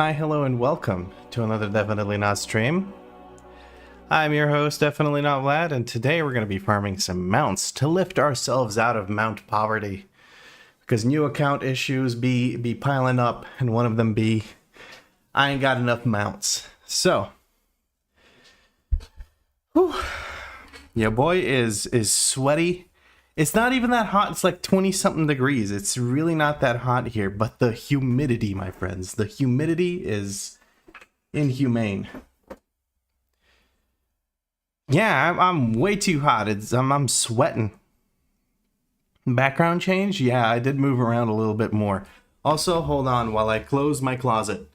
Hi, hello, and welcome to another Definitely Not stream. I'm your host, Definitely Not Vlad, and today we're going to be farming some mounts to lift ourselves out of mount poverty. Because new account issues be piling up, and one of them be, I ain't got enough mounts. So, whew, your boy is sweaty. It's not even that hot. It's like 20-something degrees. It's really not that hot here. But the humidity, my friends, the humidity is inhumane. Yeah, I'm way too hot. I'm sweating. Background change? Yeah, I did move around a little bit more. Also, hold on while I close my closet.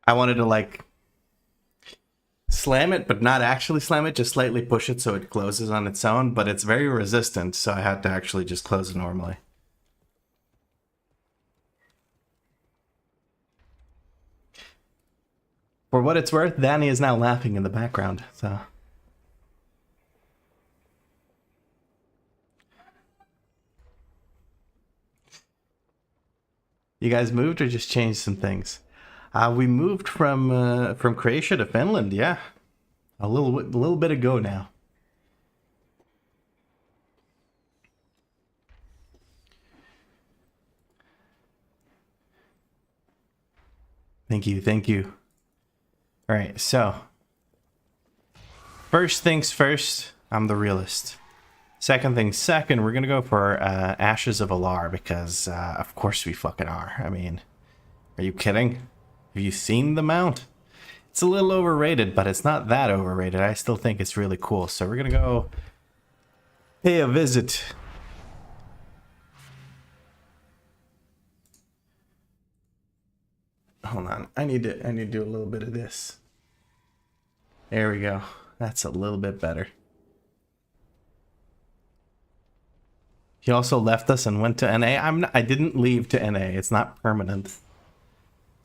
I wanted to like slam it, but not actually slam it, just slightly push it so it closes on its own, but it's very resistant, so I had to actually just close it normally. For what it's worth, Danny is now laughing in the background, so... You guys moved or just changed some things? We moved from Croatia to Finland, yeah. A little bit ago now. Thank you, thank you. All right, so first things first, I'm the realist. Second things second, we're gonna go for Ashes of Alar because of course we fucking are. I mean, are you kidding? Have you seen the mount? It's a little overrated, but it's not that overrated. I still think it's really cool. So we're gonna go pay a visit. Hold on, I need to do a little bit of this. There we go. That's a little bit better. He also left us and went to NA. I didn't leave to NA. It's not permanent.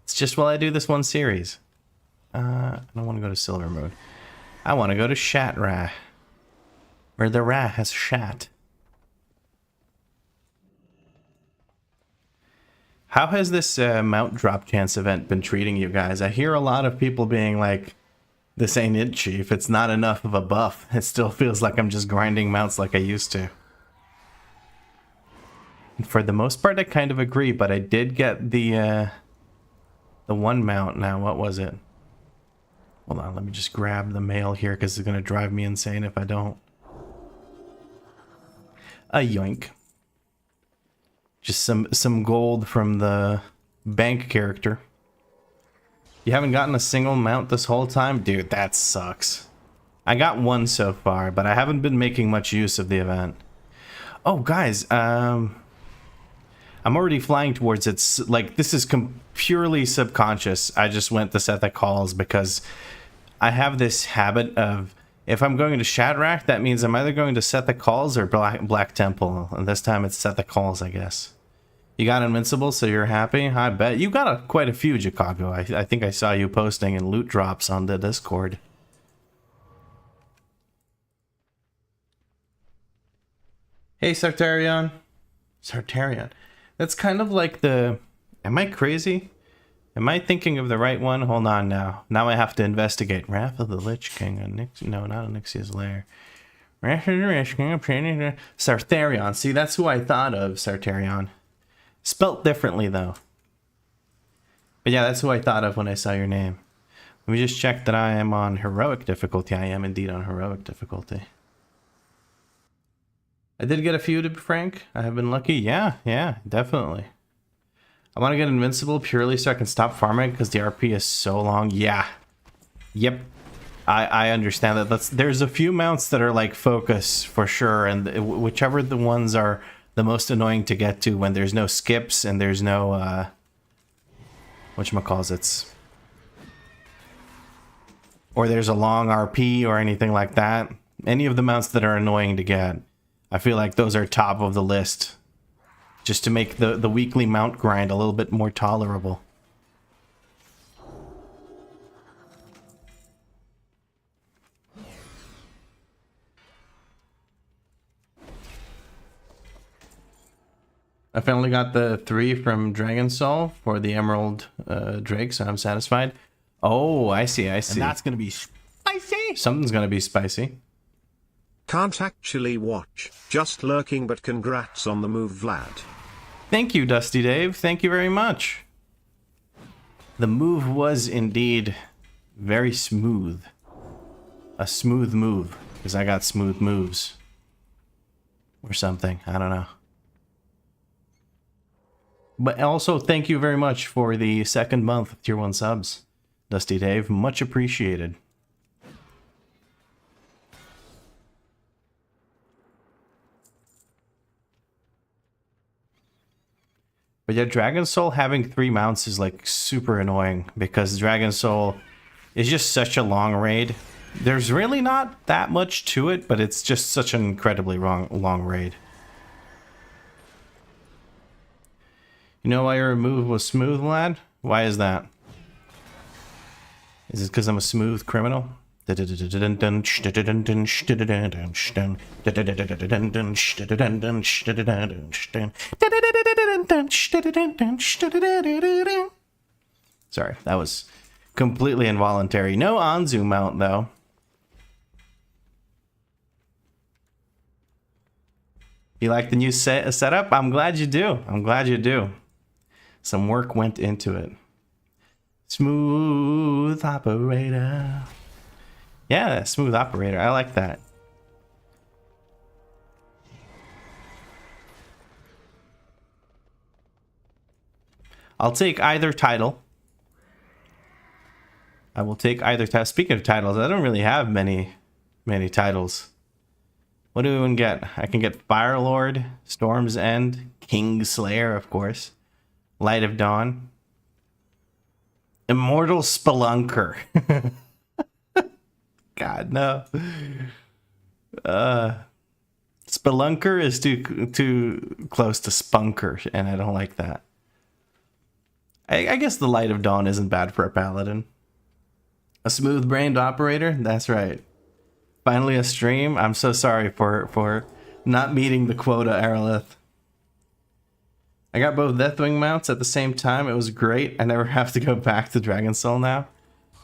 It's just while I do this one series. I don't want to go to Silver Mode. I want to go to Shatra, where the Ra has shat. How has this mount drop chance event been treating you guys? I hear a lot of people being like, this ain't it, Chief. It's not enough of a buff. It still feels like I'm just grinding mounts like I used to. And for the most part, I kind of agree, but I did get the one mount now. What was it? Hold on, let me just grab the mail here because it's going to drive me insane if I don't. A yoink. Just some gold from the bank character. You haven't gotten a single mount this whole time? Dude, that sucks. I got one so far, but I haven't been making much use of the event. Oh, guys, I'm already flying towards it. Like, this is purely subconscious. I just went to set the calls because I have this habit of, if I'm going to Shadrach, that means I'm either going to set the calls or Black Temple. And this time it's set the calls, I guess. You got Invincible, so you're happy? I bet. You got quite a few, Chicago. I think I saw you posting in loot drops on the Discord. Hey, Sartarion. Sartarion. That's kind of like the... Am I crazy? Am I thinking of the right one? Hold on now. Now I have to investigate. Wrath of the Lich King. No, not Onyxia's Lair. Wrath of the Lich King. Sartarion. See, that's who I thought of, Sartarion. Spelt differently, though. But yeah, that's who I thought of when I saw your name. Let me just check that I am on heroic difficulty. I am indeed on heroic difficulty. I did get a few, to be frank. I have been lucky. Yeah, definitely. I want to get Invincible purely so I can stop farming because the RP is so long. Yeah. Yep. I understand that. There's a few mounts that are like focus for sure, and whichever the ones are the most annoying to get to when there's no skips and there's no whatchamacallits. Or there's a long RP or anything like that. Any of the mounts that are annoying to get, I feel like those are top of the list. Just to make the weekly mount grind a little bit more tolerable. I finally got the 3 from Dragon Soul for the Emerald Drake, so I'm satisfied. Oh, I see, I see. And that's gonna be spicy. Something's gonna be spicy. Can't actually watch, just lurking, but congrats on the move, Vlad. Thank you, Dusty Dave. Thank you very much. The move was indeed very smooth. A smooth move, because I got smooth moves. Or something, I don't know. But also, thank you very much for the 2nd month of Tier 1 subs, Dusty Dave. Much appreciated. But yeah, Dragon Soul having 3 mounts is like super annoying because Dragon Soul is just such a long raid. There's really not that much to it, but it's just such an incredibly long raid. You know why your move was smooth, lad? Why is that? Is it because I'm a smooth criminal? Sorry, that was completely involuntary. No Anzu mount, though. You like the new setup? I'm glad you do. I'm glad you do. Some work went into it. Smooth operator. Yeah, smooth operator. I like that. I'll take either title. I will take either title. Speaking of titles, I don't really have many titles. What do we even get? I can get Firelord, Storm's End, Kingslayer, of course, Light of Dawn, Immortal Spelunker. God, no. Spelunker is too close to Spunker, and I don't like that. I guess the Light of Dawn isn't bad for a paladin. A smooth-brained operator? That's right. Finally a stream? I'm so sorry for not meeting the quota, Aerolith. I got both Deathwing mounts at the same time. It was great. I never have to go back to Dragon Soul now.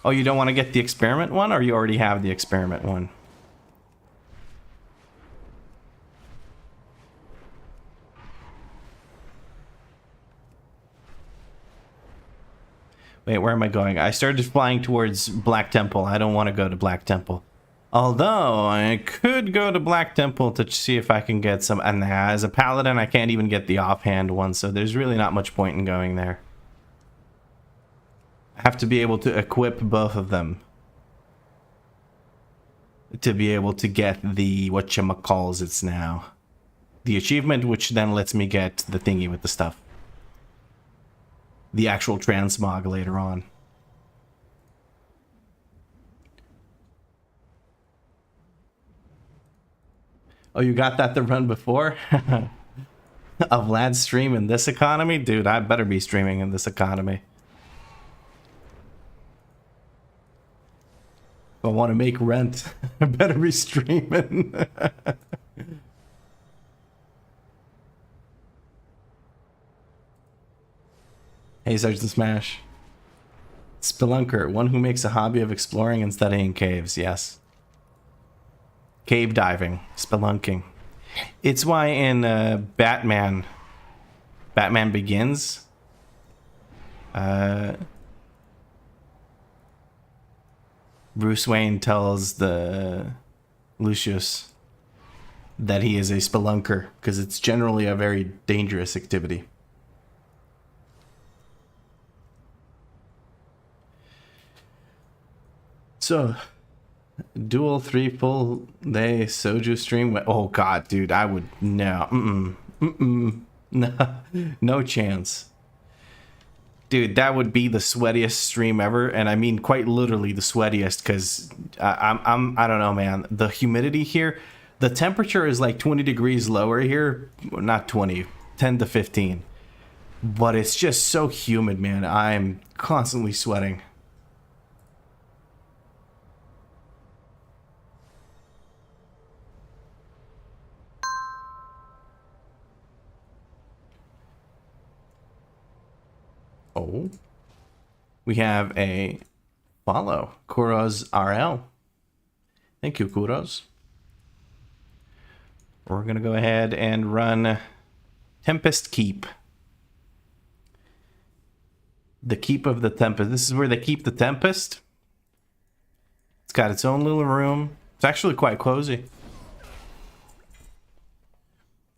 Oh, you don't want to get the experiment one, or you already have the experiment one? Wait, where am I going? I started flying towards Black Temple. I don't want to go to Black Temple. Although, I could go to Black Temple to see if I can get some... And as a paladin, I can't even get the offhand one, so there's really not much point in going there. I have to be able to equip both of them to be able to get the whatchamacalls it's now. The achievement, which then lets me get the thingy with the stuff. The actual transmog later on. Oh, you got that to run before? A Vlad stream in this economy? Dude, I better be streaming in this economy. If I want to make rent, I better be streaming. Hey, Sergeant Smash. Spelunker, one who makes a hobby of exploring and studying caves, yes. Cave diving, spelunking. It's why in Batman Begins, Bruce Wayne tells the Lucius that he is a spelunker because it's generally a very dangerous activity. So, dual 3 full day soju stream. Oh god, dude, I would no, no chance, dude. That would be the sweatiest stream ever, and I mean quite literally the sweatiest, because I don't know, man. The humidity here, the temperature is like 20 degrees lower here, not 20, 10 to 15, but it's just so humid, man. I'm constantly sweating. Oh. We have a follow. Kuros RL. Thank you, Kuros. We're going to go ahead and run Tempest Keep. The Keep of the Tempest. This is where they keep the Tempest. It's got its own little room. It's actually quite cozy.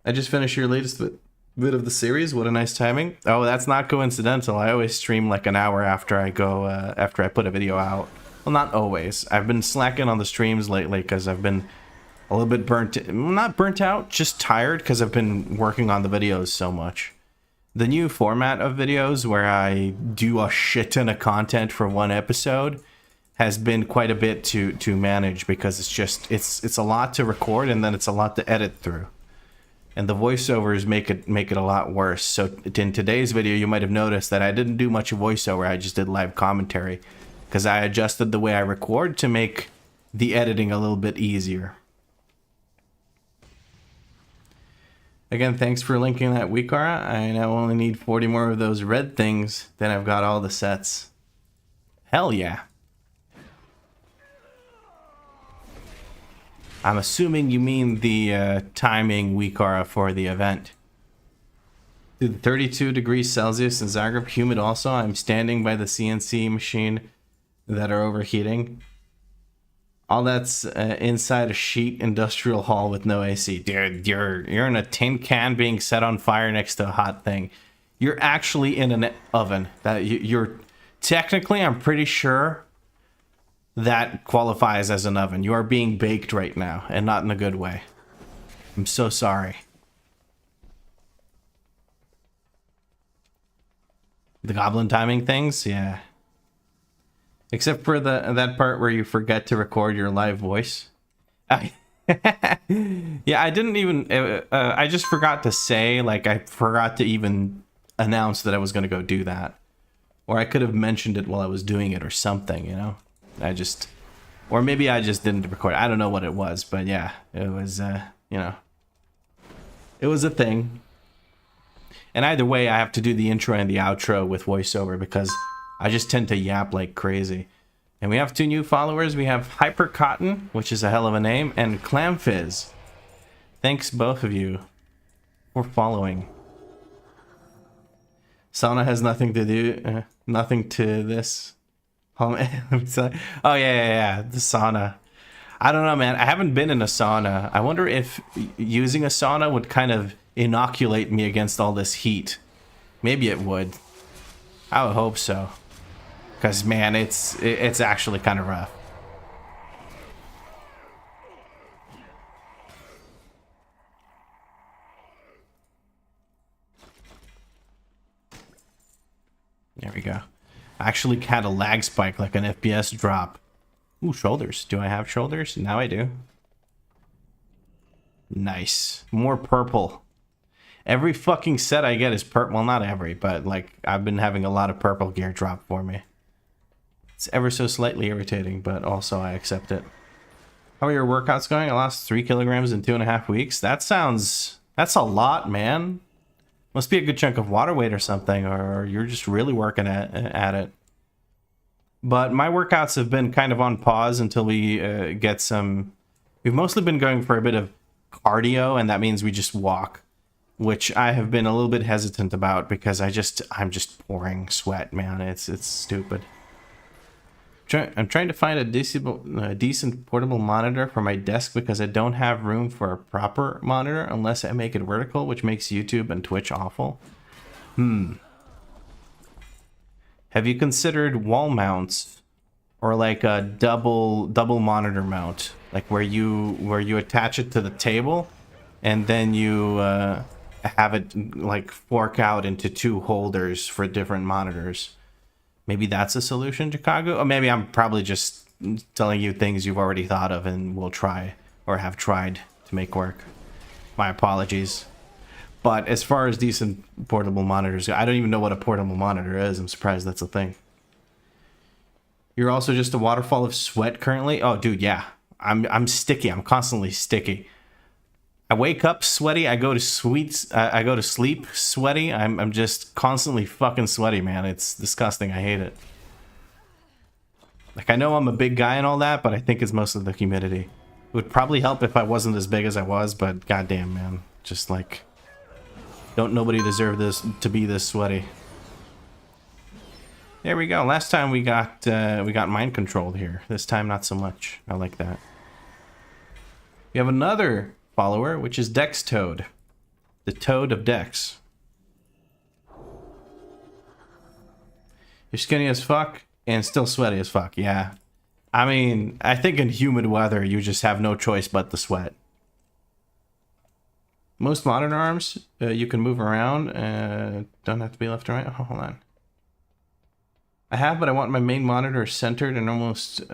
I just finished your latest bit of the series. What a nice timing. Oh, that's not coincidental. I always stream like an hour after I go, after I put a video out. Well, not always. I've been slacking on the streams lately because I've been a little bit not burnt out, just tired because I've been working on the videos so much. The new format of videos where I do a shit ton of content for one episode has been quite a bit to manage because it's a lot to record and then it's a lot to edit through. And the voiceovers make it a lot worse. So in today's video, you might have noticed that I didn't do much voiceover. I just did live commentary because I adjusted the way I record to make the editing a little bit easier. Again, thanks for linking that WeakAuras. I now only need 40 more of those red things. Then I've got all the sets. Hell yeah. I'm assuming you mean the timing WeakAuras for the event. Dude, 32 degrees Celsius in Zagreb, humid also. I'm standing by the CNC machine that are overheating. All that's inside a sheet industrial hall with no AC. Dude, you're in a tin can being set on fire next to a hot thing. You're actually in an oven. That you're technically, I'm pretty sure that qualifies as an oven. You are being baked right now, and not in a good way. I'm so sorry. The goblin timing things, yeah. Except for that part where you forget to record your live voice. Yeah, I didn't even... I just forgot to say, like, I forgot to even announce that I was going to go do that. Or I could have mentioned it while I was doing it or something, you know? Or maybe I just didn't record. I don't know what it was, but yeah, it was, you know, it was a thing. And either way, I have to do the intro and the outro with voiceover because I just tend to yap like crazy. And we have 2 new followers. We have Hyper Cotton, which is a hell of a name, and Clamfizz. Thanks, both of you, for following. Sauna has nothing to do, nothing to this. Oh yeah, the sauna. I don't know, man. I haven't been in a sauna. I wonder if using a sauna would kind of inoculate me against all this heat. Maybe it would. I would hope so. Because, man, it's actually kind of rough. There we go. I actually had a lag spike, like an FPS drop. Ooh, shoulders. Do I have shoulders? Now I do. Nice. More purple. Every fucking set I get is purple. Well, not every, but like I've been having a lot of purple gear drop for me. It's ever so slightly irritating, but also I accept it. How are your workouts going? I lost 3 kilograms in 2.5 weeks. That's a lot, man. Must be a good chunk of water weight or something, or you're just really working at it. But my workouts have been kind of on pause until we get some... We've mostly been going for a bit of cardio, and that means we just walk, which I have been a little bit hesitant about because I'm just pouring sweat, man. It's stupid. I'm trying to find a decent portable monitor for my desk because I don't have room for a proper monitor unless I make it vertical, which makes YouTube and Twitch awful. Have you considered wall mounts or like a double monitor mount, like where you attach it to the table and then you have it like fork out into 2 holders for different monitors? Maybe that's a solution, Chicago? Or maybe I'm probably just telling you things you've already thought of and will try or have tried to make work. My apologies. But as far as decent portable monitors go, I don't even know what a portable monitor is. I'm surprised that's a thing. You're also just a waterfall of sweat currently? Oh, dude, yeah. I'm sticky. I'm constantly sticky. I wake up sweaty. I go to I go to sleep sweaty. I'm just constantly fucking sweaty, man. It's disgusting. I hate it. Like, I know I'm a big guy and all that, but I think it's mostly the humidity. It would probably help if I wasn't as big as I was, but goddamn, man. Just like, don't nobody deserve this to be this sweaty. There we go. Last time we got mind controlled here. This time not so much. I like that. We have another follower, which is Dex Toad. The Toad of Dex. You're skinny as fuck and still sweaty as fuck. Yeah. I mean, I think in humid weather, you just have no choice but to sweat. Most modern arms, you can move around. Don't have to be left or right. Oh, hold on. I have, but I want my main monitor centered, and most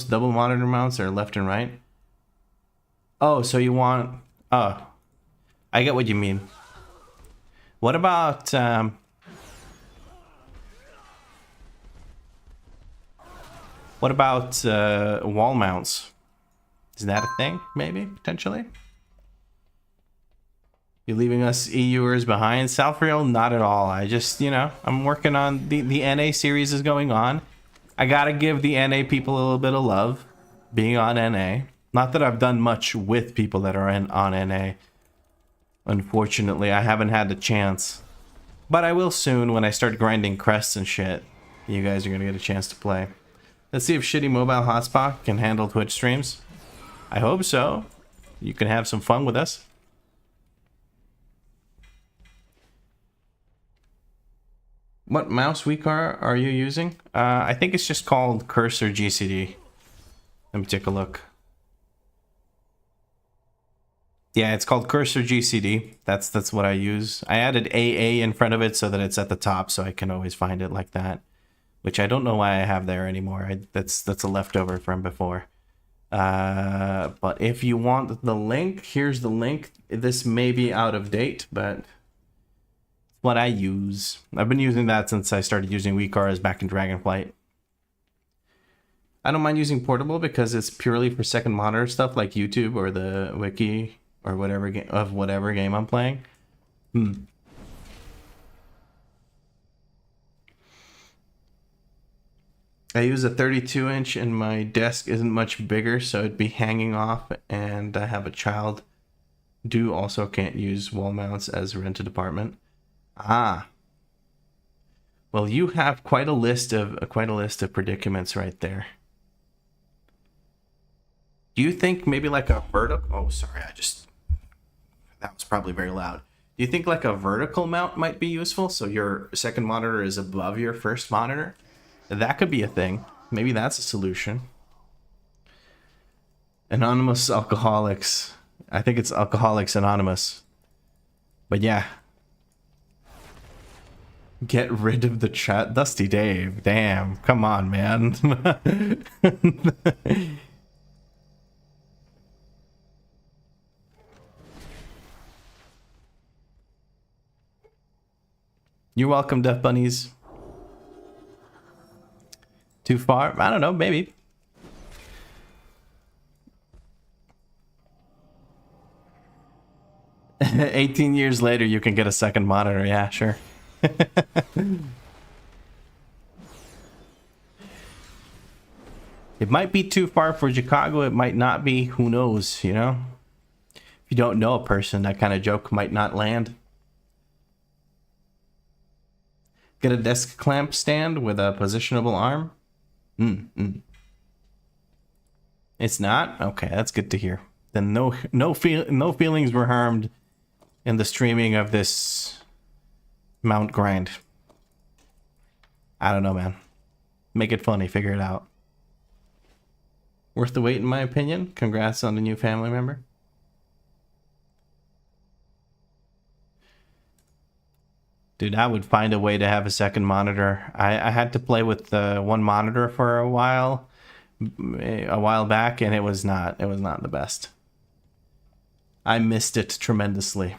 double monitor mounts are left and right. Oh, so you want... Oh, I get what you mean. What about... What about wall mounts? Is that a thing, maybe, potentially? You leaving us EUers behind? Southreal? Not at all. I just, you know, I'm working on... The NA series is going on. I gotta give the NA people a little bit of love, being on NA. Not that I've done much with people that are on NA. Unfortunately, I haven't had the chance. But I will soon when I start grinding crests and shit. You guys are gonna get a chance to play. Let's see if shitty mobile hotspot can handle Twitch streams. I hope so. You can have some fun with us. What mouse WeakAuras are you using? I think it's just called Cursor GCD. Let me take a look. Yeah, it's called Cursor GCD. That's what I use. I added AA in front of it so that it's at the top, so I can always find it like that. Which I don't know why I have there anymore. That's a leftover from before. But if you want the link, here's the link. This may be out of date, but it's what I use. I've been using that since I started using WeakAuras back in Dragonflight. I don't mind using portable because it's purely for second monitor stuff like YouTube or the wiki or whatever game I'm playing. I use a 32-inch and my desk isn't much bigger, so it'd be hanging off, and I have a child. Also can't use wall mounts as a rented apartment. Ah. Well, you have quite a list of predicaments right there. Do you think maybe like a vertical... Oh, sorry, that was probably very loud. Do you think like a vertical mount might be useful, so your second monitor is above your first monitor? That could be a thing. Maybe that's a solution. Anonymous Alcoholics. I think it's Alcoholics Anonymous. But yeah. Get rid of the chat. Dusty Dave. Damn. Come on, man. You're welcome, Death Bunnies. Too far? I don't know, maybe. "18 years later, you can get a second monitor." Yeah, sure. It might be too far for Chicago. It might not be. Who knows, you know? If you don't know a person, that kind of joke might not land. Get a desk clamp stand with a positionable arm. It's not? Okay, that's good to hear. Then no feelings were harmed in the streaming of this mount grind. I don't know, man. Make it funny, figure it out. Worth the wait, in my opinion. Congrats on the new family member. Dude, I would find a way to have a second monitor. I had to play with one monitor for a while back, and it was not the best. I missed it tremendously.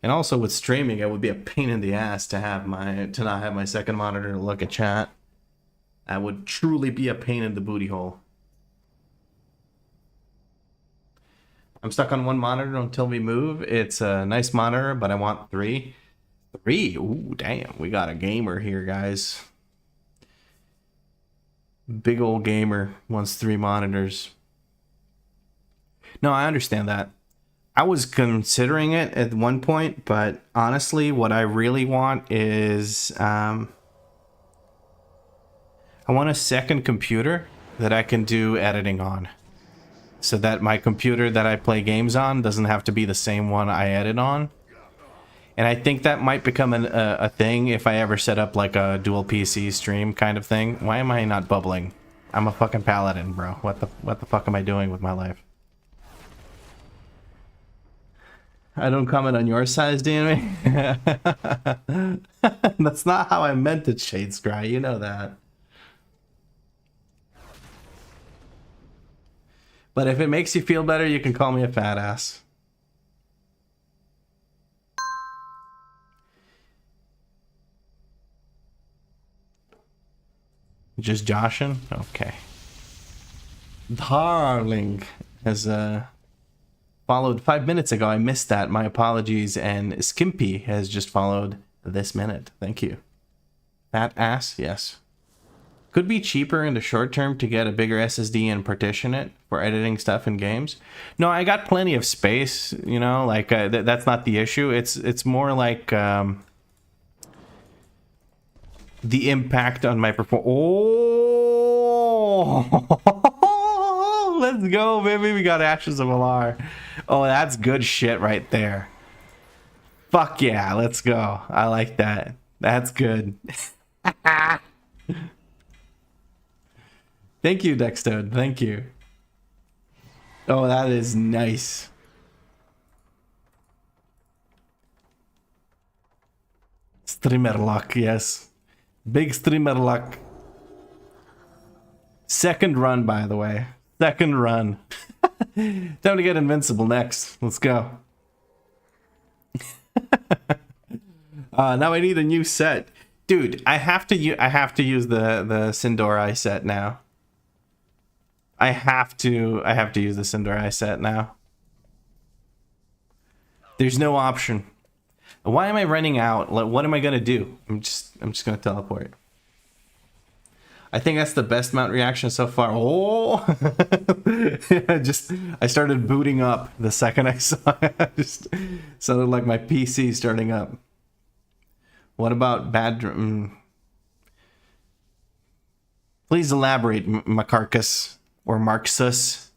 And also with streaming, it would be a pain in the ass to not have my second monitor to look at chat. That would truly be a pain in the booty hole. I'm stuck on one monitor until we move. It's a nice monitor, but I want 3. 3? Ooh, damn. We got a gamer here, guys. Big old gamer wants 3 monitors. No, I understand that. I was considering it at one point, but honestly, what I really want is I want a second computer that I can do editing on, so that my computer that I play games on doesn't have to be the same one I edit on. And I think that might become a thing if I ever set up like a dual PC stream kind of thing. Why am I not bubbling? I'm a fucking paladin, bro. What the fuck am I doing with my life? I don't comment on your size, DNV. That's not how I meant it, Shadescry. You know that. But if it makes you feel better, you can call me a fat ass. Just joshing? Okay. Darling has followed 5 minutes ago. I missed that. My apologies. And Skimpy has just followed this minute. Thank you. Fat ass? Yes. Could be cheaper in the short term to get a bigger SSD and partition it for editing stuff in games. No, I got plenty of space, you know, like that's not the issue. It's more like the impact on my performance. Oh, let's go, baby. We got Ashes of Alar. Oh, that's good shit right there. Fuck yeah, let's go. I like that. That's good. Thank you, Dextoad. Thank you. Oh, that is nice. Streamer luck, yes. Big streamer luck. Second run, by the way. Second run. Time to get invincible next. Let's go. Now I need a new set. Dude, I have to use the Sindorai set now. I have to use the Sindorai set now. There's no option. Why am I running out? Like, what am I gonna do? I'm just gonna teleport. I think that's the best mount reaction so far. Oh, I started booting up the second I saw it. Just sounded like my PC starting up. What about bad? Please elaborate, Macarcus. Or Marxus.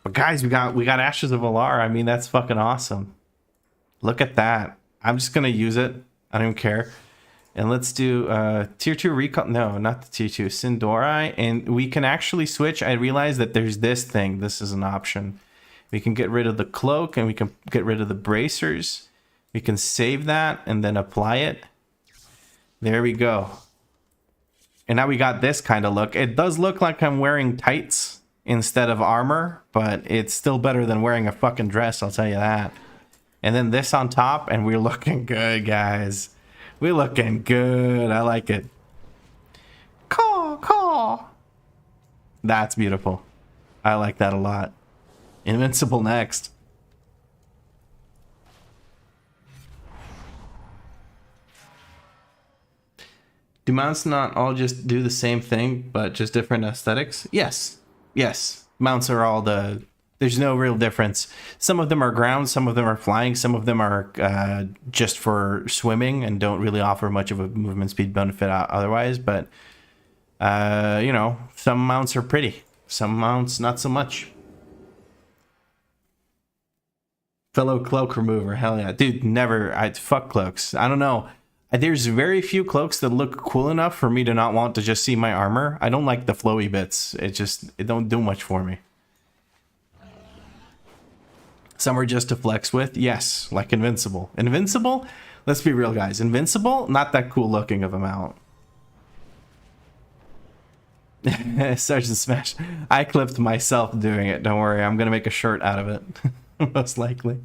But guys, we got Ashes of Alar. I mean, that's fucking awesome. Look at that. I'm just gonna use it. I don't even care. And let's do tier 2 recall. No, not the tier 2. Sindorai. And we can actually switch. I realized that there's this thing. This is an option. We can get rid of the cloak and we can get rid of the bracers. We can save that and then apply it. There we go. And now we got this kind of look. It does look like I'm wearing tights instead of armor, but it's still better than wearing a fucking dress, I'll tell you that. And then this on top, and we're looking good, guys. We're looking good. I like it. Caw, caw. That's beautiful. I like that a lot. Invincible next. Do mounts not all just do the same thing, but just different aesthetics? Yes. Yes. Mounts are all there's no real difference. Some of them are ground, some of them are flying, some of them are just for swimming and don't really offer much of a movement speed benefit otherwise. But, you know, some mounts are pretty. Some mounts, not so much. Fellow cloak remover, hell yeah. Dude, never. Fuck cloaks. I don't know. There's very few cloaks that look cool enough for me to not want to just see my armor. I don't like the flowy bits. It don't do much for me. Some are just to flex with. Yes, like Invincible. Invincible? Let's be real, guys. Invincible? Not that cool looking of a mount. Sergeant Smash. I clipped myself doing it. Don't worry. I'm going to make a shirt out of it. Most likely.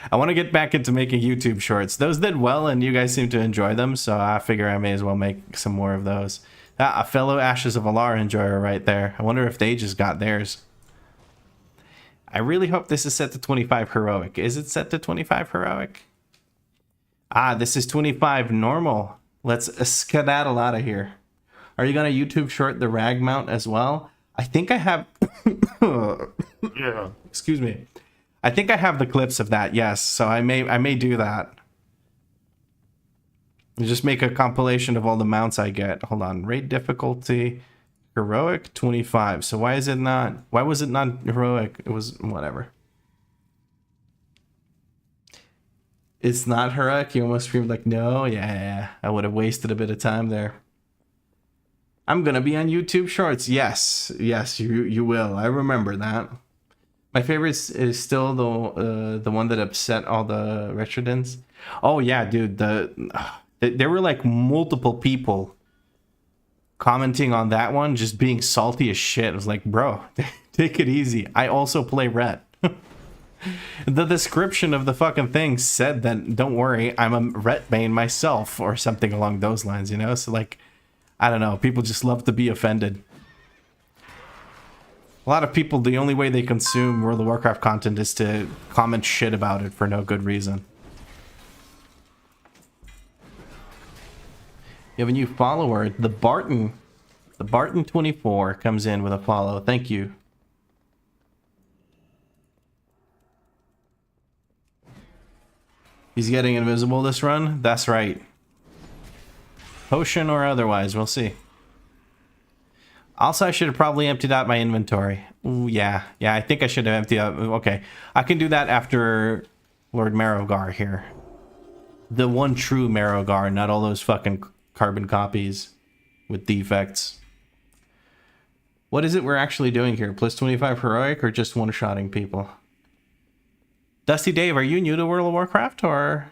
I want to get back into making YouTube shorts. Those did well, and you guys seem to enjoy them, so I figure I may as well make some more of those. A fellow Ashes of Alar enjoyer right there. I wonder if they just got theirs. I really hope this is set to 25 heroic. Is it set to 25 heroic? Ah, this is 25 normal. Let's skedaddle out of here. Are you gonna YouTube short the rag mount as well? I think I have. Excuse me. I think I have the clips of that. Yes, so I may do that. Just make a compilation of all the mounts I get. Hold on. Raid difficulty heroic 25. So why is it not? Why was it not heroic? It was whatever. It's not heroic. You almost screamed like no. Yeah. I would have wasted a bit of time there. I'm gonna be on YouTube Shorts. Yes, you will. I remember that. My favorite is still the one that upset all the Retrodens. Oh yeah, dude. There were like multiple people commenting on that one, just being salty as shit. I was like, bro, take it easy. I also play Ret. The description of the fucking thing said that, don't worry, I'm a Ret main myself, or something along those lines, you know? So like, I don't know, people just love to be offended. A lot of people, the only way they consume World of Warcraft content is to comment shit about it for no good reason. You have a new follower, the Barton 24 comes in with a follow. Thank you. He's getting invisible this run? That's right. Potion or otherwise, we'll see. Also, I should have probably emptied out my inventory. Ooh, yeah, I think I should have emptied out. Okay, I can do that after Lord Marrowgar here. The one true Marrowgar, not all those fucking carbon copies with defects. What is it we're actually doing here? Plus 25 heroic or just one-shotting people? Dusty Dave, are you new to World of Warcraft or?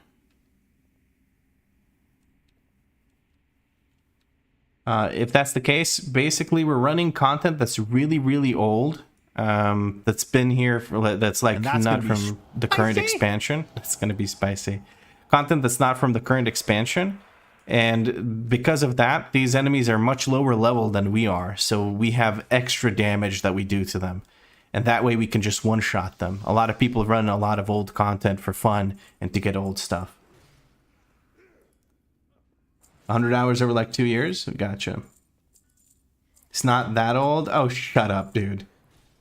If that's the case, basically we're running content that's really, really old. That's been here for, that's like not from the current expansion. It's going to be spicy. Content that's not from the current expansion. And because of that, these enemies are much lower level than we are. So we have extra damage that we do to them. And that way we can just one-shot them. A lot of people run a lot of old content for fun and to get old stuff. 100 hours over like 2 years? Gotcha. It's not that old? Oh, shut up, dude.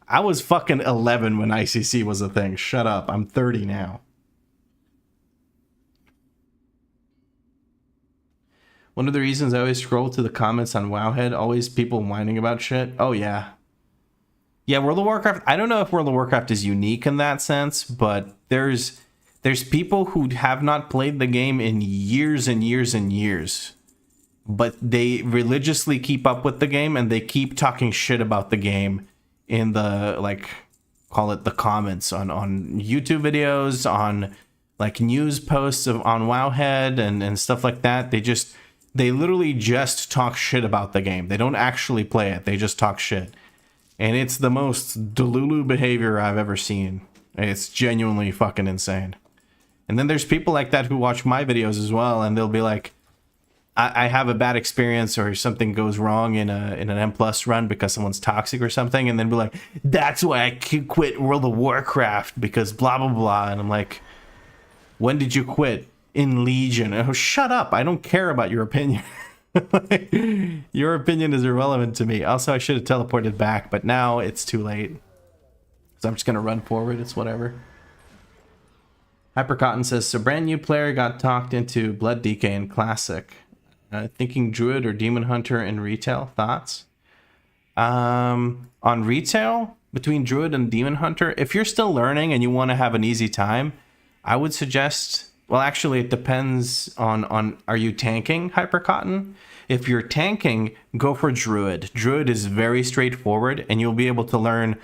I was fucking 11 when ICC was a thing. Shut up. I'm 30 now. One of the reasons I always scroll to the comments on Wowhead, always people whining about shit. Oh, yeah. Yeah, World of Warcraft, I don't know if World of Warcraft is unique in that sense, but there's people who have not played the game in years and years and years, but they religiously keep up with the game and they keep talking shit about the game in the, like, call it the comments on YouTube videos, on like news posts on Wowhead and stuff like that. They literally just talk shit about the game. They don't actually play it. They just talk shit. And it's the most Delulu behavior I've ever seen. It's genuinely fucking insane. And then there's people like that who watch my videos as well, and they'll be like, I have a bad experience or something goes wrong in an M+ run because someone's toxic or something, and then be like, that's why I quit World of Warcraft because blah, blah, blah. And I'm like, when did you quit? In Legion. Oh, shut up. I don't care about your opinion. Your opinion is irrelevant to me. Also, I should have teleported back, but now it's too late. So I'm just going to run forward. It's whatever. Hypercotton says, so brand new player got talked into Blood DK in Classic. Thinking Druid or Demon Hunter in retail. Thoughts? On retail, between Druid and Demon Hunter, if you're still learning and you want to have an easy time, I would suggest... Well, actually, it depends on are you tanking, Hypercotton? If you're tanking, go for Druid. Druid is very straightforward, and you'll be able to learn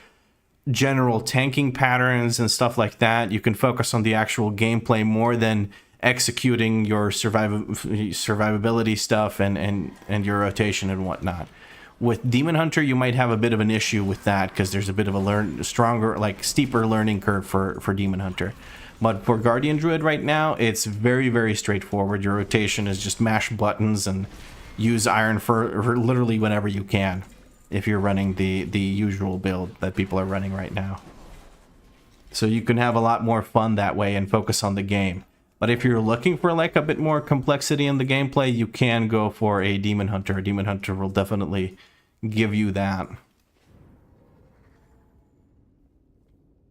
general tanking patterns and stuff like that. You can focus on the actual gameplay more than executing your survivability stuff and your rotation and whatnot. With Demon Hunter, you might have a bit of an issue with that because there's a bit of a stronger, like steeper learning curve for Demon Hunter. But for Guardian Druid right now, it's very, very straightforward. Your rotation is just mash buttons and use Iron for literally whenever you can if you're running the usual build that people are running right now. So you can have a lot more fun that way and focus on the game. But if you're looking for like a bit more complexity in the gameplay, you can go for a Demon Hunter. A Demon Hunter will definitely give you that.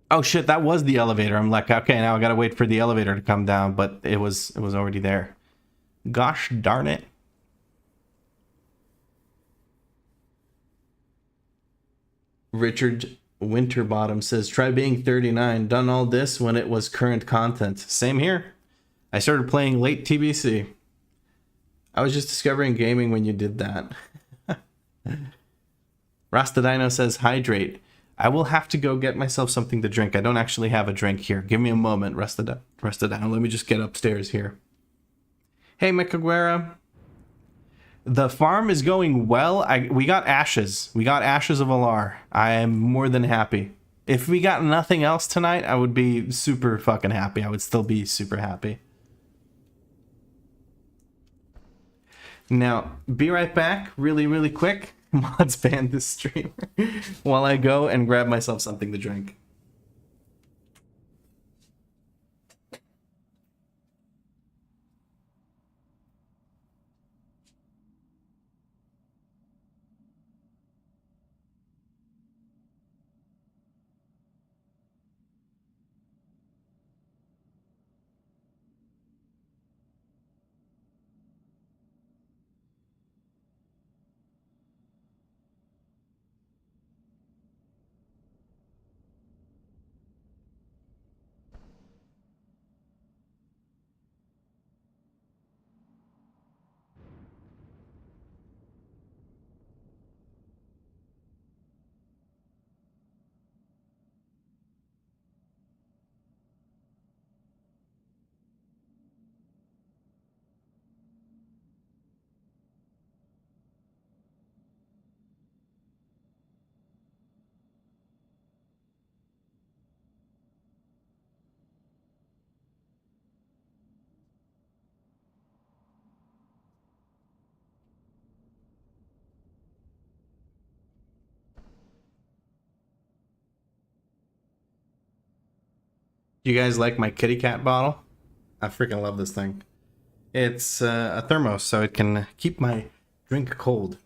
Oh shit, that was the elevator. I'm like, okay, now I gotta wait for the elevator to come down, but it was already there. Gosh darn it. Richard Winterbottom says, try being 39. Done all this when it was current content. Same here. I started playing late TBC. I was just discovering gaming when you did that. Rastadino says, hydrate. I will have to go get myself something to drink. I don't actually have a drink here. Give me a moment, Rastadino. Let me just get upstairs here. Hey, Mikaguera. The farm is going well. We got ashes. We got ashes of Alar. I am more than happy. If we got nothing else tonight, I would be super fucking happy. I would still be super happy. Now, be right back, really quick. Mods ban this streamer while I go and grab myself something to drink. You guys like my kitty cat bottle? I freaking love this thing. It's a thermos, so it can keep my drink cold.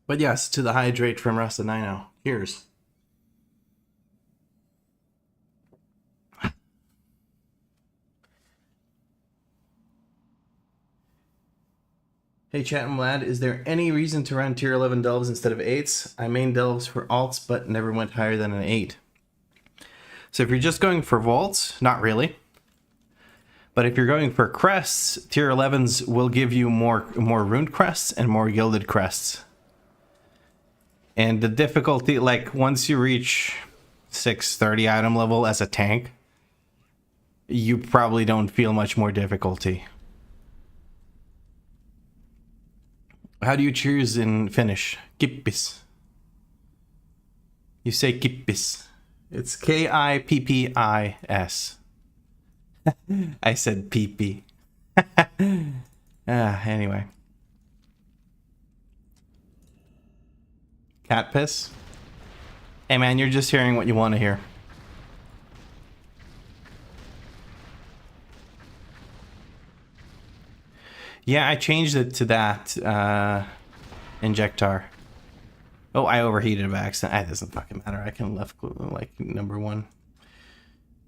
But yes, to the hydrate from Rastadino. Here's. Hey chat and lad, is there any reason to run tier 11 delves instead of 8s? I main delves for alts, but never went higher than an 8. So if you're just going for vaults, not really. But if you're going for crests, tier 11s will give you more runed crests and more gilded crests. And the difficulty, like once you reach 630 item level as a tank, you probably don't feel much more difficulty. How do you cheers in Finnish? Kippis. You say kippis. It's Kippis. I said pee-pee. Anyway. Cat piss? Hey man, you're just hearing what you want to hear. Yeah, I changed it to that injector. Oh, I overheated by accident. It doesn't fucking matter. I can left like number 1.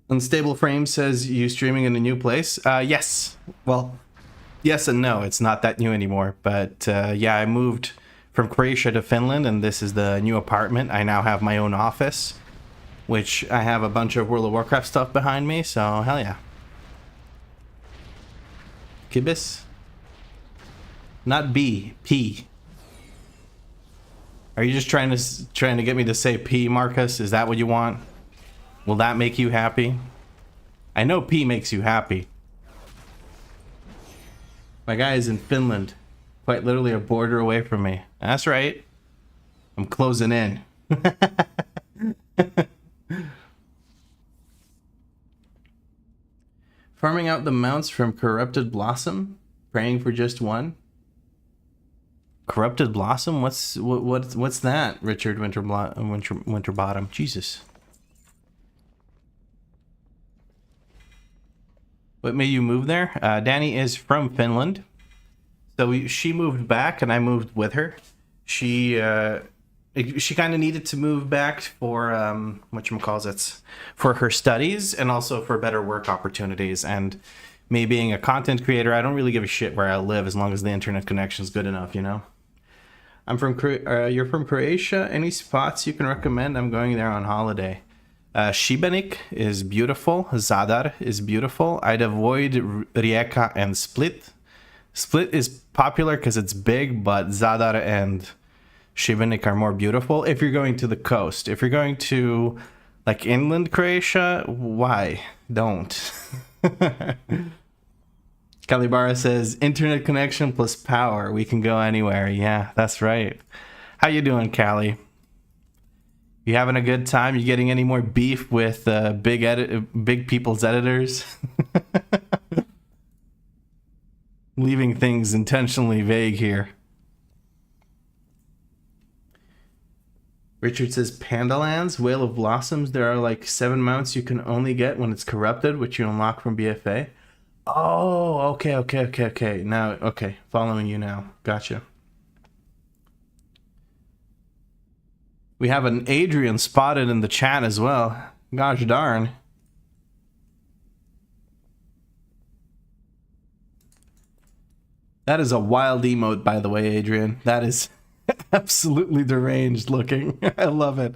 Unstable Frame says, you streaming in a new place? Yes. Well, yes and no. It's not that new anymore. But yeah, I moved from Croatia to Finland, and this is the new apartment. I now have my own office, which I have a bunch of World of Warcraft stuff behind me, so hell yeah. Kibis? Not B, P. Are you just trying to get me to say P, Marcus? Is that what you want? Will that make you happy? I know P makes you happy. My guy is in Finland. Quite literally a border away from me. That's right. I'm closing in. Farming out the mounts from Corrupted Blossom? Praying for just one? Corrupted Blossom? What's that? Richard Winterbottom. Jesus. What made you move there? Danny is from Finland. So she moved back and I moved with her. She kind of needed to move back for whatchamacallit, for her studies and also for better work opportunities. And me being a content creator, I don't really give a shit where I live as long as the internet connection is good enough, you know? I'm from you're from Croatia. Any spots you can recommend? I'm going there on holiday. Šibenik is beautiful. Zadar is beautiful. I'd avoid Rijeka and Split. Split is popular because it's big, but Zadar and Šibenik are more beautiful if you're going to the coast. If you're going to like inland Croatia, why? Don't. Calibara says internet connection plus power. We can go anywhere. Yeah, that's right. How you doing, Callie? You having a good time? You getting any more beef with big people's editors? Leaving things intentionally vague here. Richard says Pandalands, Whale of Blossoms. There are like 7 mounts you can only get when it's corrupted, which you unlock from BFA. Oh, okay. Now, okay, following you now. Gotcha. We have an Adrian spotted in the chat as well. Gosh darn. That is a wild emote, by the way, Adrian. That is absolutely deranged looking. I love it.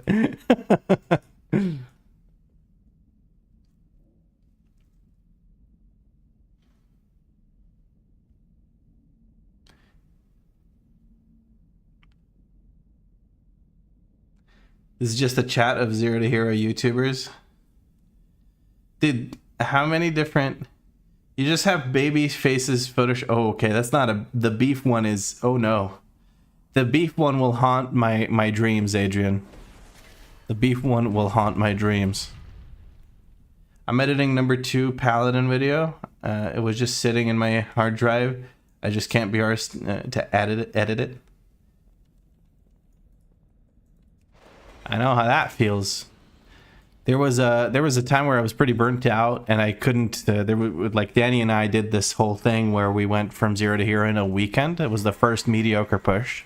This is just a chat of Zero to Hero YouTubers. Dude, how many different... You just have baby faces Photoshop. Oh, okay, that's not a... The beef one is... Oh, no. The beef one will haunt my dreams, Adrian. The beef one will haunt my dreams. I'm editing number 2 Paladin video. It was just sitting in my hard drive. I just can't be arsed to edit it. I know how that feels. There was a time where I was pretty burnt out and I couldn't. Like Danny and I did this whole thing where we went from Zero to Hero in a weekend. It was the first mediocre push,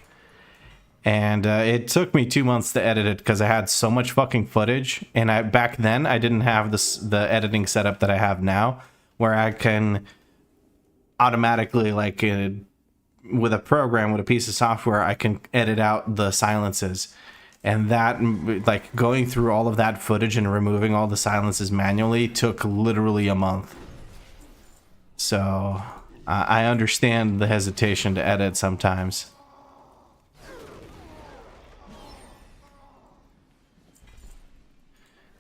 and it took me 2 months to edit it because I had so much fucking footage. And back then I didn't have the editing setup that I have now, where I can automatically with a program, with a piece of software, I can edit out the silences. And that, like, going through all of that footage and removing all the silences manually took literally a month. So, I understand the hesitation to edit sometimes.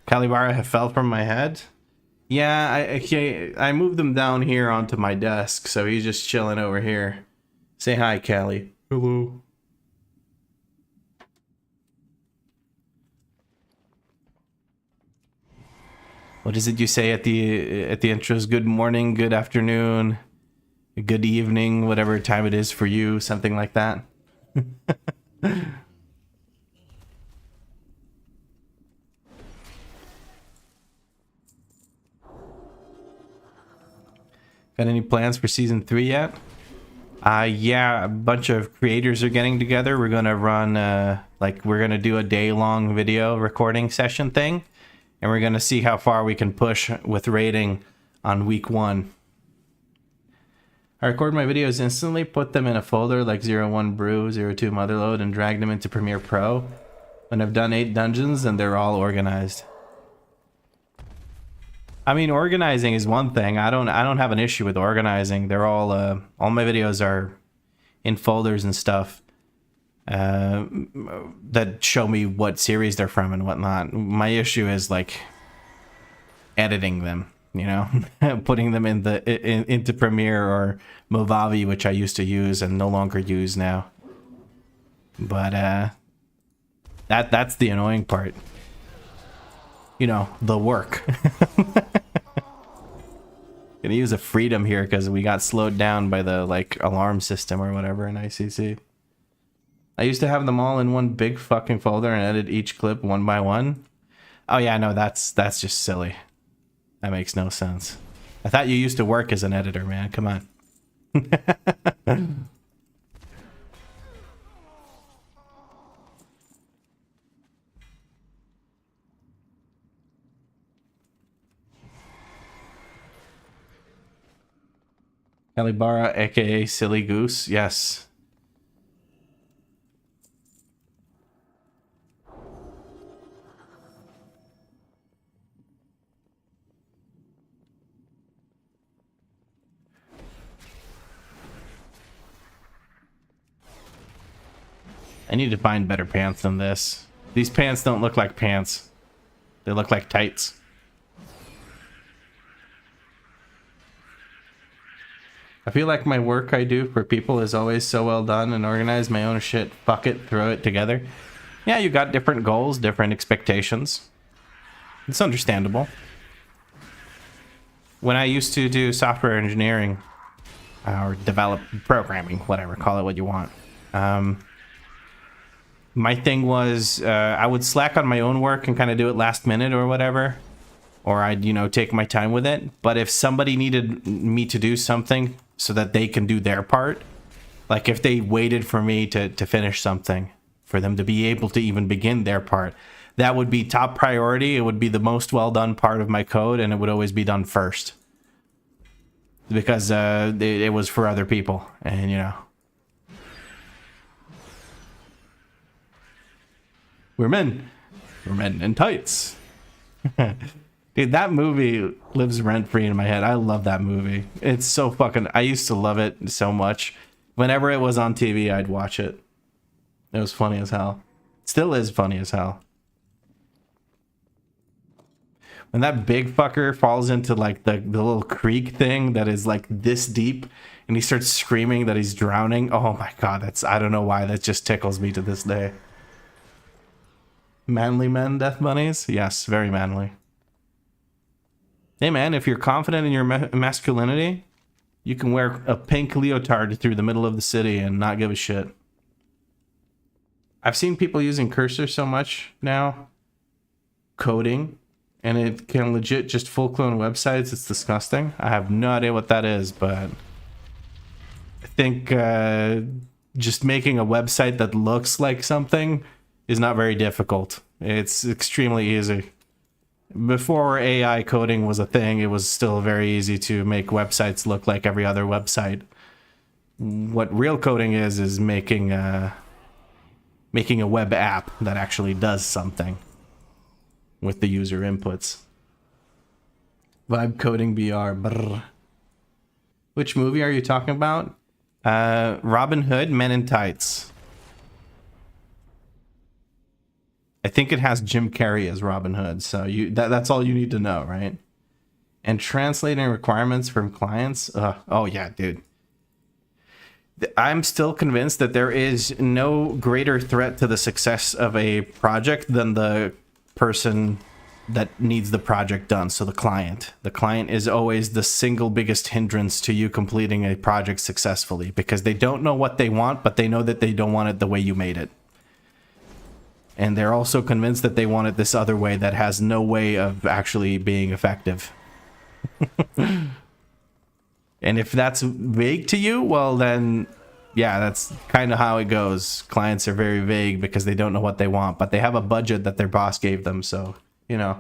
Calibara have fell from my head? Yeah, I moved him down here onto my desk, so he's just chilling over here. Say hi, Callie. Hello. What is it you say at the intros? Good morning, good afternoon, good evening, whatever time it is for you, something like that. Got any plans for season 3 yet? Yeah, a bunch of creators are getting together. We're gonna run we're gonna do a day-long video recording session thing. And we're going to see how far we can push with rating on week 1. I record my videos instantly, put them in a folder like 01 Brew, 02 Motherload, and drag them into Premiere Pro. When I've done 8 dungeons, and they're all organized. I mean, organizing is one thing. I don't have an issue with organizing. They're all my videos are in folders and stuff. That show me what series they're from and whatnot. My issue is like editing them, you know, putting them into Premiere or Movavi, which I used to use and no longer use now. But that's the annoying part. You know, the work. Gonna use a freedom here because we got slowed down by the alarm system or whatever in ICC. I used to have them all in one big fucking folder and edit each clip one by one. Oh yeah, no, that's just silly. That makes no sense. I thought you used to work as an editor, man. Come on. Calibara, aka Silly Goose. Yes. I need to find better pants than this. These pants don't look like pants. They look like tights. I feel like my work I do for people is always so well done and organized. My own shit, fuck it, throw it together. Yeah, you got different goals, different expectations. It's understandable. When I used to do software engineering, or develop programming, whatever, call it what you want. My thing was I would slack on my own work and kind of do it last minute or whatever. Or I'd, you know, take my time with it. But if somebody needed me to do something so that they can do their part, like if they waited for me to finish something, for them to be able to even begin their part, that would be top priority. It would be the most well done part of my code, and it would always be done first. Because it was for other people, and you know. We're men in tights. Dude, that movie lives rent-free in my head. I love that movie. It's so fucking... I used to love it so much. Whenever it was on TV, I'd watch it. It was funny as hell. It still is funny as hell. When that big fucker falls into, like, the little creek thing that is, like, this deep, and he starts screaming that he's drowning. Oh, my God. That's... I don't know why. That just tickles me to this day. Manly men, Death Bunnies? Yes, very manly. Hey man, if you're confident in your masculinity, you can wear a pink leotard through the middle of the city and not give a shit. I've seen people using cursor so much now, coding, and it can legit just full clone websites. It's disgusting. I have no idea what that is, but I think just making a website that looks like something is not very difficult. It's extremely easy. Before AI coding was a thing, it was still very easy to make websites look like every other website. What real coding is making a web app that actually does something with the user inputs. Vibe coding BR. Brr. Which movie are you talking about? Robin Hood, Men in Tights. I think it has Jim Carrey as Robin Hood, so that's all you need to know, right? And translating requirements from clients. Oh yeah, dude. I'm still convinced that there is no greater threat to the success of a project than the person that needs the project done. So the client. The client is always the single biggest hindrance to you completing a project successfully, because they don't know what they want, but they know that they don't want it the way you made it. And they're also convinced that they want it this other way that has no way of actually being effective. And if that's vague to you, well then, yeah, that's kind of how it goes. Clients are very vague because they don't know what they want, but they have a budget that their boss gave them, so, you know.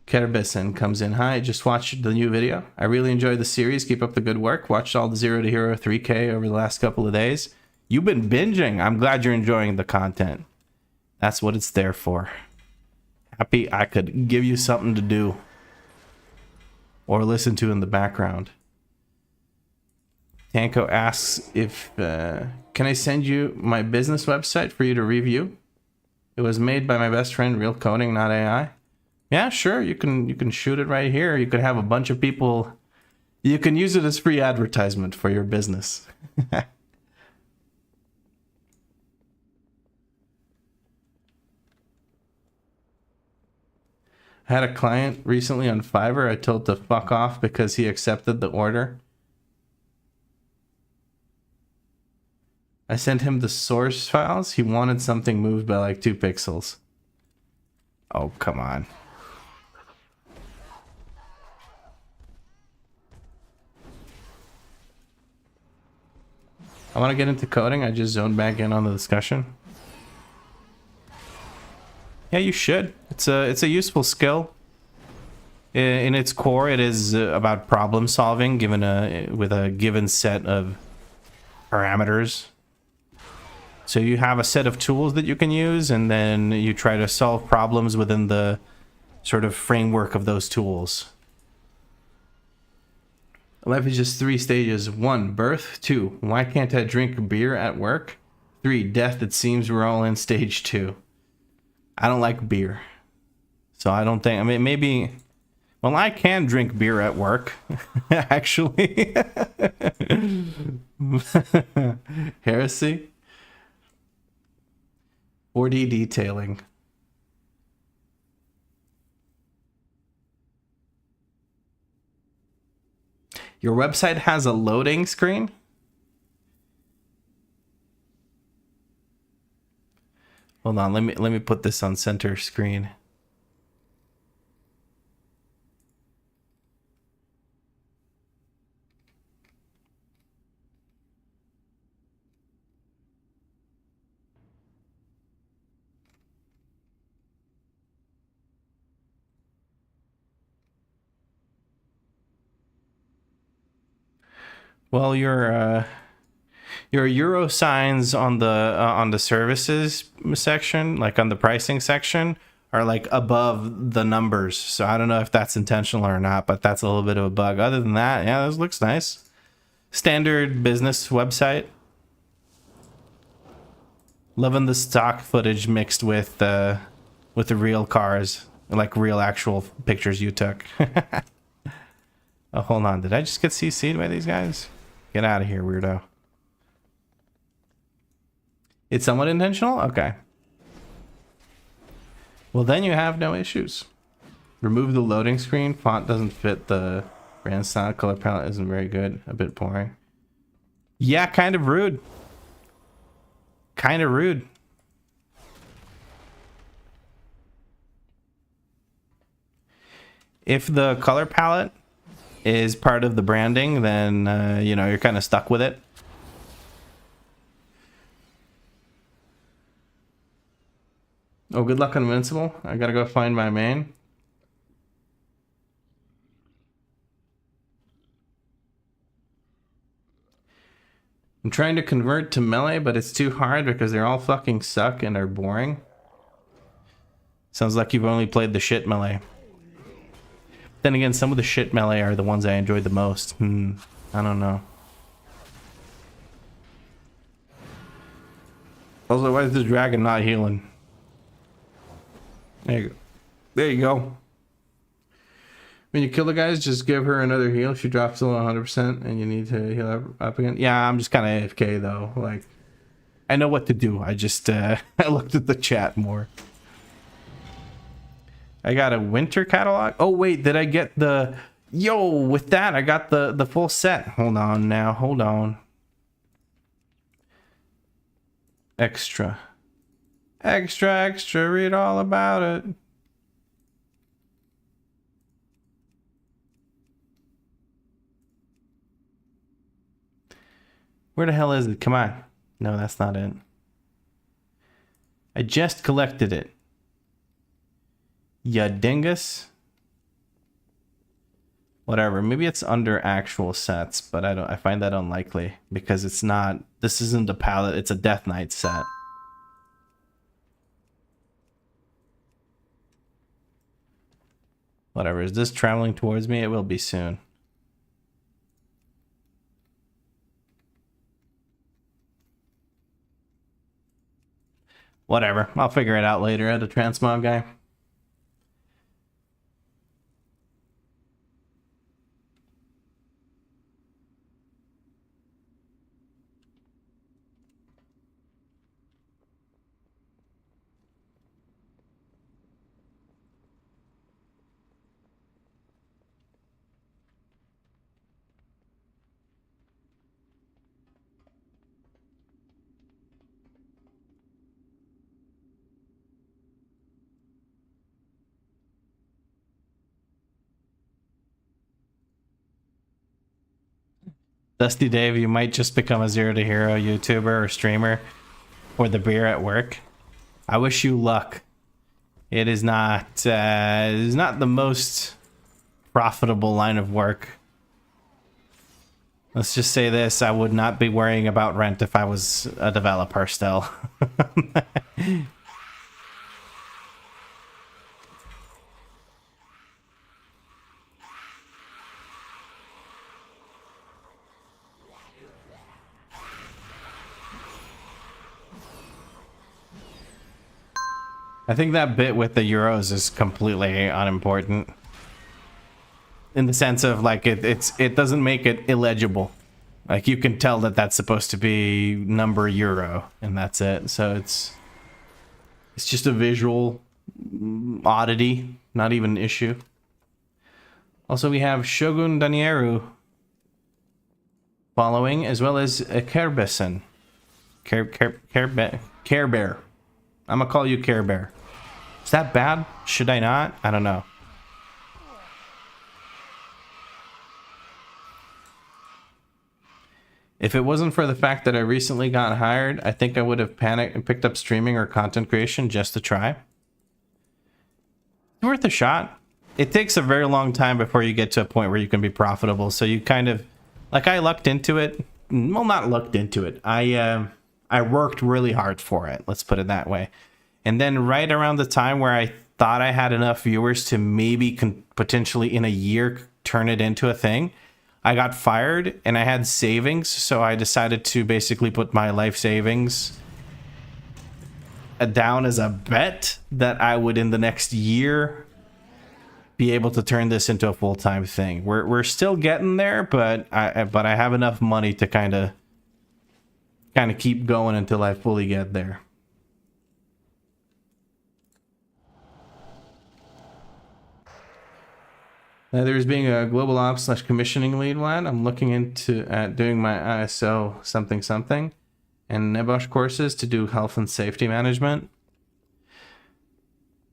Kerbison comes in. Hi, just watched the new video. I really enjoyed the series. Keep up the good work. Watched all the 0 to Hero 3K over the last couple of days. You've been binging. I'm glad you're enjoying the content. That's what it's there for. Happy I could give you something to do or listen to in the background. Tanko asks if can I send you my business website for you to review? It was made by my best friend, Real Coding, not AI. Yeah, sure. You can shoot it right here. You could have a bunch of people. You can use it as free advertisement for your business. I had a client recently on Fiverr I told to fuck off because he accepted the order. I sent him the source files. He wanted something moved by like 2 pixels. Oh, come on. I want to get into coding. I just zoned back in on the discussion. Yeah, you should. It's a useful skill. In its core, it is about problem solving with a given set of parameters. So you have a set of tools that you can use, and then you try to solve problems within the sort of framework of those tools. Life is just 3 stages. 1, birth. 2, why can't I drink beer at work? 3, death. It seems we're all in stage 2. I don't like beer. So I don't think, I mean, maybe, well, I can drink beer at work, actually. Heresy. 4D detailing. Your website has a loading screen? Hold on, let me put this on center screen. Well, your euro signs on the services section, like on the pricing section, are like above the numbers. So I don't know if that's intentional or not, but that's a little bit of a bug. Other than that, yeah, this looks nice. Standard business website. Loving the stock footage mixed with the real cars, like real actual pictures you took. Oh, hold on. Did I just get CC'd by these guys? Get out of here, weirdo. It's somewhat intentional? Okay. Well, then you have no issues. Remove the loading screen. Font doesn't fit the brand style. Color palette isn't very good. A bit boring. Yeah, kind of rude. Kind of rude. If the color palette is part of the branding, then, you know, you're kind of stuck with it. Oh, good luck on Invincible. I gotta go find my main. I'm trying to convert to melee, but it's too hard because they're all fucking suck and are boring. Sounds like you've only played the shit melee. Then again, some of the shit melee are the ones I enjoyed the most. I don't know. Also, why is this dragon not healing? There you go. There you go. When you kill the guys, just give her another heal. She drops to 100% and you need to heal up again. Yeah, I'm just kind of AFK though. Like, I know what to do. I just, I looked at the chat more. I got a winter catalog. Oh, wait, did I get the... Yo, with that, I got the full set. Hold on now. Hold on. Extra. Extra, extra. Read all about it. Where the hell is it? Come on. No, that's not it. I just collected it. Ya dingus. Whatever. Maybe it's under actual sets, but I find that unlikely because it's not. This isn't a palette. It's a Death Knight set. Whatever. Is this traveling towards me? It will be soon. Whatever. I'll figure it out later at a transmog guy. Dusty Dave, you might just become a zero to hero YouTuber or streamer for the beer at work. I wish you luck. It is not the most profitable line of work. Let's just say this, I would not be worrying about rent if I was a developer still. I think that bit with the euros is completely unimportant. In the sense of like it doesn't make it illegible. Like you can tell that that's supposed to be number euro and that's it. So it's just a visual oddity, not even an issue. Also we have Shogun Danieru following, as well as Kerbesen. Care Bear. I'm gonna call you Care Bear. Is that bad? Should I not? I don't know. If it wasn't for the fact that I recently got hired, I think I would have panicked and picked up streaming or content creation just to try. It's worth a shot. It takes a very long time before you get to a point where you can be profitable. So you kind of, like I lucked into it. Well, not lucked into it. I worked really hard for it. Let's put it that way. And then right around the time where I thought I had enough viewers to maybe potentially in a year turn it into a thing, I got fired and I had savings. So I decided to basically put my life savings down as a bet that I would in the next year be able to turn this into a full-time thing. We're still getting there, but I have enough money to kind of keep going until I fully get there. There's being a global ops / commissioning lead lad. I'm looking at doing my ISO something and Nebosh courses to do health and safety management.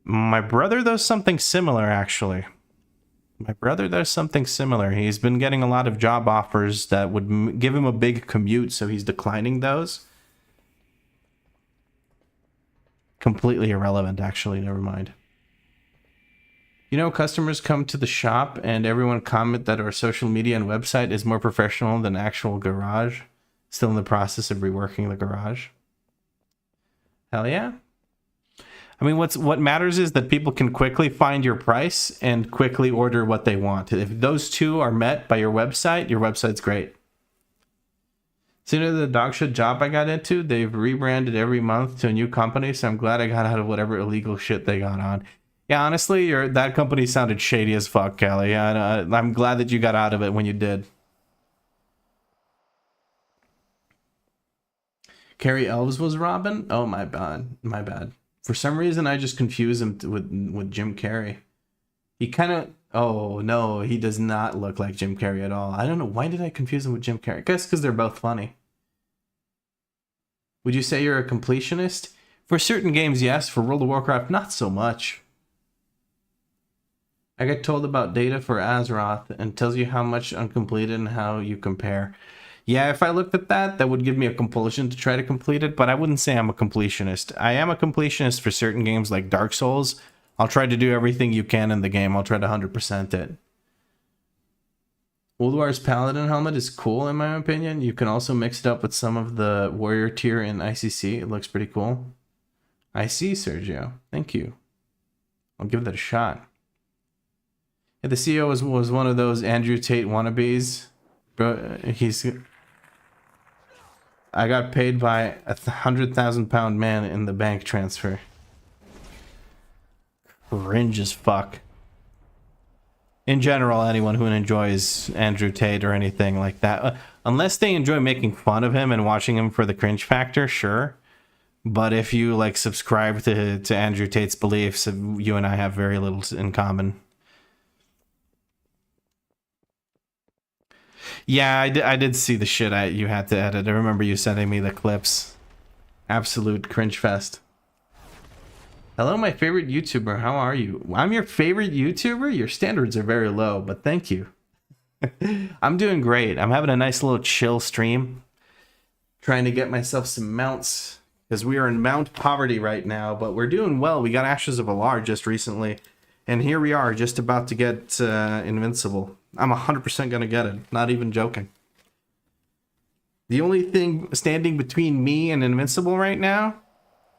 My brother does something similar, actually. My brother does something similar. He's been getting a lot of job offers that would give him a big commute, so he's declining those. Completely irrelevant, actually. Never mind. You know, customers come to the shop and everyone comment that our social media and website is more professional than actual garage. Still in the process of reworking the garage. Hell yeah. I mean, what matters is that people can quickly find your price and quickly order what they want. If those two are met by your website's great. Sooner the dog shit job I got into, they've rebranded every month to a new company, so I'm glad I got out of whatever illegal shit they got on. Yeah, honestly, that company sounded shady as fuck, Kelly. I'm glad that you got out of it when you did. Carrie Elves was Robin? Oh, my bad. My bad. For some reason, I just confuse him with Jim Carrey. He kind of... Oh, no, he does not look like Jim Carrey at all. I don't know. Why did I confuse him with Jim Carrey? I guess because they're both funny. Would you say you're a completionist? For certain games, yes. For World of Warcraft, not so much. I get told about data for Azeroth and tells you how much uncompleted and how you compare. Yeah, if I looked at that, that would give me a compulsion to try to complete it, but I wouldn't say I'm a completionist. I am a completionist for certain games like Dark Souls. I'll try to do everything you can in the game. I'll try to 100% it. Ulduar's Paladin helmet is cool in my opinion. You can also mix it up with some of the warrior tier in ICC. It looks pretty cool. I see, Sergio. Thank you. I'll give that a shot. Yeah, the CEO was one of those Andrew Tate wannabes. Bro, I got paid by a £100,000 man in the bank transfer. Cringe as fuck. In general, anyone who enjoys Andrew Tate or anything like that, unless they enjoy making fun of him and watching him for the cringe factor, sure. But if you like subscribe to Andrew Tate's beliefs, you and I have very little in common. Yeah, I did see the shit you had to edit. I remember you sending me the clips. Absolute cringe fest. Hello, my favorite YouTuber. How are you? I'm your favorite YouTuber? Your standards are very low, but thank you. I'm doing great. I'm having a nice little chill stream. Trying to get myself some mounts. Because we are in mount poverty right now. But we're doing well. We got Ashes of Alar just recently. And here we are, just about to get Invincible. I'm 100% going to get it. Not even joking. The only thing standing between me and Invincible right now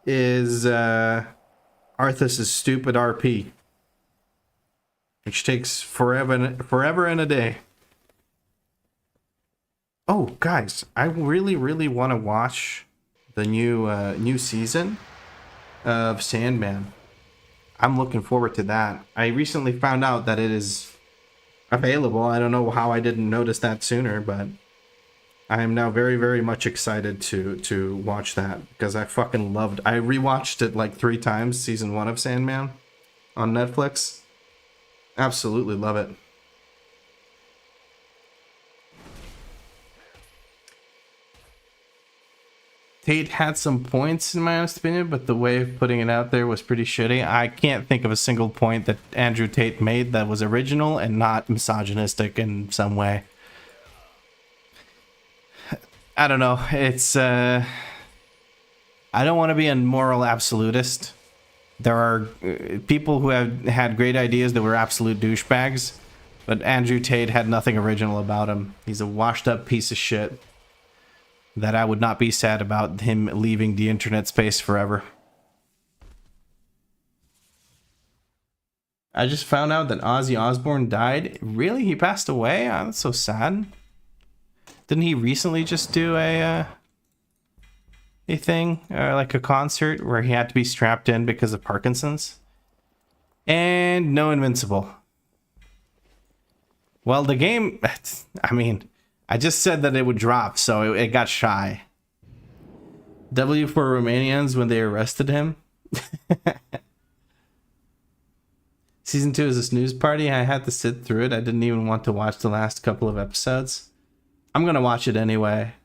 is Arthas' stupid RP. Which takes forever and a day. Oh, guys, I really, really want to watch the new season of Sandman. I'm looking forward to that. I recently found out that it is available. I don't know how I didn't notice that sooner, but I am now very, very much excited to watch that because I fucking loved. I rewatched it like 3 times, season 1 of Sandman on Netflix. Absolutely love it. Tate had some points in my honest opinion, but the way of putting it out there was pretty shitty. I can't think of a single point that Andrew Tate made that was original and not misogynistic in some way. I don't know. It's I don't want to be a moral absolutist. There are people who have had great ideas that were absolute douchebags, but Andrew Tate had nothing original about him. He's a washed up piece of shit that I would not be sad about him leaving the internet space forever. I just found out that Ozzy Osbourne died. Really? He passed away? Oh, that's so sad. Didn't he recently just do a thing, like a concert where he had to be strapped in because of Parkinson's? And no Invincible. Well, the game, I mean, I just said that it would drop, so it got shy. W for Romanians when they arrested him. Season 2 is a snooze party. I had to sit through it. I didn't even want to watch the last couple of episodes. I'm gonna watch it anyway.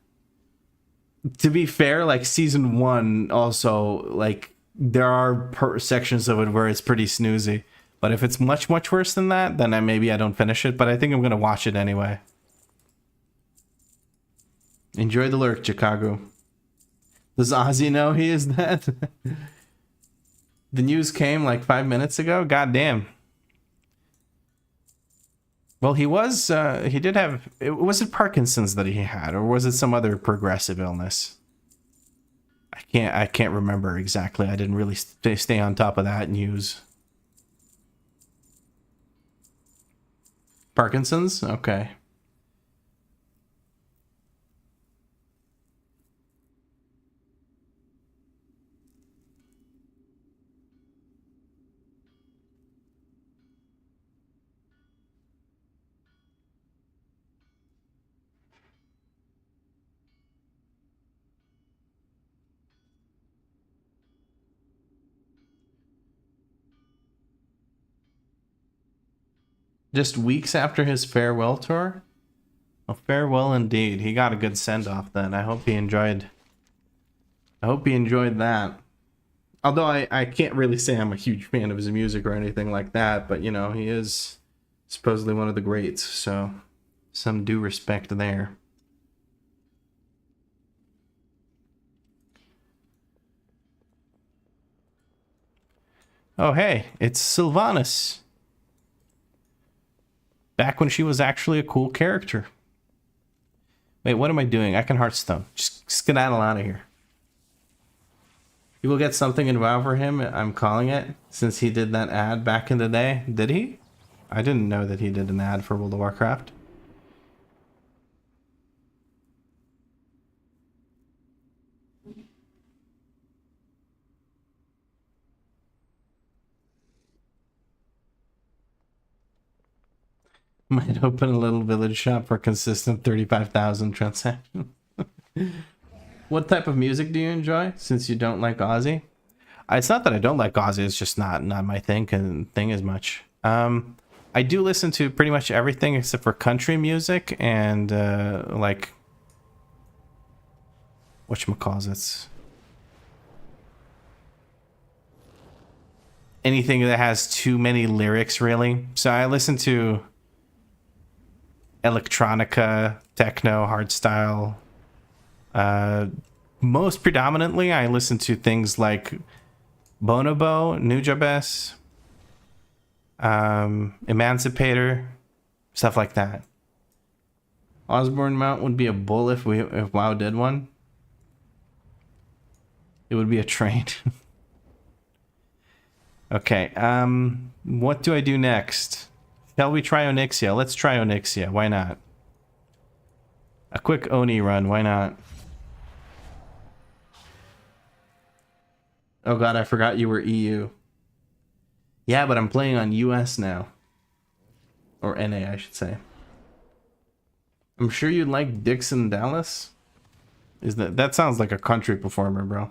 To be fair, like season 1 also, like there are sections of it where it's pretty snoozy. But if it's much, much worse than that, then maybe I don't finish it. But I think I'm gonna watch it anyway. Enjoy the lurk, Chicago. Does Ozzy know he is dead? The news came like 5 minutes ago. God damn. Well, he did have, was it Parkinson's that he had, or was it some other progressive illness? I can't remember exactly. I didn't really stay on top of that news. Parkinson's? Okay. Just weeks after his farewell tour? A farewell indeed. He got a good send-off then. I hope he enjoyed that. Although I can't really say I'm a huge fan of his music or anything like that, but you know, he is supposedly one of the greats, so some due respect there. Oh hey, it's Sylvanas. Back when she was actually a cool character. Wait, what am I doing? I can Hearthstone. Just skedaddle out of here. You will get something in WoW for him, I'm calling it, since he did that ad back in the day. Did he? I didn't know that he did an ad for World of Warcraft. Might open a little village shop for consistent 35,000 transactions. What type of music do you enjoy, since you don't like Ozzy? It's not that I don't like Ozzy, it's just not my thing as much. I do listen to pretty much everything except for country music and like whatchamacallits. Anything that has too many lyrics, really. So I listen to electronica, techno, hardstyle. Most predominantly, I listen to things like Bonobo, Nujabes, Emancipator, stuff like that. Osborne Mount would be a bull if WoW did one. It would be a train. Okay, what do I do next? Shall we try Onyxia? Let's try Onyxia, why not? A quick Oni run, why not? Oh god, I forgot you were EU. Yeah, but I'm playing on US now. Or NA, I should say. I'm sure you'd like Dixon Dallas. That sounds like a country performer, bro.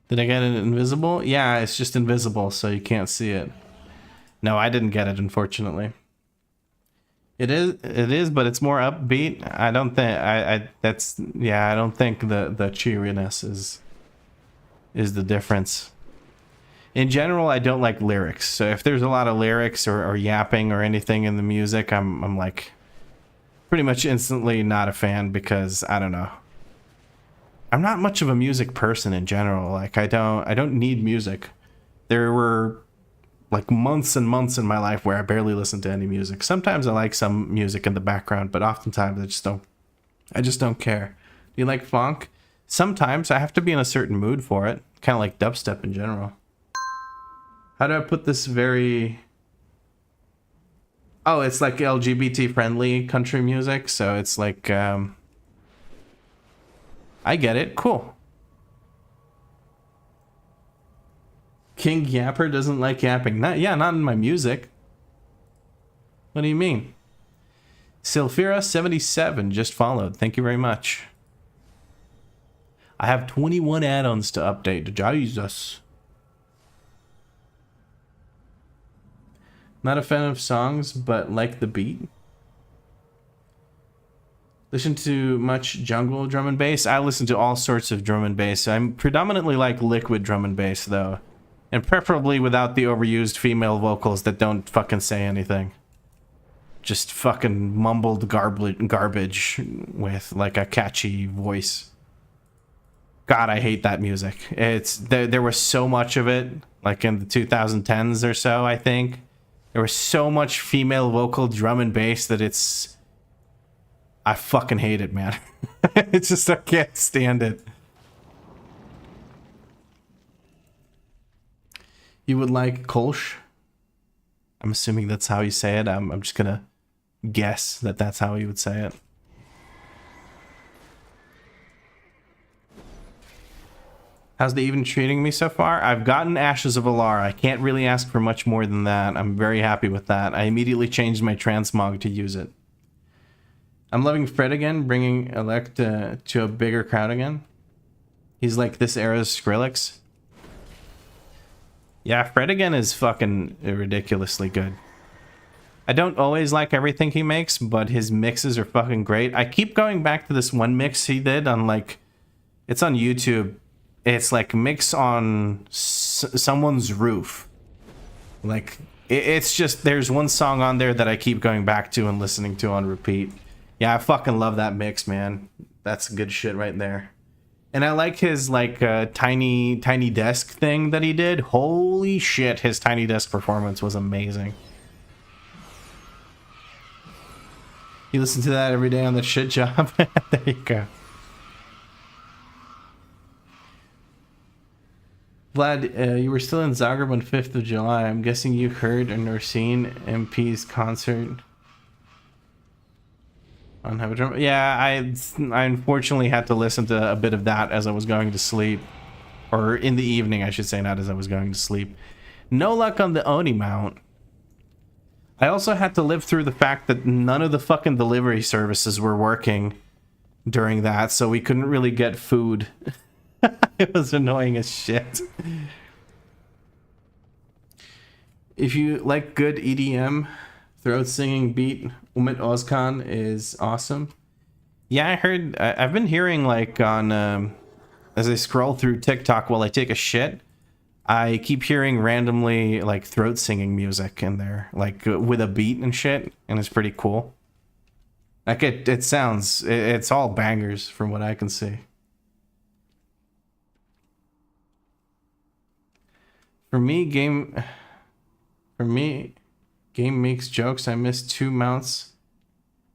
Did I get it invisible? Yeah, it's just invisible, so you can't see it. No, I didn't get it, unfortunately. It is, but it's more upbeat. I don't think I don't think the cheeriness is the difference. In general, I don't like lyrics. So if there's a lot of lyrics or yapping or anything in the music, I'm like pretty much instantly not a fan, because I don't know. I'm not much of a music person in general. Like I don't need music. There were like months and months in my life where I barely listened to any music. Sometimes I like some music in the background, but oftentimes I just don't care. Do you like funk? Sometimes I have to be in a certain mood for it. Kind of like dubstep in general. How do I put this very... Oh, it's like LGBT friendly country music. So it's like, I get it. Cool. King Yapper doesn't like yapping. Not in my music. What do you mean? Sylphira77 just followed. Thank you very much. I have 21 add-ons to update. Jesus. Not a fan of songs, but like the beat. Listen to much jungle drum and bass. I listen to all sorts of drum and bass. I'm predominantly like liquid drum and bass, though. And preferably without the overused female vocals that don't fucking say anything. Just fucking mumbled garbage with like a catchy voice. God, I hate that music. There was so much of it, like in the 2010s or so, I think. There was so much female vocal drum and bass that I fucking hate it, man. It's just, I can't stand it. You would like Kolsch? I'm assuming that's how you say it. I'm just gonna guess that that's how you would say it. How's the evening treating me so far? I've gotten Ashes of Alara. I can't really ask for much more than that. I'm very happy with that. I immediately changed my transmog to use it. I'm loving Fred again, bringing Elect to a bigger crowd again. He's like this era's Skrillex. Yeah, Fred again is fucking ridiculously good. I don't always like everything he makes, but his mixes are fucking great. I keep going back to this one mix he did on like... It's on YouTube. It's like mix on someone's roof. Like, it's just... There's one song on there that I keep going back to and listening to on repeat. Yeah, I fucking love that mix, man. That's good shit right there. And I like his, like, tiny desk thing that he did. Holy shit, his tiny desk performance was amazing. You listen to that every day on the shit job? There you go. Vlad, you were still in Zagreb on 5th of July. I'm guessing you heard or seen MP's concert. Yeah, I unfortunately had to listen to a bit of that as I was going to sleep. Or in the evening, I should say, not as I was going to sleep. No luck on the Oni mount. I also had to live through the fact that none of the fucking delivery services were working during that, so we couldn't really get food. It was annoying as shit. If you like good EDM, throat singing beat, Umit Ozkan is awesome. Yeah, I heard. I've been hearing like on as I scroll through TikTok while I take a shit, I keep hearing randomly like throat singing music in there, like with a beat and shit, and it's pretty cool. Like it sounds, it's all bangers from what I can see. For me, game makes jokes. I missed 2 mounts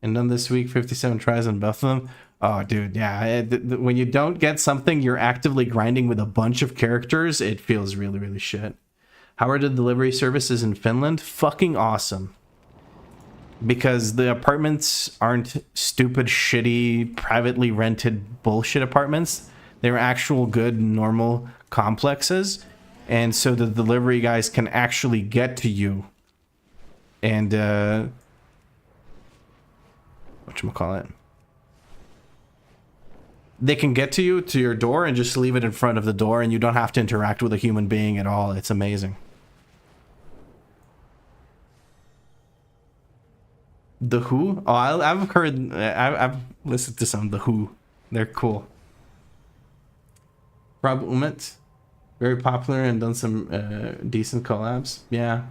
and done this week 57 tries on both of them. Oh, dude, yeah. When you don't get something, you're actively grinding with a bunch of characters. It feels really, really shit. How are the delivery services in Finland? Fucking awesome. Because the apartments aren't stupid, shitty, privately rented bullshit apartments. They're actual good, normal complexes. And so the delivery guys can actually get to you. And, whatchamacallit? They can get to you, to your door, and just leave it in front of the door, and you don't have to interact with a human being at all. It's amazing. The Who? Oh, I've heard, I've listened to some The Who. They're cool. Rob Umit, very popular and done some decent collabs. Yeah.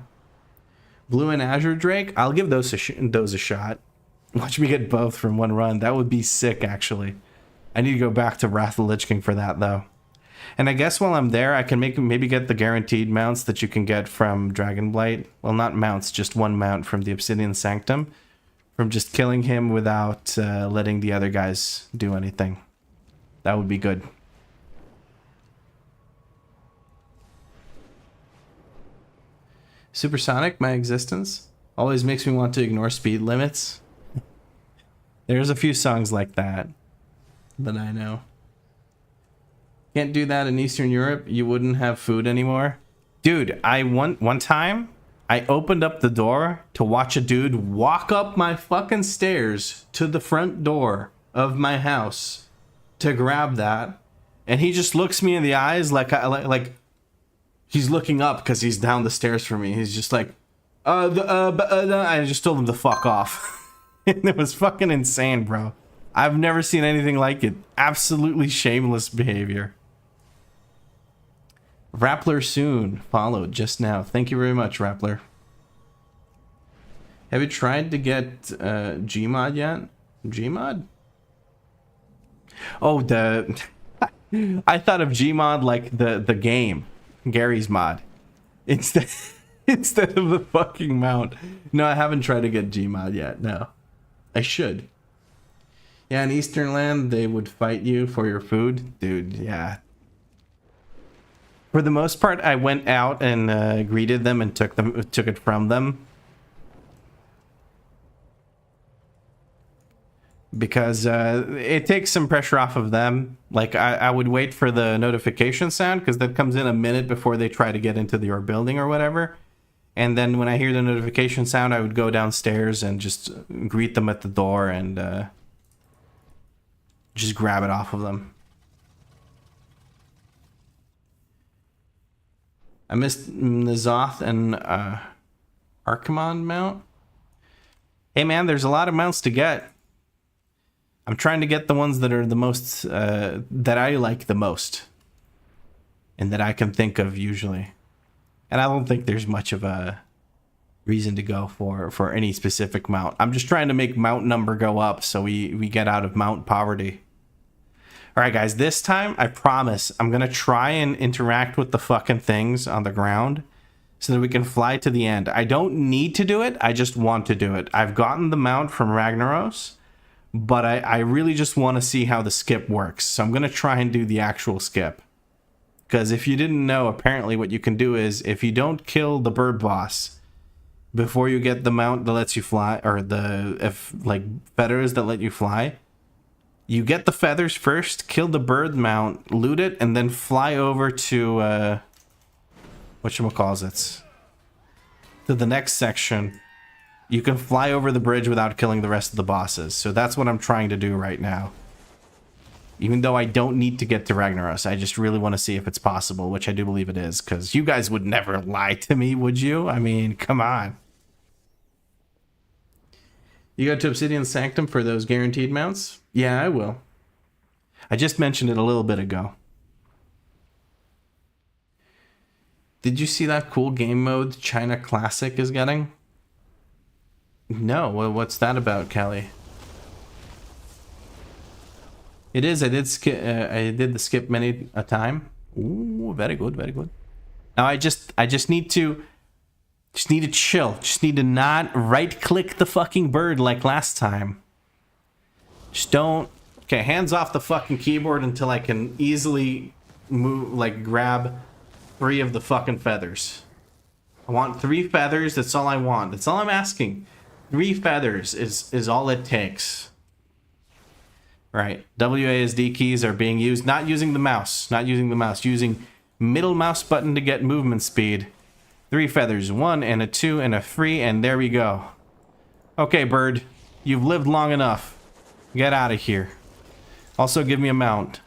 Blue and Azure Drake, I'll give those a shot. Watch me get both from one run. That would be sick, actually. I need to go back to Wrath of the Lich King for that, though. And I guess while I'm there, I can maybe get the guaranteed mounts that you can get from Dragonblight. Well, not mounts, just one mount from the Obsidian Sanctum. From just killing him without letting the other guys do anything. That would be good. Supersonic, my existence, always makes me want to ignore speed limits. There's a few songs like that I know. Can't do that in Eastern Europe. You wouldn't have food anymore. Dude, one time I opened up the door to watch a dude walk up my fucking stairs to the front door of my house to grab that, and he just looks me in the eyes like he's looking up because he's down the stairs from me. He's just like, I just told him to fuck off. It was fucking insane, bro. I've never seen anything like it. Absolutely shameless behavior. Rappler soon followed just now. Thank you very much, Rappler. Have you tried to get Gmod yet? Gmod? Oh, I thought of Gmod like the game. Gary's mod. Instead of the fucking mount. No, I haven't tried to get Gmod yet. No. I should. Yeah, in Eastern Land, they would fight you for your food. Dude, yeah. For the most part, I went out and greeted them and took it from them. Because it takes some pressure off of them. Like, I would wait for the notification sound, because that comes in a minute before they try to get into your building or whatever. And then when I hear the notification sound, I would go downstairs and just greet them at the door and just grab it off of them. I missed Nazoth and Archimon mount. Hey man, there's a lot of mounts to get. I'm trying to get the ones that are the most, that I like the most. And that I can think of usually. And I don't think there's much of a reason to go for any specific mount. I'm just trying to make mount number go up so we get out of mount poverty. Alright guys, this time, I promise, I'm gonna try and interact with the fucking things on the ground so that we can fly to the end. I don't need to do it, I just want to do it. I've gotten the mount from Ragnaros, but I really just want to see how the skip works. So I'm gonna try and do the actual skip. Because if you didn't know, apparently what you can do is, if you don't kill the bird boss before you get the mount that lets you fly, or the feathers that let you fly, you get the feathers first, kill the bird mount, loot it, and then fly over to whatchamacallit, to the next section. You can fly over the bridge without killing the rest of the bosses. So that's what I'm trying to do right now. Even though I don't need to get to Ragnaros, I just really want to see if it's possible, which I do believe it is, because you guys would never lie to me, would you? I mean, come on. You go to Obsidian Sanctum for those guaranteed mounts? Yeah, I will. I just mentioned it a little bit ago. Did you see that cool game mode China Classic is getting? No, well, what's that about, Kelly? It is. I did the skip many a time. Ooh, very good, very good. Now I just need to chill. Just need to not right-click the fucking bird like last time. Just don't. Okay, hands off the fucking keyboard until I can easily move, like grab 3 of the fucking feathers. I want 3 feathers. That's all I want. That's all I'm asking. 3 feathers is all it takes. Right. WASD keys are being used. Not using the mouse. Not using the mouse. Using middle mouse button to get movement speed. 3 feathers. 1 and a 2 and a 3. And there we go. Okay, bird. You've lived long enough. Get out of here. Also, give me a mount.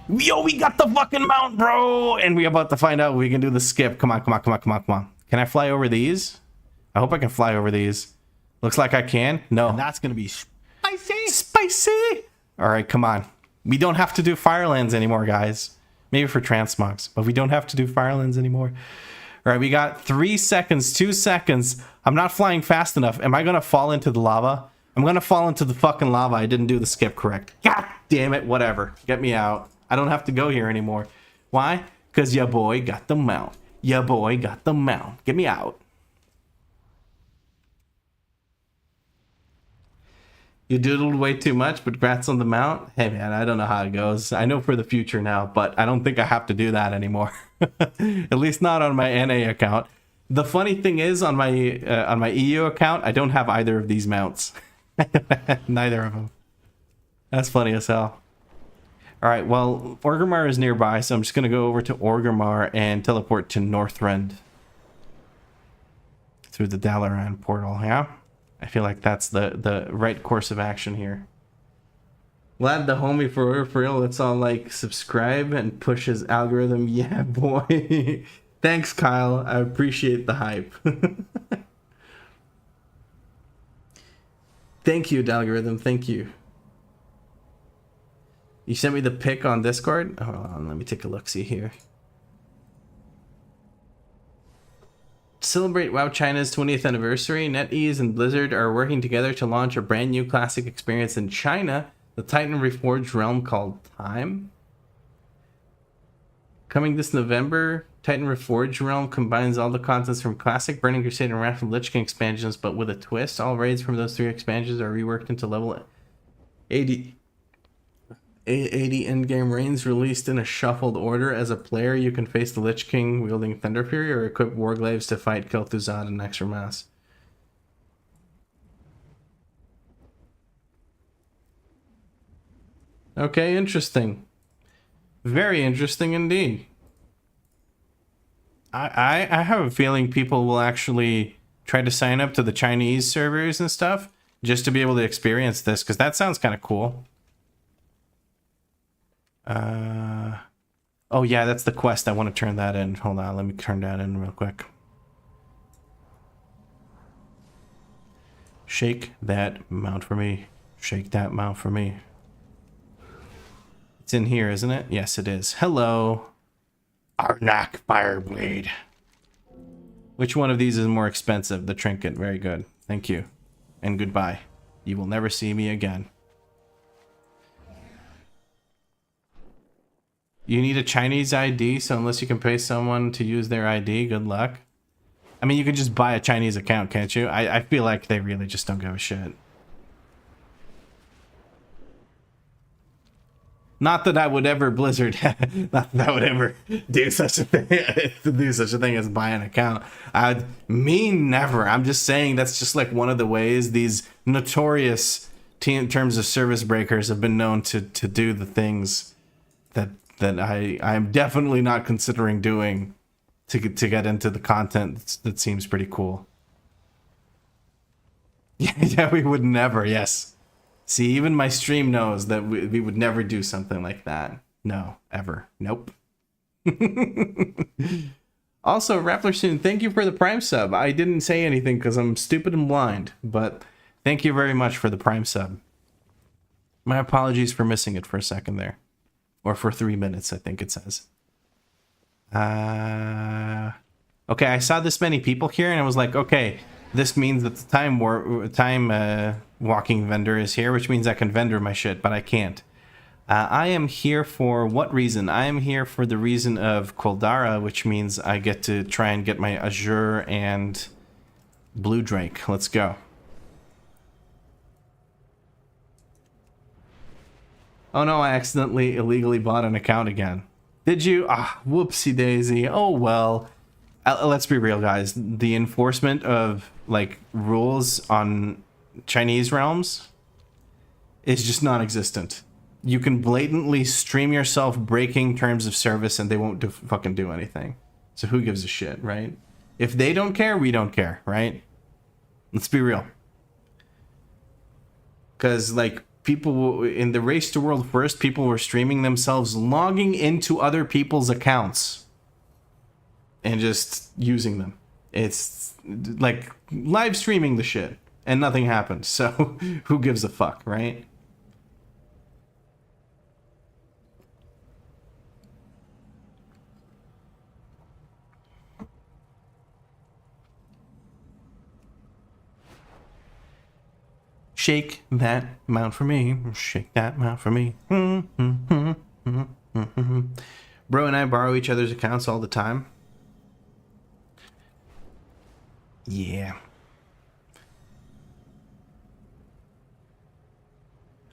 Yo, we got the fucking mount, bro! And we're about to find out if we can do the skip. Come on, come on, come on, come on, come on. Can I fly over these? I hope I can fly over these. Looks like I can. No. And that's gonna be spicy. Spicy! Alright, come on. We don't have to do Firelands anymore, guys. Maybe for transmogs, but we don't have to do Firelands anymore. Alright, we got 3 seconds, 2 seconds. I'm not flying fast enough. Am I gonna fall into the lava? I'm gonna fall into the fucking lava. I didn't do the skip correct. God damn it, whatever. Get me out. I don't have to go here anymore. Why? Because ya boy got the mount. Ya boy got the mount. Get me out. You doodled way too much, but congrats on the mount. Hey man, I don't know how it goes. I know for the future now, but I don't think I have to do that anymore. At least not on my NA account. The funny thing is, on my EU account, I don't have either of these mounts. Neither of them. That's funny as hell. Alright, well, Orgrimmar is nearby, so I'm just going to go over to Orgrimmar and teleport to Northrend. Through the Dalaran portal, yeah? I feel like that's the right course of action here. Glad the homie for real. Let's all like subscribe and push his algorithm. Yeah, boy. Thanks, Kyle. I appreciate the hype. Thank you, algorithm. Thank you. You sent me the pic on Discord? Hold on, let me take a look. See here. To celebrate WoW China's 20th anniversary, NetEase and Blizzard are working together to launch a brand new classic experience in China, the Titan Reforged realm called Time. Coming this November, Titan Reforged realm combines all the contents from classic Burning Crusade and Wrath of Lich King expansions, but with a twist. All raids from those 3 expansions are reworked into level 80 endgame raids released in a shuffled order. As a player, you can face the Lich King wielding Thunder Fury or equip Warglaives to fight Kel'Thuzad and Extra Mass. Okay, interesting. Very interesting indeed. I have a feeling people will actually try to sign up to the Chinese servers and stuff just to be able to experience this, because that sounds kind of cool. Oh yeah, that's the quest. I want to turn that in. Hold on, let me turn that in real quick. Shake that mount for me. Shake that mount for me. It's in here, isn't it? Yes, it is. Hello. Arnak Fireblade. Which one of these is more expensive? The trinket. Very good. Thank you. And goodbye. You will never see me again. You need a Chinese ID, so unless you can pay someone to use their ID, good luck. I mean, you can just buy a Chinese account, can't you? I feel like they really just don't give a shit. Not that I would ever Blizzard, not that I would ever do such a thing, as buy an account. Never. I'm just saying that's just like one of the ways these notorious terms of service breakers have been known to do the things that I'm definitely not considering doing to get into the content that seems pretty cool. Yeah, we would never. Yes. See, even my stream knows that we would never do something like that. No, ever. Nope. Also, Rapplersoon, thank you for the Prime sub. I didn't say anything because I'm stupid and blind, but thank you very much for the Prime sub. My apologies for missing it for a second there. Or for 3 minutes, I think it says. Okay, I saw this many people here, and I was like, okay, this means that the time walking vendor is here, which means I can vendor my shit, but I can't. I am here for what reason? I am here for the reason of Quildara, which means I get to try and get my Azure and Blue Drake. Let's go. Oh no, I accidentally illegally bought an account again. Did you? Ah, whoopsie daisy. Oh well. Let's be real, guys. The enforcement of like rules on Chinese realms is just non-existent. You can blatantly stream yourself breaking terms of service and they won't fucking do anything. So who gives a shit, right? If they don't care, we don't care, right? Let's be real. Because like people in the race to world first, people were streaming themselves, logging into other people's accounts and just using them. It's like live streaming the shit and nothing happened. So who gives a fuck, right? Shake that mount for me. Shake that mount for me. Bro and I borrow each other's accounts all the time. Yeah.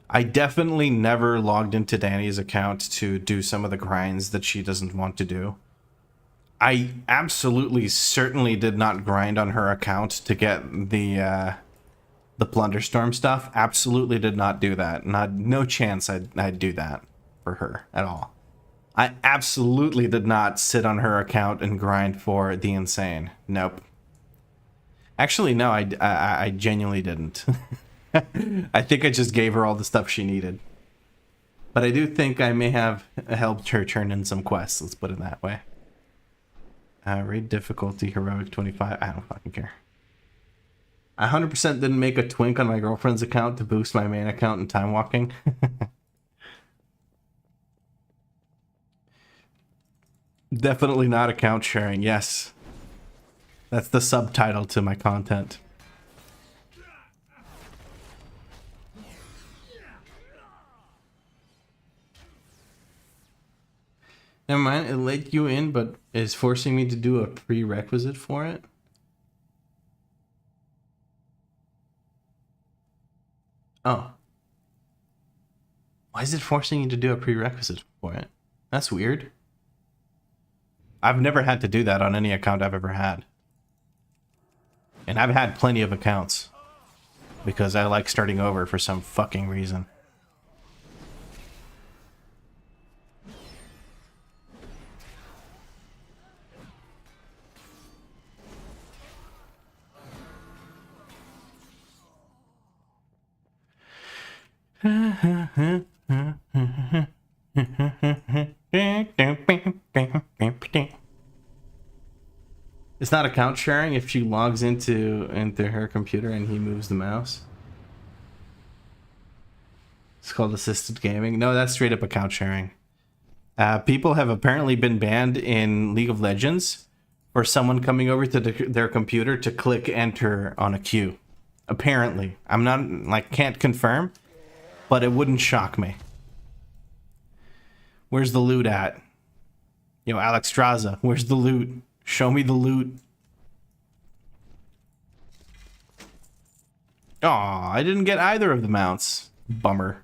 I definitely never logged into Danny's account to do some of the grinds that she doesn't want to do. I absolutely certainly did not grind on her account to get the Plunderstorm stuff. Absolutely did not do that. No chance I'd do that for her at all. I absolutely did not sit on her account and grind for the Insane. Nope. Actually, no, I genuinely didn't. I think I just gave her all the stuff she needed. But I do think I may have helped her turn in some quests. Let's put it that way. Raid difficulty, heroic 25. I don't fucking care. I 100% didn't make a twink on my girlfriend's account to boost my main account in time walking. Definitely not account sharing, yes. That's the subtitle to my content. Never mind, it let you in, but is forcing me to do a prerequisite for it? Oh. Why is it forcing you to do a prerequisite for it? That's weird. I've never had to do that on any account I've ever had. And I've had plenty of accounts. Because I like starting over for some fucking reason. It's not account sharing if she logs into her computer and he moves the mouse. It's called assisted gaming. No, that's straight up account sharing. People have apparently been banned in League of Legends for someone coming over to their computer to click enter on a queue. Apparently. I'm not, like, can't confirm, but it wouldn't shock me. Where's the loot at? Yo, Alex Straza, where's the loot? Show me the loot. Aw, I didn't get either of the mounts. Bummer.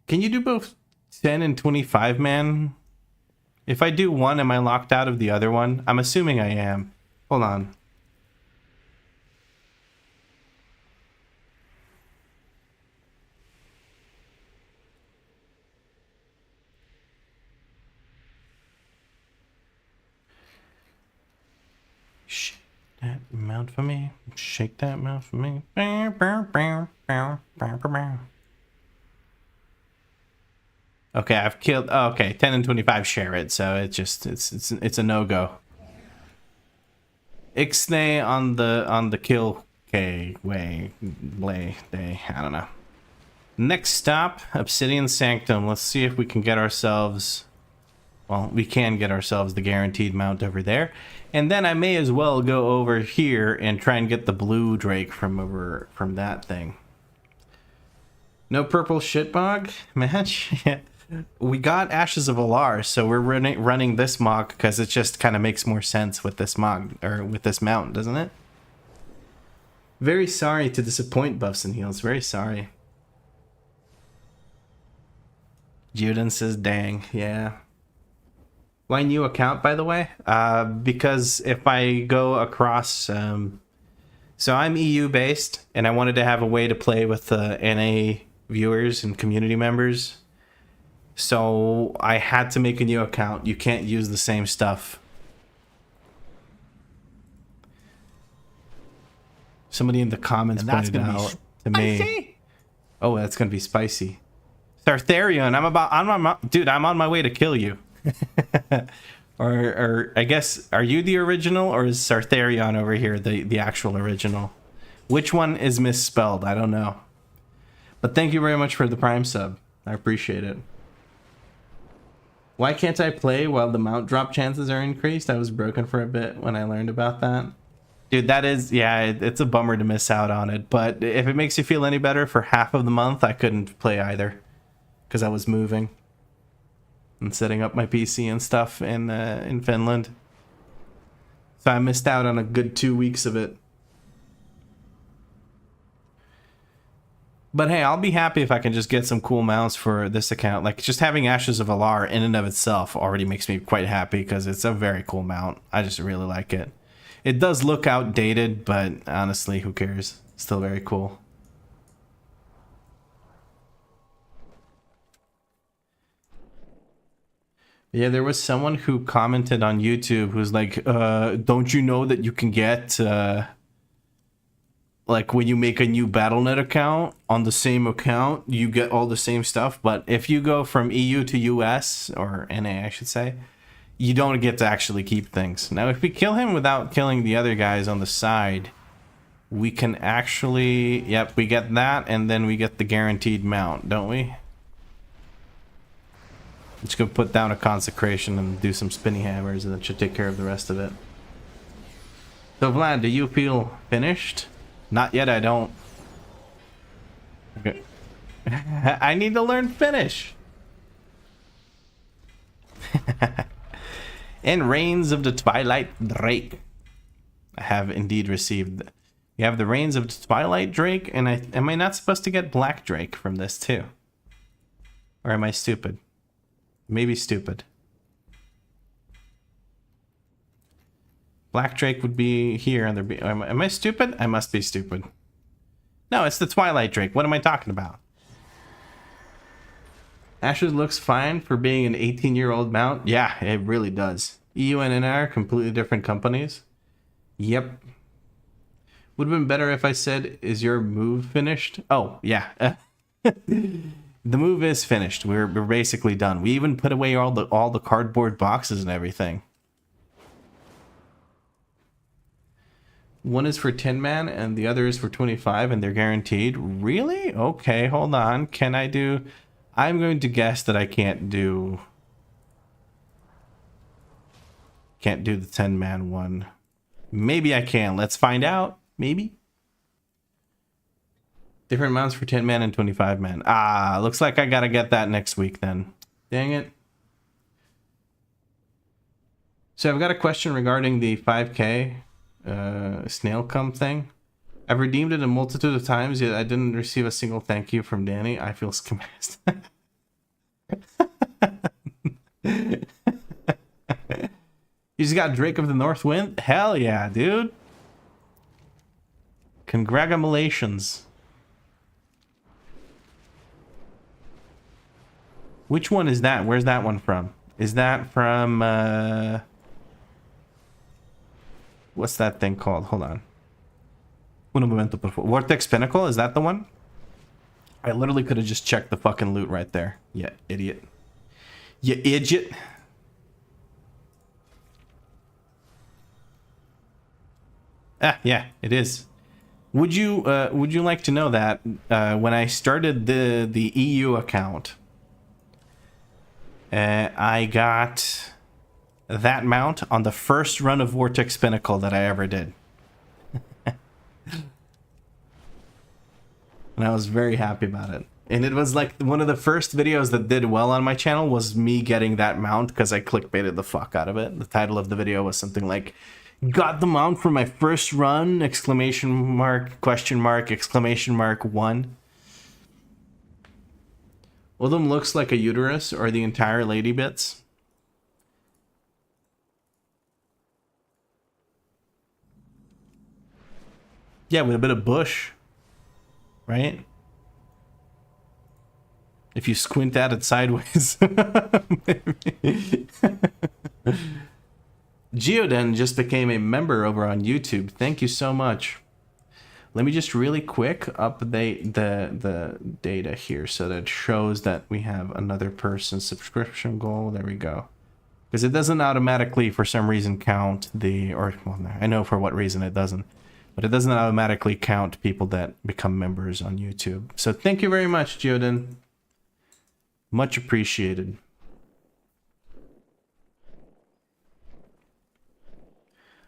Can you do both 10 and 25, man? If I do one, am I locked out of the other one? I'm assuming I am. Hold on. Shh. that mount for me. Shake that mount for me. Okay, I've killed. Oh, okay, 10 and 25 share it, so it's a no-go. Ixnay on the kill way day. I don't know. Next stop, Obsidian Sanctum. Let's see if we can get ourselves. Well, we can get ourselves the guaranteed mount over there, and then I may as well go over here and try and get the blue Drake from that thing. No purple shitbog match. We got Ashes of Alar, so we're running this MOG because it just kind of makes more sense with this MOG, or with this mount, doesn't it? Very sorry to disappoint, Buffs and Heals. Very sorry. Juden says, dang, yeah. Why new account, by the way? Because if I go across... so I'm EU based, and I wanted to have a way to play with NA viewers and community members. So I had to make a new account. You can't use the same stuff. Somebody in the comments pointed out to me. Oh, that's gonna be spicy. Sartharion, I'm on my way to kill you. or I guess, are you the original, or is Sartharion over here the actual original? Which one is misspelled? I don't know. But thank you very much for the Prime sub. I appreciate it. Why can't I play while the mount drop chances are increased? I was broken for a bit when I learned about that. Dude, that is, yeah, it's a bummer to miss out on it. But if it makes you feel any better, for half of the month, I couldn't play either. Because I was moving. And setting up my PC and stuff in Finland. So I missed out on a good 2 weeks of it. But hey, I'll be happy if I can just get some cool mounts for this account. Like, just having Ashes of Alar in and of itself already makes me quite happy, because it's a very cool mount. I just really like it. It does look outdated, but honestly, who cares? Still very cool. Yeah, there was someone who commented on YouTube who's like, don't you know that you can get... like when you make a new Battle.net account, on the same account, you get all the same stuff. But if you go from EU to US, or NA, I should say, you don't get to actually keep things. Now, if we kill him without killing the other guys on the side, we can actually... Yep, we get that, and then we get the guaranteed mount, don't we? Just gonna put down a consecration and do some spinny hammers, and that should take care of the rest of it. So, Vlad, do you feel finished? Not yet, I don't. Okay. I need to learn Finnish. And Reigns of the Twilight Drake. I have indeed received. You have the Reigns of the Twilight Drake, and am I not supposed to get Black Drake from this too? Or am I stupid? Maybe stupid. Black Drake would be here, and am I stupid? I must be stupid. No, it's the Twilight Drake. What am I talking about? Ashes looks fine for being an 18-year-old mount. Yeah, it really does. EU and NR are completely different companies. Yep. Would have been better if I said, is your move finished? Oh, yeah. The move is finished. We're basically done. We even put away all the cardboard boxes and everything. One is for 10 man and the other is for 25, and they're guaranteed. Really? Okay, hold on. Can I do... I'm going to guess that I can't do the 10 man one. Maybe I can. Let's find out. Maybe. Different amounts for 10 man and 25 man. Ah, looks like I gotta get that next week then. Dang it. So I've got a question regarding the 5K snail cum thing. I've redeemed it a multitude of times, yet I didn't receive a single thank you from Danny. I feel scammed. You just got Drake of the North Wind? Hell yeah, dude. Congratulations. Which one is that? Where's that one from? Is that from What's that thing called? Hold on. Un momento, por favor. Vortex Pinnacle, is that the one? I literally could have just checked the fucking loot right there. Yeah, idiot. You idiot. Ah, yeah, it is. Would you like to know that when I started the EU account, I got that mount on the first run of Vortex Pinnacle that I ever did. And I was very happy about it. And it was like one of the first videos that did well on my channel was me getting that mount because I clickbaited the fuck out of it. The title of the video was something like, got the mount for my first run, exclamation mark, question mark, exclamation mark, 1. One of them looks like a uterus or the entire lady bits. Yeah, with a bit of bush, right? If you squint at it sideways. Geoden just became a member over on YouTube. Thank you so much. Let me just really quick update the data here so that it shows that we have another person's subscription goal. There we go. Because it doesn't automatically, for some reason, count the... Or, well, I know for what reason it doesn't. But it doesn't automatically count people that become members on YouTube. So thank you very much, Geoden. Much appreciated.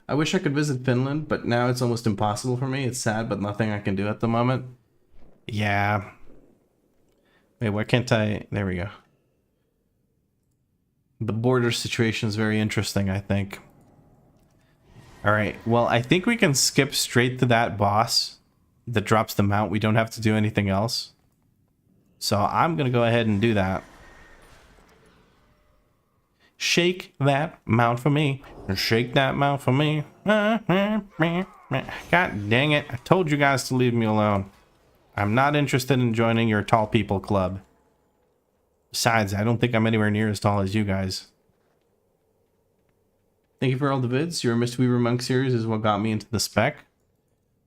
I wish I could visit Finland, but now it's almost impossible for me. It's sad, but nothing I can do at the moment. Yeah. Wait, why can't I... There we go. The border situation is very interesting, I think. Alright, well, I think we can skip straight to that boss that drops the mount. We don't have to do anything else. So I'm going to go ahead and do that. Shake that mount for me. Shake that mount for me. God dang it. I told you guys to leave me alone. I'm not interested in joining your tall people club. Besides, I don't think I'm anywhere near as tall as you guys. Thank you for all the vids. Your Mistweaver Monk series is what got me into the spec.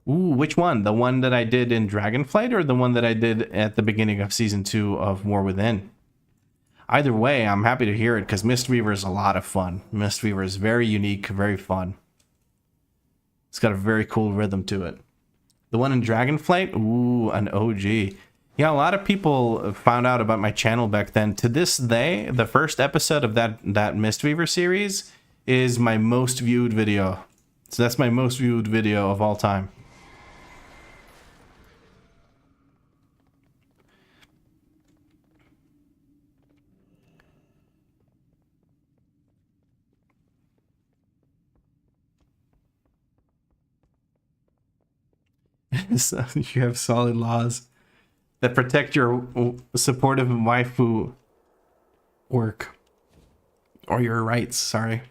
Ooh, which one? The one that I did in Dragonflight or the one that I did at the beginning of Season 2 of War Within? Either way, I'm happy to hear it because Mistweaver is a lot of fun. Mistweaver is very unique, very fun. It's got a very cool rhythm to it. The one in Dragonflight? Ooh, an OG. Yeah, a lot of people found out about my channel back then. To this day, the first episode of that Mistweaver series is my most viewed video. So that's my most viewed video of all time. So you have solid laws that protect your supportive waifu work. Or your rights, sorry.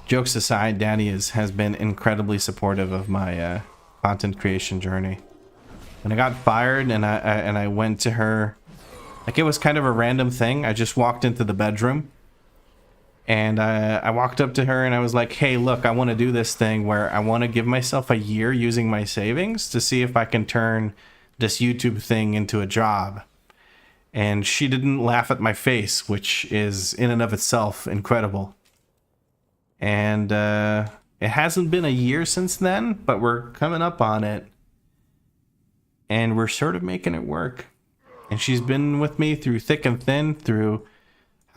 Jokes aside, Danny has been incredibly supportive of my content creation journey. When I got fired and I went to her, like it was kind of a random thing. I just walked into the bedroom. And I walked up to her and I was like, hey, look, I want to do this thing where I want to give myself a year using my savings to see if I can turn this YouTube thing into a job. And she didn't laugh at my face, which is in and of itself incredible. And it hasn't been a year since then, but we're coming up on it. And we're sort of making it work. And she's been with me through thick and thin, through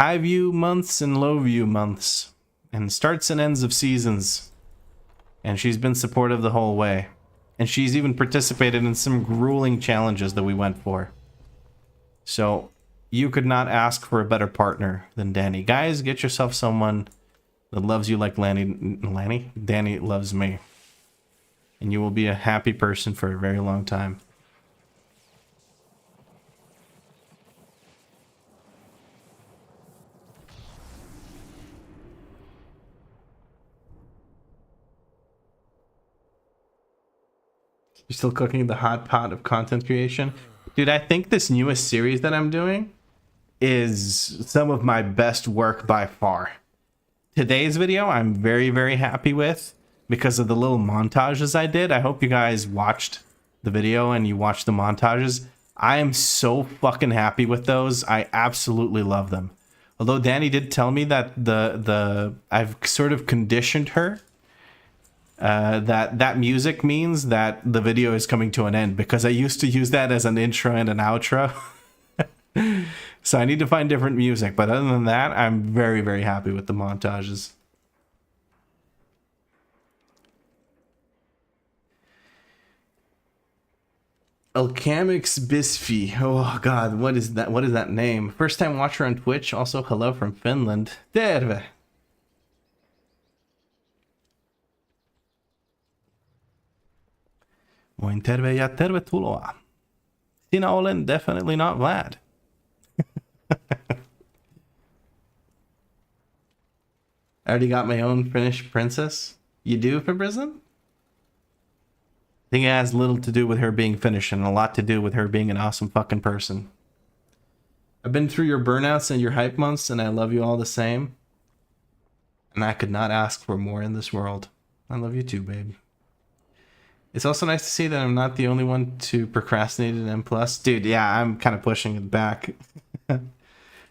high view months and low view months, and starts and ends of seasons. And she's been supportive the whole way. And she's even participated in some grueling challenges that we went for. So you could not ask for a better partner than Danny. Guys, get yourself someone that loves you like Danny loves me. And you will be a happy person for a very long time. You're still cooking the hot pot of content creation? Dude, I think this newest series that I'm doing is some of my best work by far. Today's video I'm very, very happy with because of the little montages I did. I hope you guys watched the video and you watched the montages. I am so fucking happy with those. I absolutely love them. Although Danny did tell me that I've sort of conditioned her that music means that the video is coming to an end, because I used to use that as an intro and an outro. So I need to find different music, but other than that, I'm very, very happy with the montages. Alchemix Bisfi. Oh god, what is that? What is that name? First time watcher on Twitch. Also, hello from Finland. Terve. Moin terve ja tervetuloa. Sinä olen definitely not Vlad. I already got my own Finnish princess. You do, Fabrizin? I think it has little to do with her being Finnish and a lot to do with her being an awesome fucking person. I've been through your burnouts and your hype months, and I love you all the same. And I could not ask for more in this world. I love you too, babe. It's also nice to see that I'm not the only one to procrastinate at M+. Dude, yeah, I'm kind of pushing it back.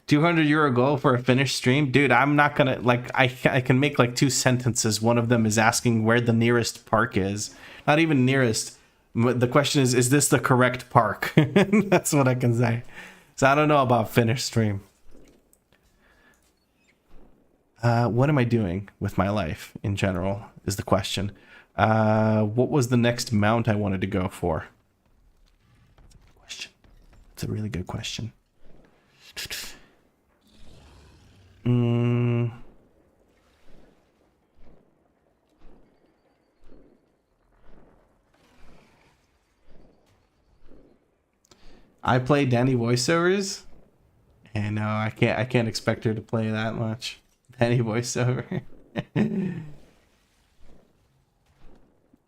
200 euro goal for a Finnish stream? Dude, I'm not gonna, like, I can make like 2 sentences. One of them is asking where the nearest park is. Not even nearest. The question is this the correct park? That's what I can say. So I don't know about Finnish stream. What am I doing with my life in general is the question. What was the next mount I wanted to go for? Question. It's a really good question. I play Danny voiceovers, and no, I can't expect her to play that much. Danny voiceover.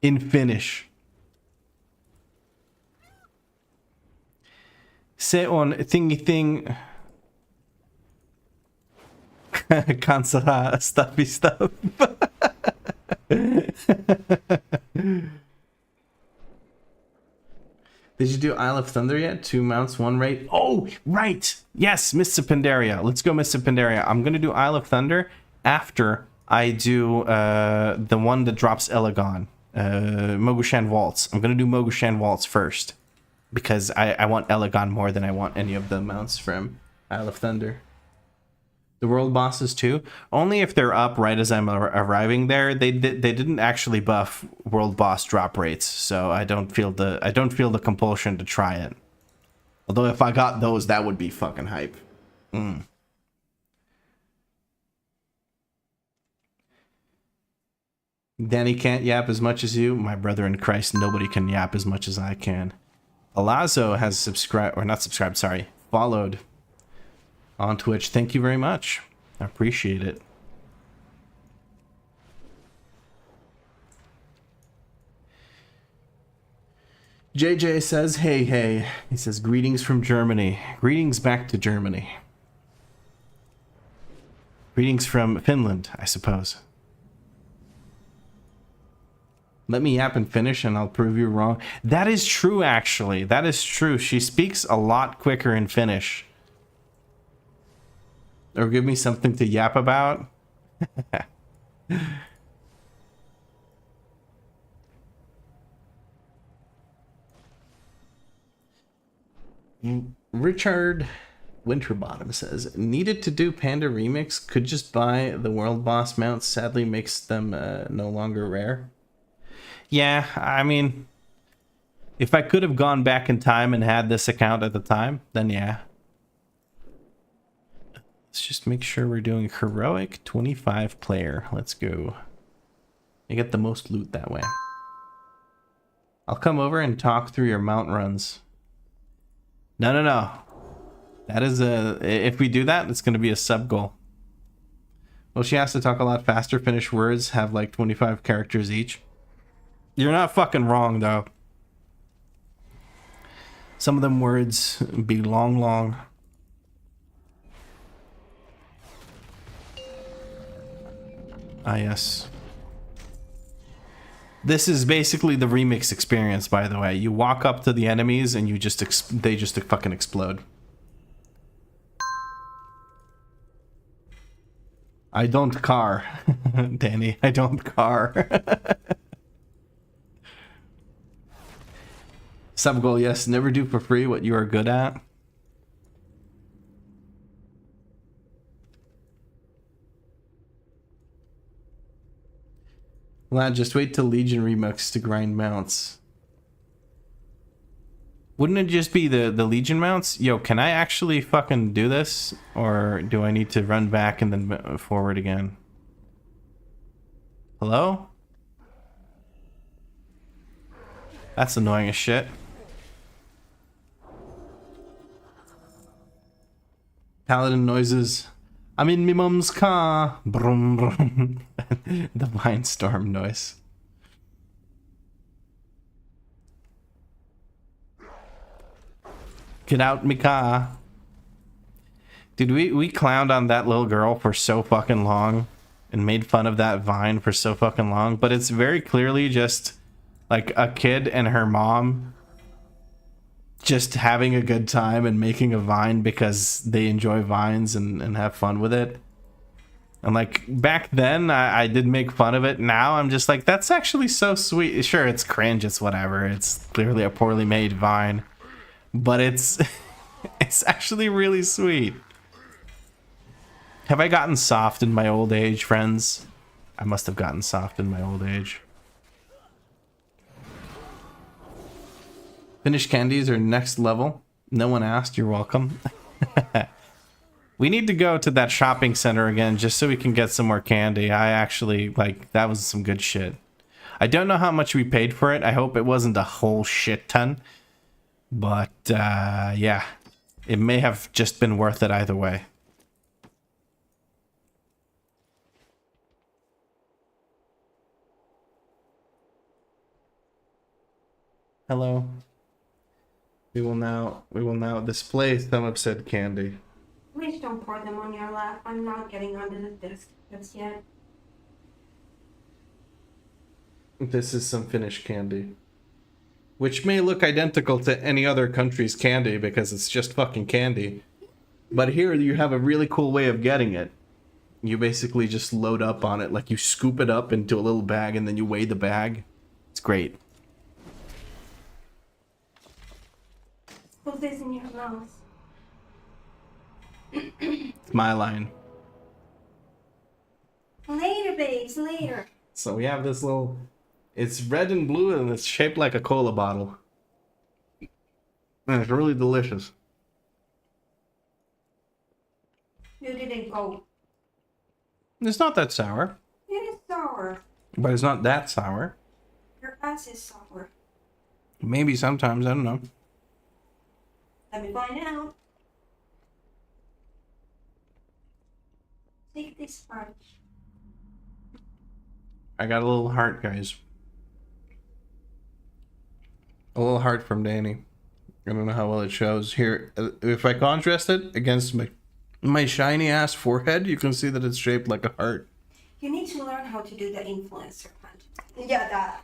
In Finnish. Se on thingy thing. Kansa stuffy stuff. Did you do Isle of Thunder yet? 2 mounts, 1 raid. Oh, right. Yes, Mr. Pandaria. Let's go, Mr. Pandaria. I'm going to do Isle of Thunder after I do the one that drops Elegon. Mogushan Waltz. I'm going to do Mogushan Waltz first, because I want Elegon more than I want any of the mounts from Isle of Thunder. The world bosses too, only if they're up right as I'm arriving there. They didn't actually buff world boss drop rates, so I don't feel the compulsion to try it. Although if I got those, that would be fucking hype. Danny can't yap as much as you. My brother in Christ, nobody can yap as much as I can. Alazzo has subscribed, or not subscribed, sorry, followed on Twitch. Thank you very much. I appreciate it. JJ says, hey. He says, greetings from Germany. Greetings back to Germany. Greetings from Finland, I suppose. Let me yap and finish and I'll prove you wrong. That is true, actually. That is true. She speaks a lot quicker in Finnish. Or give me something to yap about. Richard Winterbottom says, needed to do Panda Remix, could just buy the world boss mounts, sadly makes them no longer rare. Yeah, I mean, if I could have gone back in time and had this account at the time, then yeah. Let's just make sure we're doing heroic 25 player. Let's go. I get the most loot that way. I'll come over and talk through your mount runs. No. That is if we do that, it's going to be a sub goal. Well, she has to talk a lot faster. Finnish words have like 25 characters each. You're not fucking wrong, though. Some of them words be long. Ah, yes. This is basically the remix experience, by the way. You walk up to the enemies and you just they just fucking explode. I don't car, Danny. I don't car. Sub goal, yes. Never do for free what you are good at. Lad, just wait till Legion remix to grind mounts. Wouldn't it just be the Legion mounts? Yo, can I actually fucking do this? Or do I need to run back and then forward again? Hello? That's annoying as shit. Paladin noises. I'm in me mum's car. Brum brum. The Vine Storm noise. Get out me car. Dude, we clowned on that little girl for so fucking long and made fun of that Vine for so fucking long, but it's very clearly just like a kid and her mom just having a good time and making a Vine because they enjoy Vines and have fun with it. And like back then I did make fun of it. Now I'm just like, that's actually so sweet. Sure, it's cringe, it's whatever. It's clearly a poorly made Vine, but it's it's actually really sweet. Have I gotten soft in my old age, friends? I must have gotten soft in my old age. Finished candies are next level. No one asked, you're welcome. We need to go to that shopping center again just so we can get some more candy. I actually, like, that was some good shit. I don't know how much we paid for it. I hope it wasn't a whole shit ton. But, yeah. It may have just been worth it either way. Hello. We will now display some of said candy. Please don't pour them on your lap. I'm not getting under the disc just yet. This is some Finnish candy. Which may look identical to any other country's candy because it's just fucking candy. But here you have a really cool way of getting it. You basically just load up on it, like you scoop it up into a little bag and then you weigh the bag. It's great. Put this in your mouth. It's my line. Later, babes, later. So we have this little... It's red and blue and it's shaped like a cola bottle. And it's really delicious. You didn't go. It's not that sour. It is sour. But it's not that sour. Your ass is sour. Maybe sometimes, I don't know. Let me find out. Take this sponge. I got a little heart, guys. A little heart from Danny. I don't know how well it shows. Here, if I contrast it against my shiny ass forehead, you can see that it's shaped like a heart. You need to learn how to do the influencer punch. Yeah, that.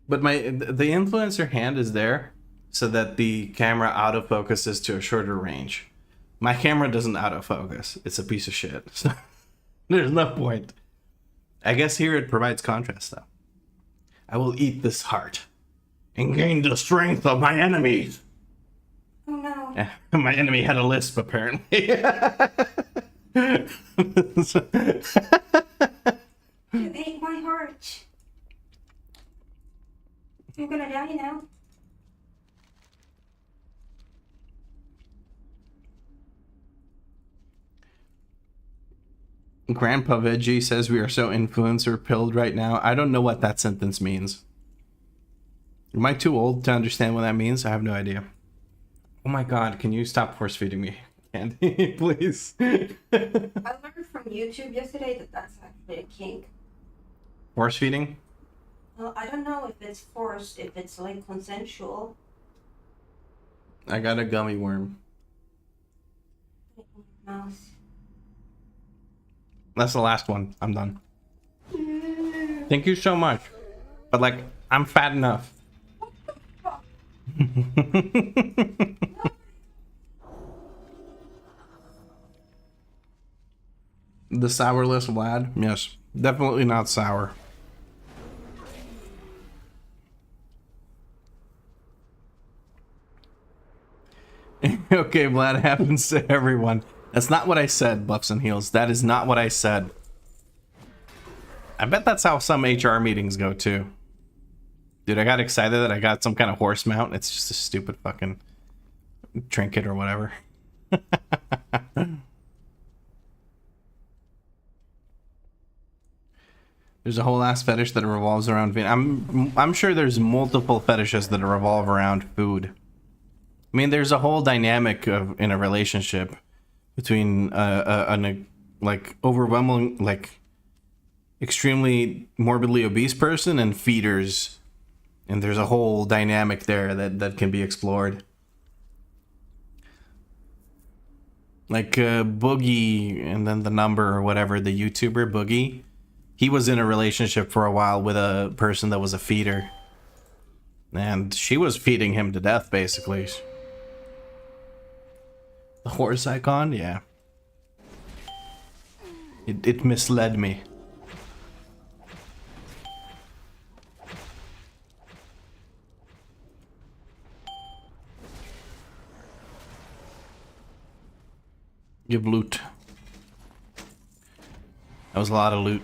But the influencer hand is there so that the camera autofocuses to a shorter range. My camera doesn't autofocus. It's a piece of shit. So there's no point. I guess here it provides contrast though. I will eat this heart and gain the strength of my enemies. Oh no. My enemy had a lisp apparently. You ate my heart. You're gonna die now. Grandpa Veggie says we are so influencer pilled right now. I don't know what that sentence means. Am I too old to understand what that means? I have no idea. Oh my god, can you stop force feeding me, Candy, please? I learned from YouTube yesterday that that's actually a kink. Force feeding? Well, I don't know if it's forced, if it's like consensual. I got a gummy worm. Put it in your mouth. That's the last one. I'm done. Thank you so much. But like, I'm fat enough. The sourless Vlad? Yes. Definitely not sour. Okay, Vlad, happens to everyone. That's not what I said, Buffs and Heels. That is not what I said. I bet that's how some HR meetings go, too. Dude, I got excited that I got some kind of horse mount. It's just a stupid fucking trinket or whatever. There's a whole ass fetish that revolves around I'm sure there's multiple fetishes that revolve around food. I mean, there's a whole dynamic of in a relationship between a like overwhelming, like extremely morbidly obese person and feeders, and there's a whole dynamic there that can be explored. Like Boogie, and then the number or whatever, the YouTuber Boogie, he was in a relationship for a while with a person that was a feeder, and she was feeding him to death, basically. The horse icon, yeah. It misled me. Give loot. That was a lot of loot.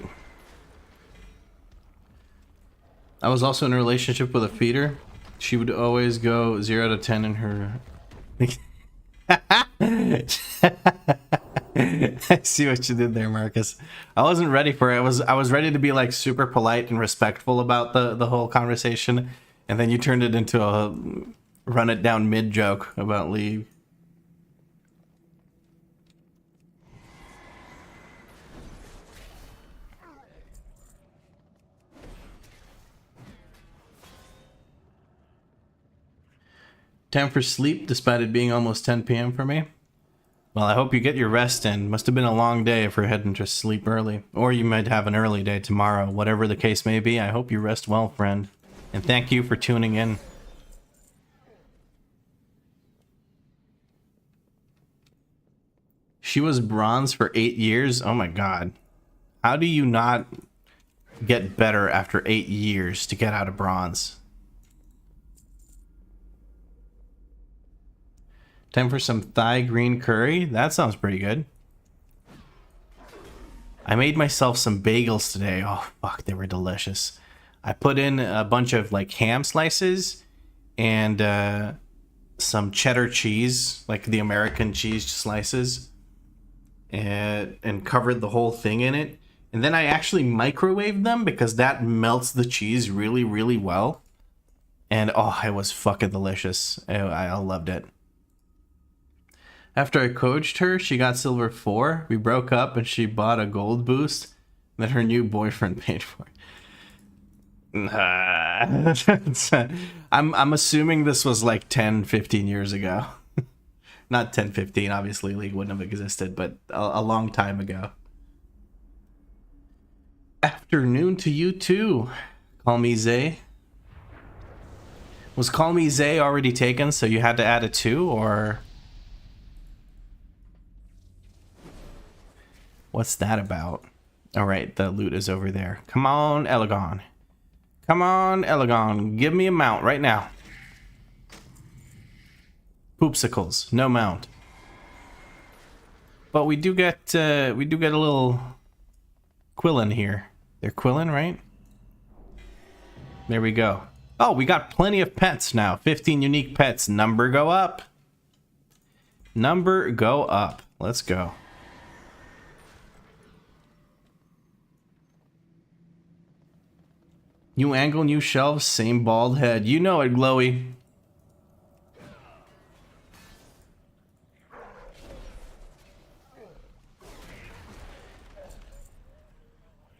I was also in a relationship with a feeder. She would always go 0 to 10 in her... I see what you did there, Marcus. I wasn't ready for it. I was ready to be like super polite and respectful about the whole conversation, and then you turned it into a run it down mid joke about League. Time for sleep, despite it being almost 10 p.m. for me. Well, I hope you get your rest in. Must have been a long day if you're heading to sleep early. Or you might have an early day tomorrow. Whatever the case may be, I hope you rest well, friend. And thank you for tuning in. She was bronze for 8 years? Oh my god. How do you not get better after 8 years to get out of bronze? Time for some Thai green curry. That sounds pretty good. I made myself some bagels today. Oh, fuck, they were delicious. I put in a bunch of, like, ham slices and some cheddar cheese, like the American cheese slices, and covered the whole thing in it. And then I actually microwaved them because that melts the cheese really, really well. And, oh, it was fucking delicious. I loved it. After I coached her, she got silver 4. We broke up and she bought a gold boost that her new boyfriend paid for. I'm assuming this was like 10, 15 years ago. Not 10, 15, obviously League wouldn't have existed, but a long time ago. Afternoon to you too. Call me Zay. Was Call Me Zay already taken, so you had to add a 2, or... What's that about? Alright, the loot is over there. Come on, Elegon. Come on, Elegon. Give me a mount right now. Poopsicles. No mount. But we do get a little Quillin here. They're Quillin, right? There we go. Oh, we got plenty of pets now. 15 unique pets. Number go up. Number go up. Let's go. New angle, new shelves, same bald head. You know it, Glowy.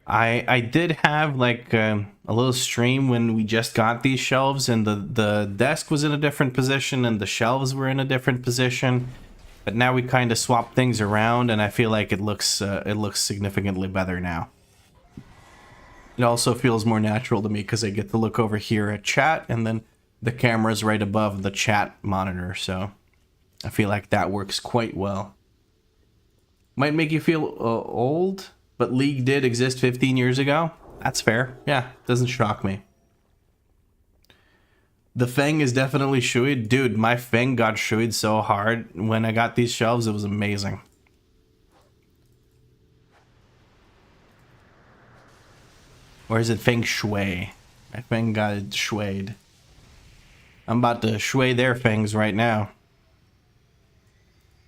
I did have like a little stream when we just got these shelves, and the desk was in a different position and the shelves were in a different position. But now we kind of swap things around, and I feel like it looks significantly better now. It also feels more natural to me because I get to look over here at chat, and then the camera's right above the chat monitor, so I feel like that works quite well. Might make you feel old, but League did exist 15 years ago. That's fair. Yeah, doesn't shock me. The Fang is definitely shoeyed. Dude, my Fang got shoeyed so hard when I got these shelves. It was amazing. Or is it Feng Shui? My Fang got it shuayed. I'm about to shui their fangs right now.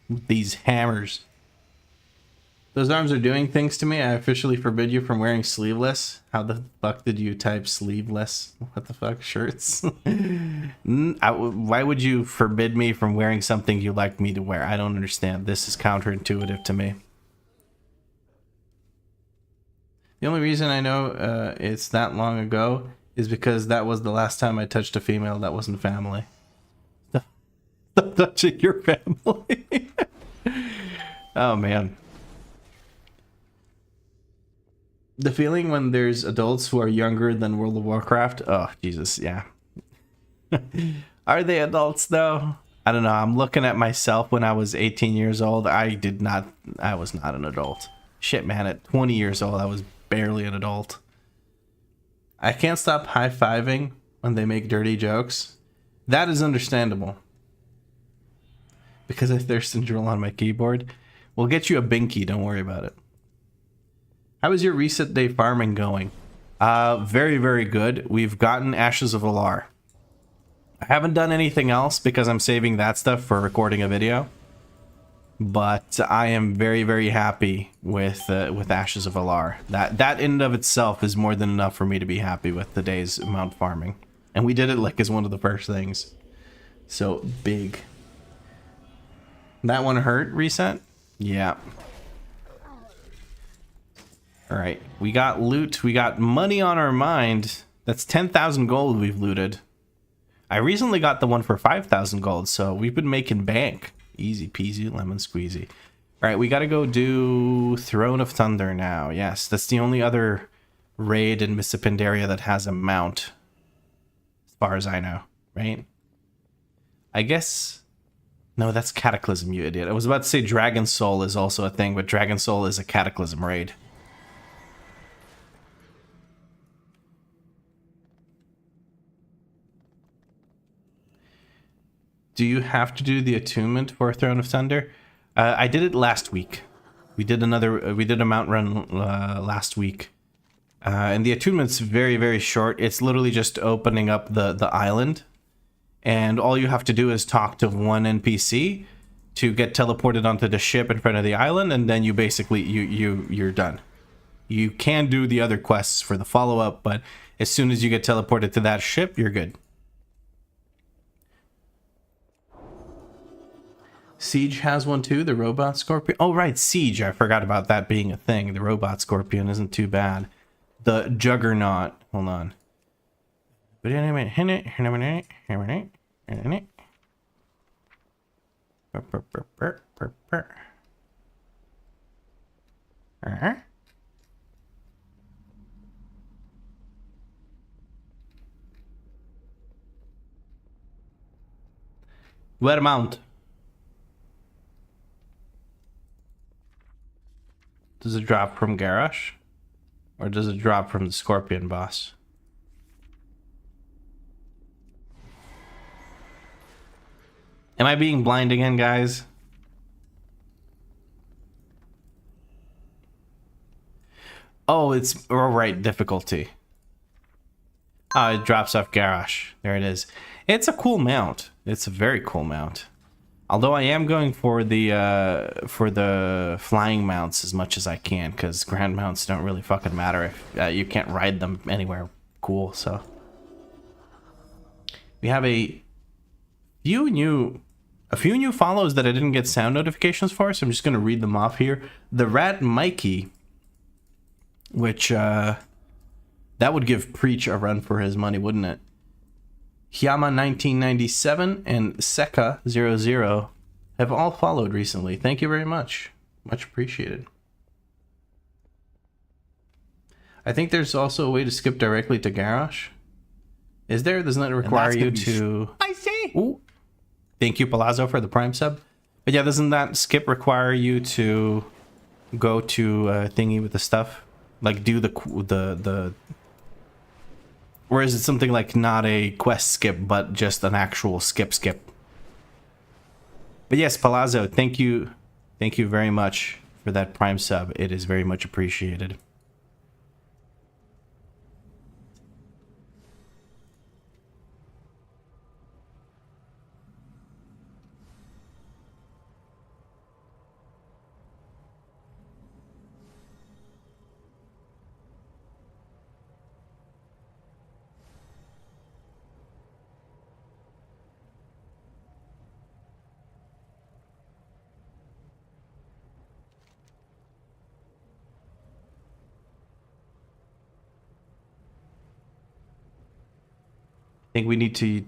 With these hammers. Those arms are doing things to me. I officially forbid you from wearing sleeveless. How the fuck did you type sleeveless? What the fuck? Shirts? Why would you forbid me from wearing something you like me to wear? I don't understand. This is counterintuitive to me. The only reason I know it's that long ago is because that was the last time I touched a female that wasn't family. Stop touching your family. Oh, man. The feeling when there's adults who are younger than World of Warcraft. Oh, Jesus, yeah. Are they adults, though? I don't know. I'm looking at myself when I was 18 years old. I was not an adult. Shit, man. At 20 years old, I was barely an adult. I can't stop high-fiving when they make dirty jokes. That is understandable. Because I thirst and drool on my keyboard. We'll get you a binky, don't worry about it. How is your reset day farming going? Very, very good. We've gotten Ashes of Alar. I haven't done anything else because I'm saving that stuff for recording a video. But I am very, very happy with Ashes of Alar. That in and of itself is more than enough for me to be happy with the day's amount farming. And we did it like as one of the first things. So big. That one hurt reset? Yeah. Alright, we got loot, we got money on our mind. That's 10,000 gold we've looted. I recently got the one for 5,000 gold, so we've been making bank. Easy peasy, lemon squeezy. Alright, we gotta go do Throne of Thunder now. Yes, that's the only other raid in Missa Pandaria that has a mount. As far as I know, right? I guess... No, that's Cataclysm, you idiot. I was about to say Dragon Soul is also a thing, but Dragon Soul is a Cataclysm raid. Do you have to do the attunement for Throne of Thunder? I did it last week. We did a mount run last week. And the attunement's very, very short. It's literally just opening up the island. And all you have to do is talk to one NPC to get teleported onto the ship in front of the island, and then you basically, you're done. You can do the other quests for the follow-up, but as soon as you get teleported to that ship, you're good. Siege has one too, the robot scorpion. Oh, right, Siege. I forgot about that being a thing. The robot scorpion isn't too bad. The Juggernaut. Hold on. Where mount? Does it drop from Garrosh? Or does it drop from the Scorpion boss? Am I being blind again, guys? Oh, it's right, difficulty. Oh, it drops off Garrosh. There it is. It's a cool mount. It's a very cool mount. Although I am going for the flying mounts as much as I can, because grand mounts don't really fucking matter if you can't ride them anywhere cool. So we have a few new follows that I didn't get sound notifications for, so I'm just gonna read them off here. The Rat Mikey, which that would give Preach a run for his money, wouldn't it? Hyama 1997 and Seka00 have all followed recently. Thank you very much. Much appreciated. I think there's also a way to skip directly to Garrosh. Is there? Doesn't that require you to... Spicy. Ooh. Thank you, Palazzo, for the Prime sub. But yeah, doesn't that skip require you to go to thingy with the stuff? Like do the... Or is it something like not a quest skip, but just an actual skip? But yes, Palazzo, thank you very much for that Prime sub. It is very much appreciated. I think we need to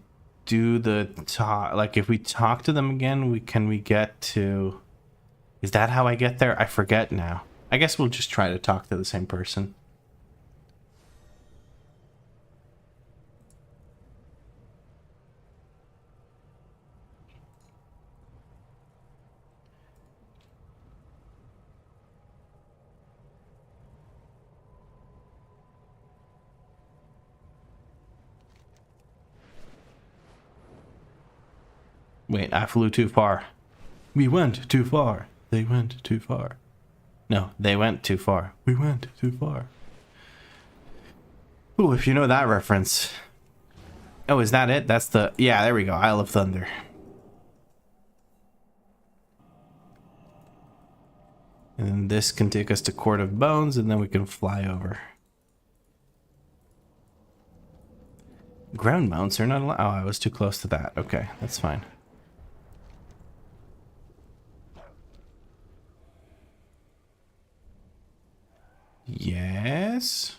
do the talk. Like, if we talk to them again, can we get to... Is that how I get there? I forget now. I guess we'll just try to talk to the same person. Wait, I flew too far. We went too far. They went too far. No, they went too far. We went too far. Ooh, if you know that reference. Oh, is that it? That's the... Yeah, there we go. Isle of Thunder. And then this can take us to Court of Bones, and then we can fly over. Ground mounts are not allowed... Oh, I was too close to that. Okay, that's fine. Yes.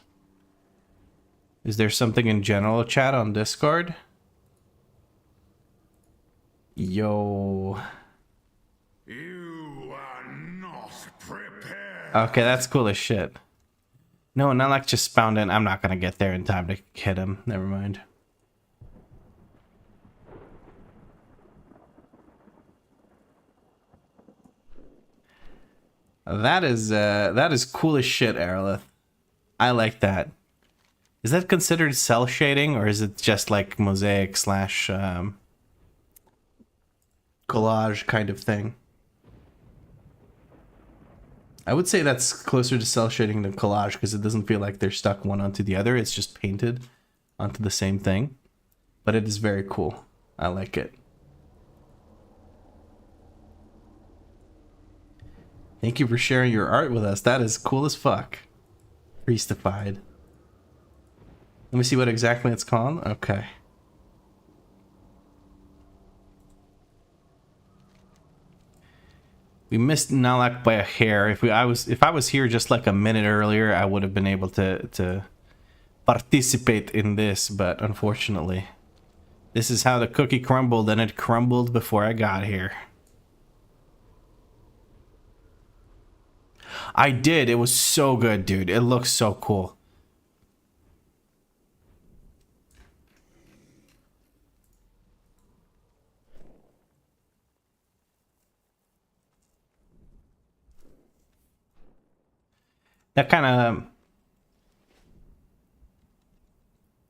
Is there something in general chat on Discord? Yo. You are not prepared. Okay, that's cool as shit. No, not like just spawned in. I'm not gonna get there in time to hit him. Never mind. That is cool as shit, Aerolith. I like that. Is that considered cell shading, or is it just like mosaic slash collage kind of thing? I would say that's closer to cell shading than collage, because it doesn't feel like they're stuck one onto the other. It's just painted onto the same thing. But it is very cool. I like it. Thank you for sharing your art with us. That is cool as fuck. Priestified. Let me see what exactly it's called. Okay. We missed Nalak by a hair. If I was here just like a minute earlier, I would have been able to participate in this, but unfortunately, this is how the cookie crumbled, and it crumbled before I got here. I did. It was so good, dude. It looks so cool. That kind of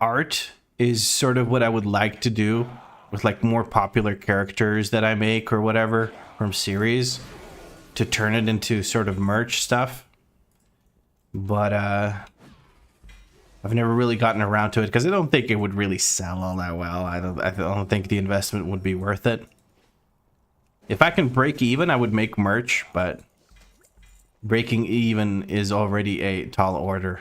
art is sort of what I would like to do with like more popular characters that I make or whatever from series, to turn it into sort of merch stuff. But I've never really gotten around to it because I don't think it would really sell all that well. I don't think the investment would be worth it. If I can break even, I would make merch, but breaking even is already a tall order.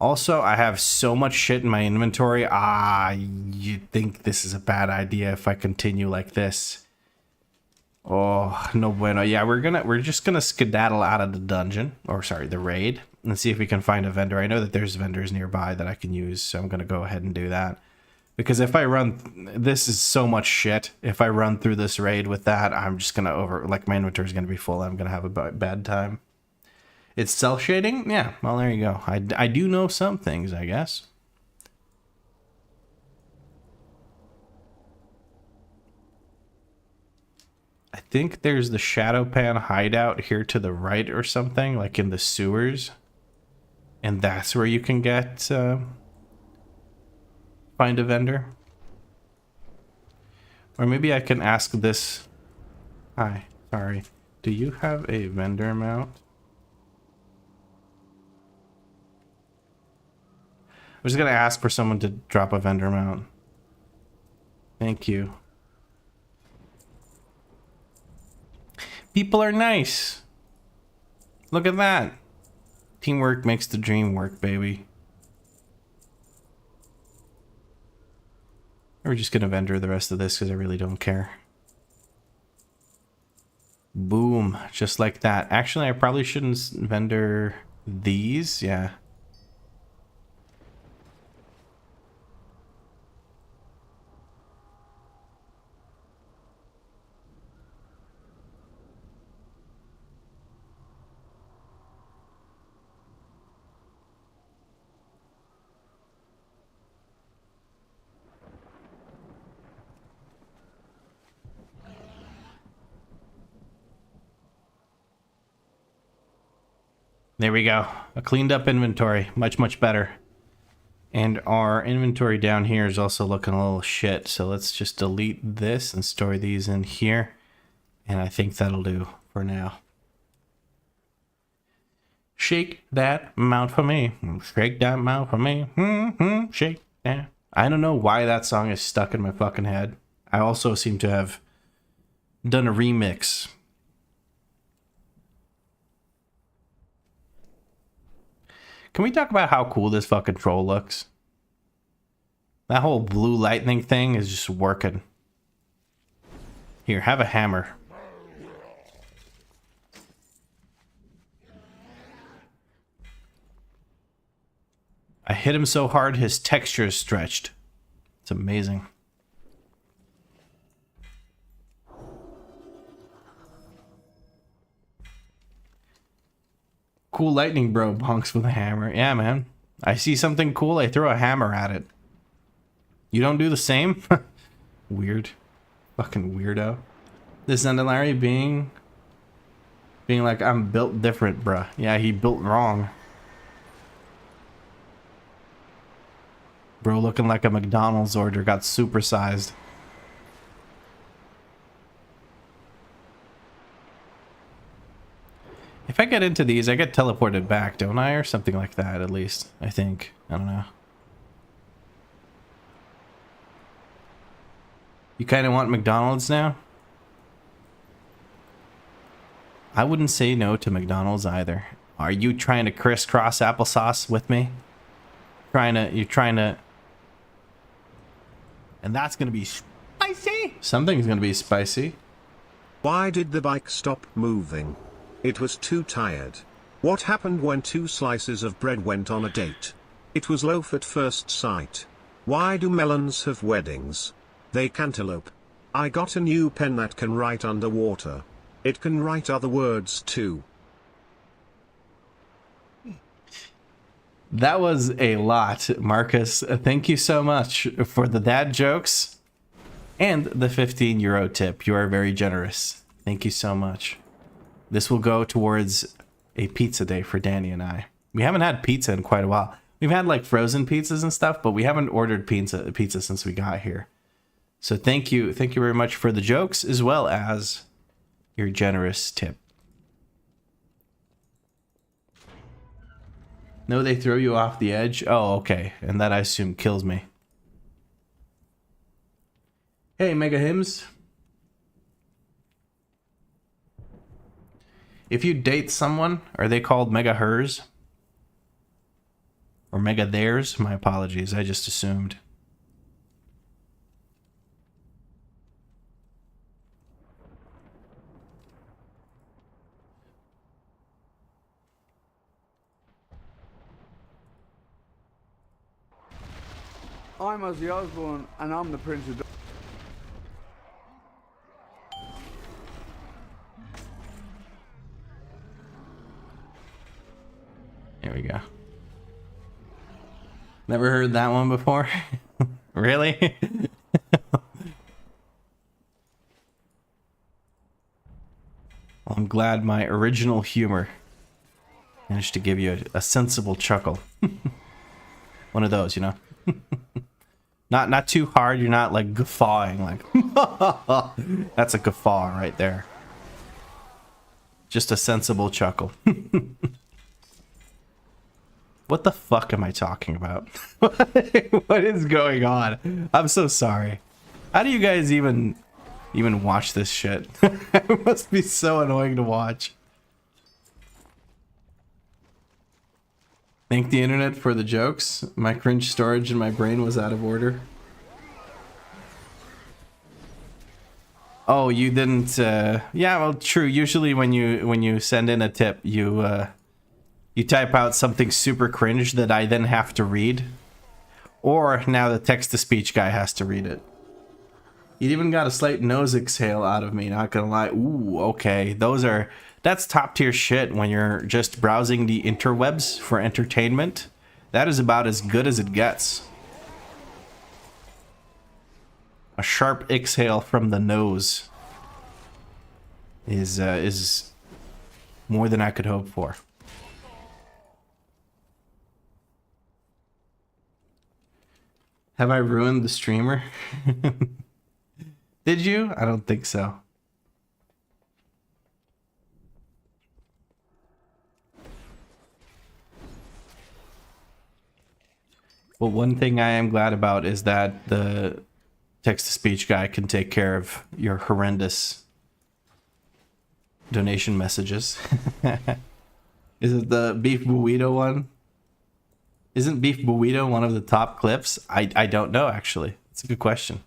Also, I have so much shit in my inventory. You'd think this is a bad idea if I continue like this. Oh, no bueno. Yeah, we're just gonna skedaddle out of the dungeon, or sorry, the raid, and see if we can find a vendor. I know that there's vendors nearby that I can use, so I'm gonna go ahead and do that. Because if I run, this is so much shit. If I run through this raid with that, I'm just gonna like my inventory is gonna be full. I'm gonna have a bad time. It's cell shading? Yeah, well, there you go. I do know some things, I guess. I think there's the Shadow Pan hideout here to the right or something, like in the sewers. And that's where you can get, find a vendor. Or maybe I can ask this. Hi, sorry. Do you have a vendor mount? I'm just gonna ask for someone to drop a vendor mount. Thank you. People are nice. Look at that. Teamwork makes the dream work, baby. We're just gonna vendor the rest of this because I really don't care. Boom, just like that. Actually, I probably shouldn't vendor these. Yeah. There we go. A cleaned up inventory. Much, much better. And our inventory down here is also looking a little shit. So let's just delete this and store these in here. And I think that'll do for now. Shake that mount for me. Shake that mount for me. Shake that. I don't know why that song is stuck in my fucking head. I also seem to have done a remix. Can we talk about how cool this fucking troll looks? That whole blue lightning thing is just working. Here, have a hammer. I hit him so hard his texture is stretched. It's amazing. Cool lightning bro punks with a hammer. Yeah, man. I see something cool, I throw a hammer at it. You don't do the same? Weird. Fucking weirdo. This Zendalari being like, I'm built different, bruh. Yeah, he built wrong. Bro looking like a McDonald's order got supersized. If I get into these, I get teleported back, don't I? Or something like that, at least. I think. I don't know. You kind of want McDonald's now? I wouldn't say no to McDonald's either. Are you trying to crisscross applesauce with me? You're trying to... And that's going to be spicy. Something's going to be spicy. Why did the bike stop moving? It was too tired. What happened when 2 slices of bread went on a date? It was loaf at first sight. Why do melons have weddings? They cantaloupe. I got a new pen that can write underwater. It can write other words too. That was a lot, Marcus. Thank you so much for the dad jokes and the 15 euro tip. You are very generous. Thank you so much. This will go towards a pizza day for Danny and I. We haven't had pizza in quite a while. We've had like frozen pizzas and stuff, but we haven't ordered pizza since we got here. So thank you very much for the jokes as well as your generous tip. No, they throw you off the edge. Oh, okay. And that I assume kills me. Hey, Mega Hymns. If you date someone, are they called Mega Hers? Or Mega Theirs? My apologies, I just assumed. I'm Ozzy Osbourne, and I'm the Prince of... Here we go. Never heard that one before. Really? Well, I'm glad my original humor managed to give you a sensible chuckle. One of those, you know? Not too hard, you're not like guffawing like that's a guffaw right there. Just a sensible chuckle. What the fuck am I talking about? What is going on? I'm so sorry. How do you guys even watch this shit? It must be so annoying to watch. Thank the internet for the jokes. My cringe storage in my brain was out of order. Oh, you didn't yeah, well true. Usually when you send in a tip, you type out something super cringe that I then have to read. Or now the text-to-speech guy has to read it. You even got a slight nose exhale out of me, not gonna lie. Ooh, okay. That's top tier shit when you're just browsing the interwebs for entertainment. That is about as good as it gets. A sharp exhale from the nose is more than I could hope for. Have I ruined the streamer? Did you? I don't think so. Well, one thing I am glad about is that the text-to-speech guy can take care of your horrendous donation messages. Is it the beef burrito one? Isn't beef burrito one of the top clips? I don't know, actually. It's a good question.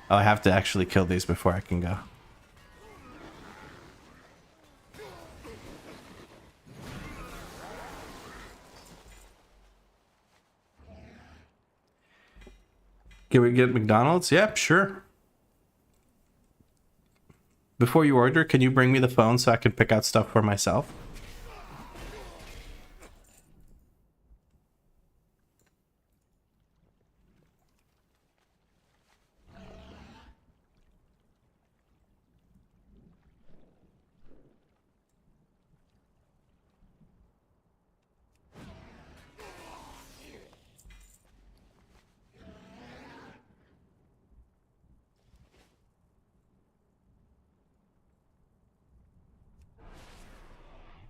Oh, I have to actually kill these before I can go. Can we get McDonald's? Yep, sure. Before you order, can you bring me the phone so I can pick out stuff for myself?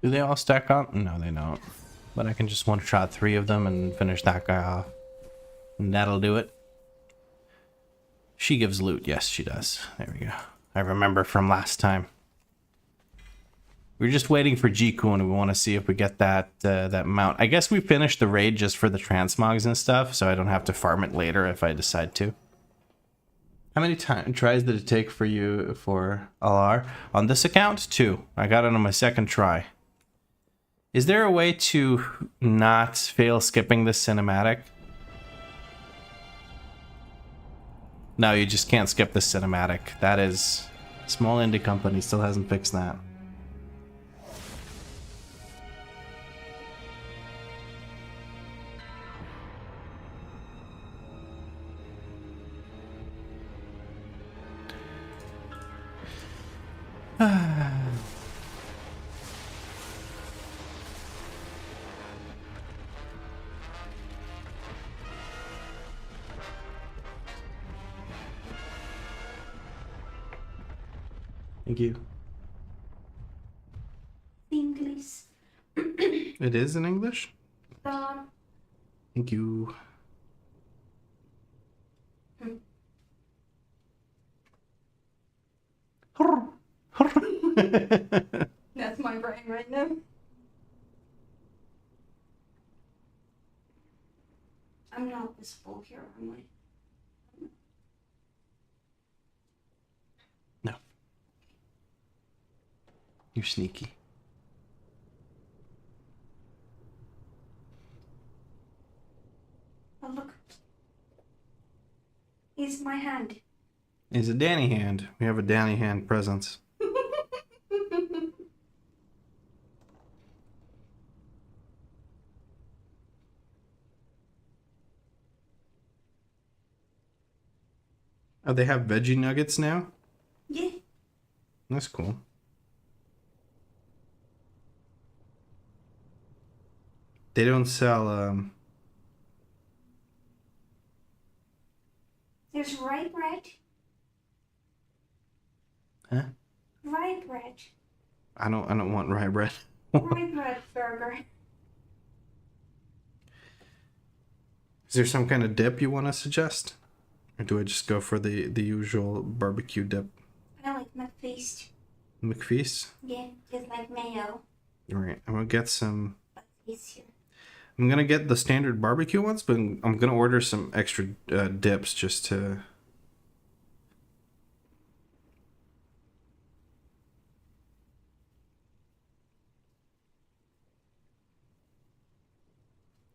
Do they all stack up? No, they don't. But I can just one-shot 3 of them and finish that guy off. And that'll do it. She gives loot. Yes, she does. There we go. I remember from last time. We're just waiting for Jiku and we want to see if we get that that mount. I guess we finished the raid just for the transmogs and stuff, so I don't have to farm it later if I decide to. How many tries did it take for you for LR? On this account? 2. I got it on my second try. Is there a way to not fail skipping this cinematic? No, you just can't skip this cinematic. That is... Small indie company still hasn't fixed that. Thank you. English. It is in English? Uh, Thank you. That's my brain right now. I'm not visible here, am I? No. You're sneaky. Oh, look. Is my hand. Is a Danny hand. We have a Danny hand presence. Oh, they have veggie nuggets now? Yeah. That's cool. They don't sell, There's rye bread. Huh? Rye bread. I don't want rye bread. Rye bread burger. Is there some kind of dip you want to suggest? Or do I just go for the usual barbecue dip? I like McFeast. McFeast? Yeah, just like mayo. Alright, I'm gonna get some... But easier. I'm gonna get the standard barbecue ones, but I'm gonna order some extra dips just to...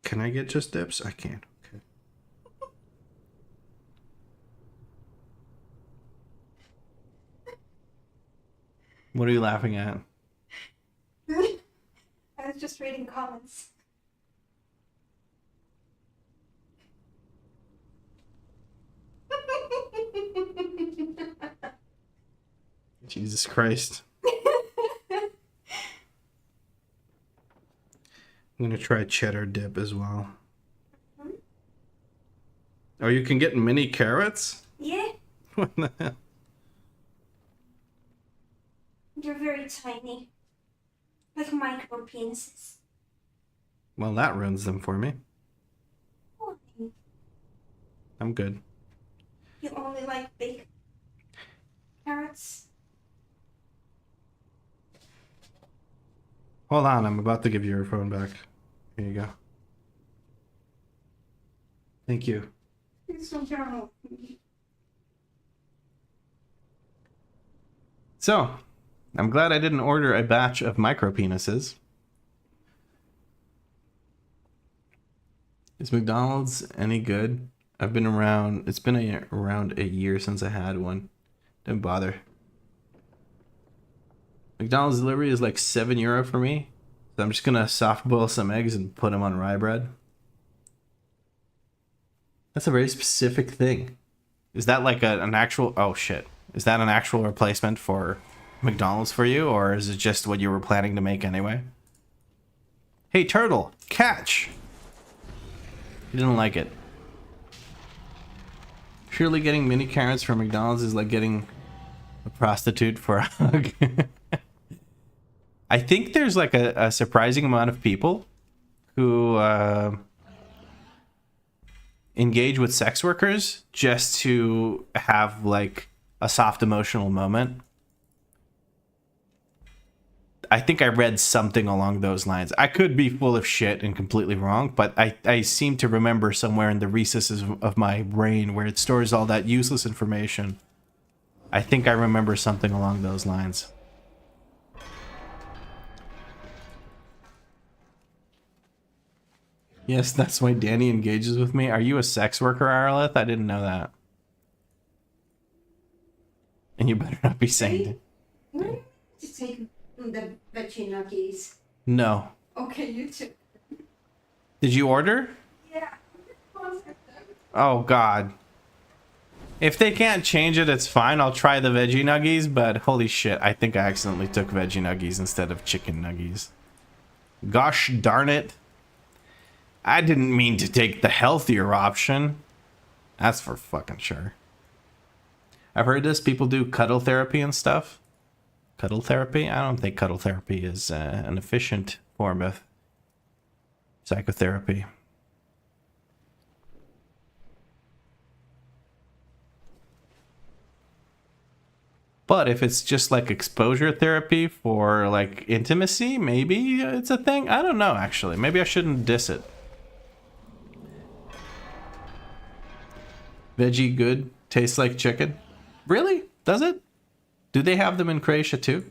Can I get just dips? I can. Okay. What are you laughing at? I was just reading comments. Jesus Christ. I'm gonna try cheddar dip as well. Oh, you can get mini carrots? Yeah, What the hell? they're very tiny. Like micro penises. Well, that ruins them for me. Oh, I'm good. you only like big carrots? Hold on, I'm about to give you your phone back. Here you go. Thank you. It's so terrible. So, I'm glad I didn't order a batch of micro penises. Is McDonald's any good? I've been around, it's been around a year since I had one. Didn't bother. McDonald's delivery is like €7 for me. So I'm just gonna soft boil some eggs and put them on rye bread. That's a very specific thing. Is that like an actual... Oh, shit. Is that an actual replacement for McDonald's for you? Or is it just what you were planning to make anyway? Hey, turtle! Catch! You didn't like it. Surely getting mini carrots from McDonald's is like getting a prostitute for a hug. I think there's like a surprising amount of people who... engage with sex workers just to have like a soft emotional moment. I think I read something along those lines. I could be full of shit and completely wrong, but I seem to remember somewhere in the recesses of my brain where it stores all that useless information. I think I remember something along those lines. Yes, that's why Danny engages with me. Are you a sex worker, Arleth? I didn't know that. And you better not be saying it. Where did you take the veggie nuggies? No. Okay, you too. Did you order? Yeah. Oh, God. If they can't change it, it's fine. I'll try the veggie nuggies, but holy shit, I think I accidentally took veggie nuggies instead of chicken nuggies. Gosh darn it. I didn't mean to take the healthier option. That's for fucking sure. I've heard this. People do cuddle therapy and stuff. Cuddle therapy? I don't think cuddle therapy is an efficient form of psychotherapy. But if it's just like exposure therapy for like intimacy, maybe it's a thing. I don't know, actually. Maybe I shouldn't diss it. Veggie good, tastes like chicken. Really? Does it? Do they have them in Croatia too?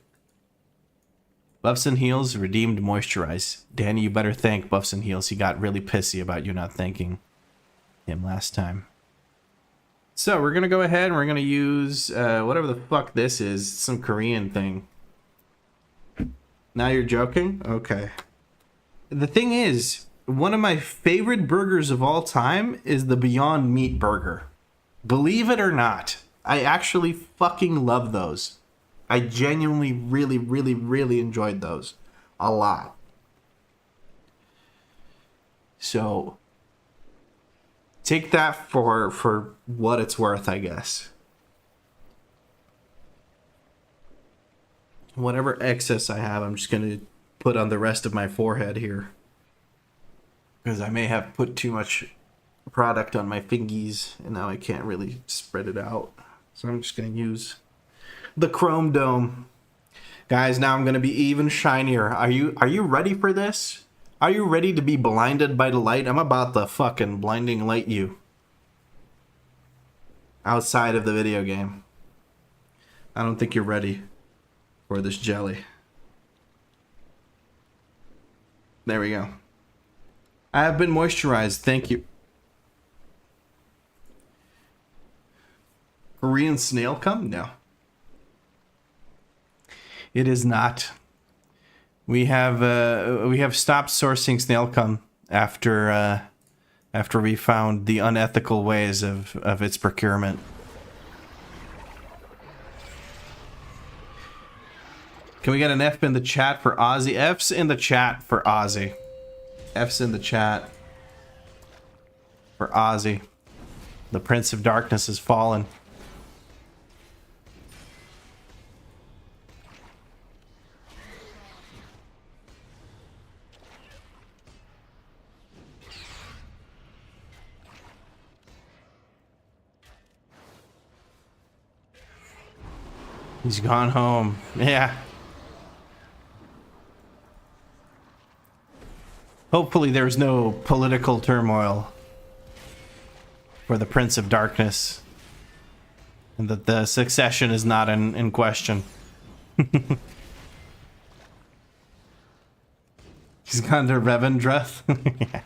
Buffs and Heels redeemed moisturize. Danny, you better thank Buffs and Heels. He got really pissy about you not thanking him last time. So we're gonna go ahead and we're gonna use whatever the fuck this is, some Korean thing. Now you're joking? Okay. The thing is, one of my favorite burgers of all time is the Beyond Meat burger. Believe it or not, I actually fucking love those. I genuinely really enjoyed those a lot. So take that for what it's worth, I guess. Whatever excess I have, I'm just going to put on the rest of my forehead here. Because I may have put too much product on my fingies, and now I can't really spread it out. So I'm just going to use the chrome dome. Guys, now I'm going to be even shinier. Are you ready for this? Are you ready to be blinded by the light? I'm about to fucking blinding light you. Outside of the video game. I don't think you're ready for this jelly. There we go. I have been moisturized. Thank you. Korean snail cum? No. It is not. We have stopped sourcing snail cum after we found the unethical ways of its procurement. Can we get an F in the chat for Ozzy? F's in the chat for Ozzy. F's in the chat for Ozzy. The Prince of Darkness has fallen. He's gone home. Yeah. Hopefully there's no political turmoil for the Prince of Darkness. And that the succession is not in question. He's gone to Revendreth. Yeah.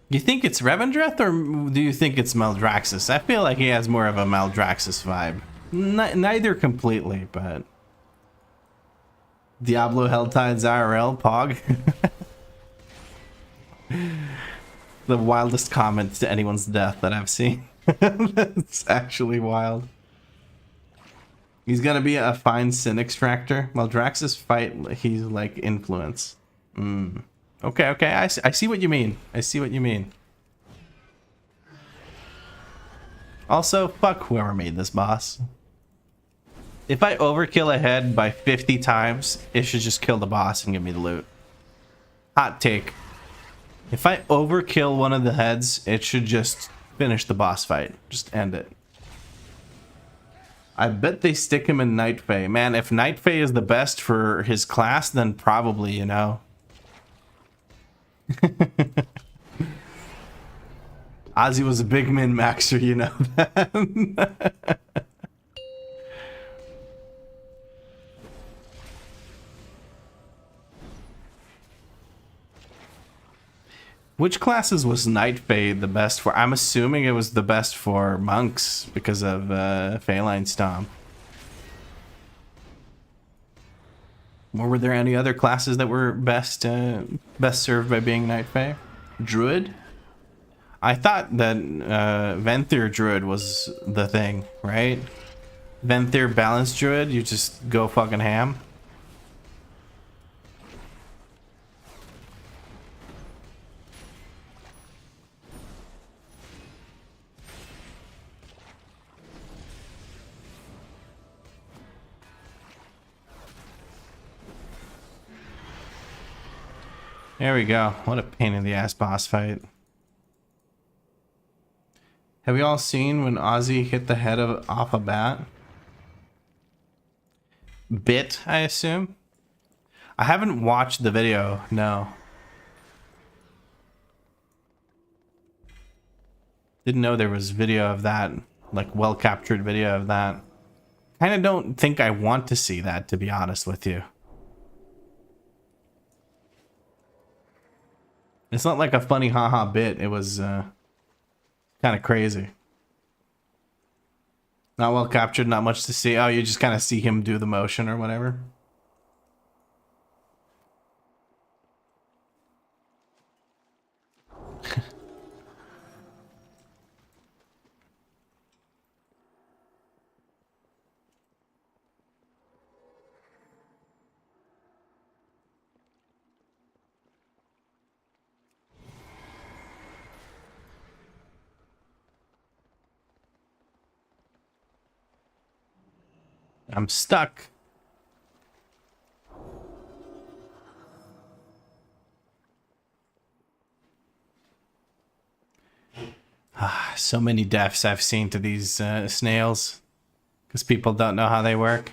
You think it's Revendreth, or do you think it's Maldraxxus? I feel like he has more of a Maldraxxus vibe. Neither completely, but... Diablo Helltides IRL, Pog. The wildest comment to anyone's death that I've seen. That's actually wild. He's gonna be a fine sin extractor. Maldraxxus fight, he's like influence. Okay, I see what you mean. I see what you mean. Also, fuck whoever made this boss. If I overkill a head by 50 times, it should just kill the boss and give me the loot. Hot take. If I overkill one of the heads, it should just finish the boss fight. Just end it. I bet they stick him in Night Fae. Man, if Night Fae is the best for his class, then probably, you know. Ozzy was a big min-maxer, you know that. Which classes was Night Fae the best for? I'm assuming it was the best for monks because of Phalanx Stomp. Or were there any other classes that were best served by being Night Fae? Druid? I thought that Venthyr Druid was the thing, right? Venthyr Balanced Druid, you just go fucking ham. There we go. What a pain in the ass boss fight. Have we all seen when Ozzy hit the head off a bat? Bit, I assume? I haven't watched the video, no. Didn't know there was video of that, like well captured video of that. Kinda don't think I want to see that, to be honest with you. It's not like a funny haha bit. It was kind of crazy. Not well captured, not much to see. Oh, you just kind of see him do the motion or whatever. I'm stuck. So many deaths I've seen to these snails because people don't know how they work.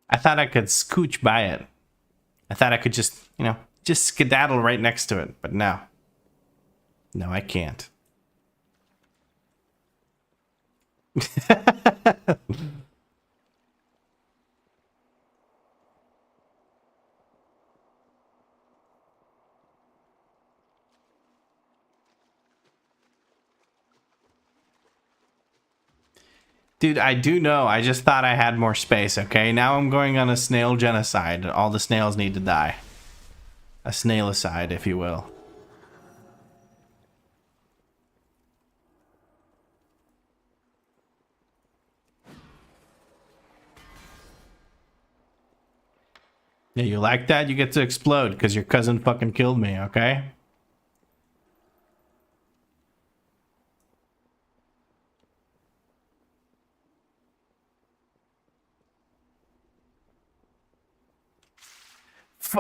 I thought I could scooch by it. I thought I could just, you know, just skedaddle right next to it, but no. No, I can't. Dude, I do know. I just thought I had more space, okay? Now I'm going on a snail genocide. All the snails need to die. A snailicide, if you will. Yeah, you like that? You get to explode because your cousin fucking killed me, okay?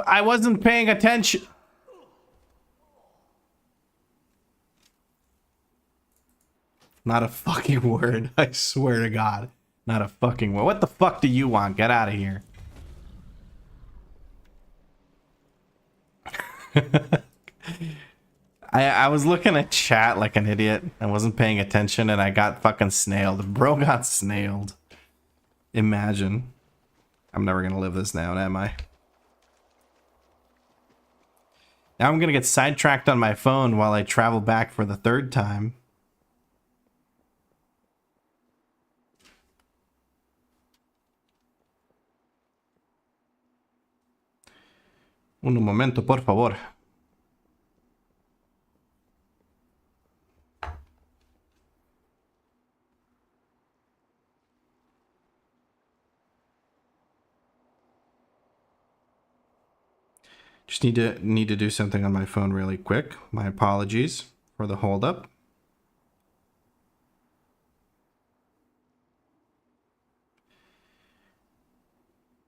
I wasn't paying attention. Not a fucking word. I swear to God. Not a fucking word. What the fuck do you want? Get out of here. I was looking at chat like an idiot. I wasn't paying attention and I got fucking snailed. Bro got snailed. Imagine. I'm never gonna live this down, am I? Now I'm gonna get sidetracked on my phone while I travel back for the third time. Un momento, por favor. Just need to do something on my phone really quick. My apologies for the holdup.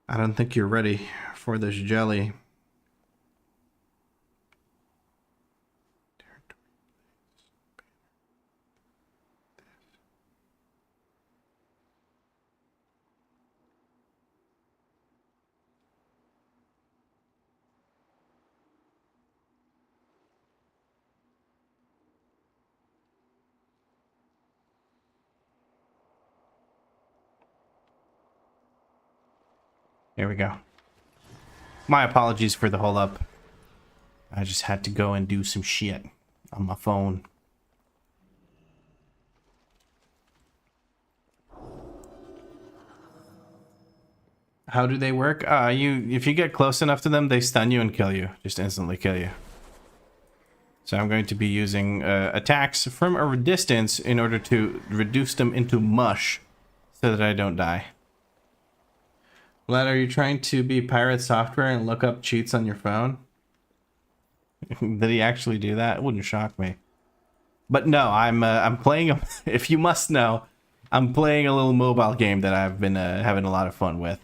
I don't think you're ready for this jelly. Here we go. My apologies for the hold up. I just had to go and do some shit on my phone. How do they work? If you get close enough to them, they stun you and kill you. Just instantly kill you. So I'm going to be using attacks from a distance in order to reduce them into mush so that I don't die. Vlad, are you trying to be pirate software and look up cheats on your phone? Did he actually do that? It wouldn't shock me. But no, I'm playing. If you must know, I'm playing a little mobile game that I've been having a lot of fun with.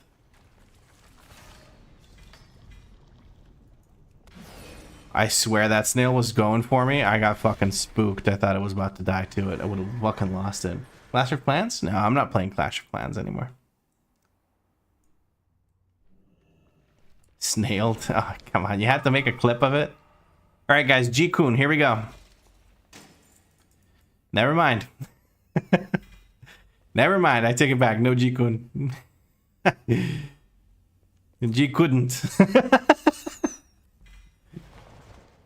I swear that snail was going for me. I got fucking spooked. I thought it was about to die to it. I would have fucking lost it. Clash of Clans? No, I'm not playing Clash of Clans anymore. Snailed. Oh, come on. You have to make a clip of it. All right, guys. G-Kun, here we go. Never mind. Never mind. I take it back. No G-Kun. G couldn't.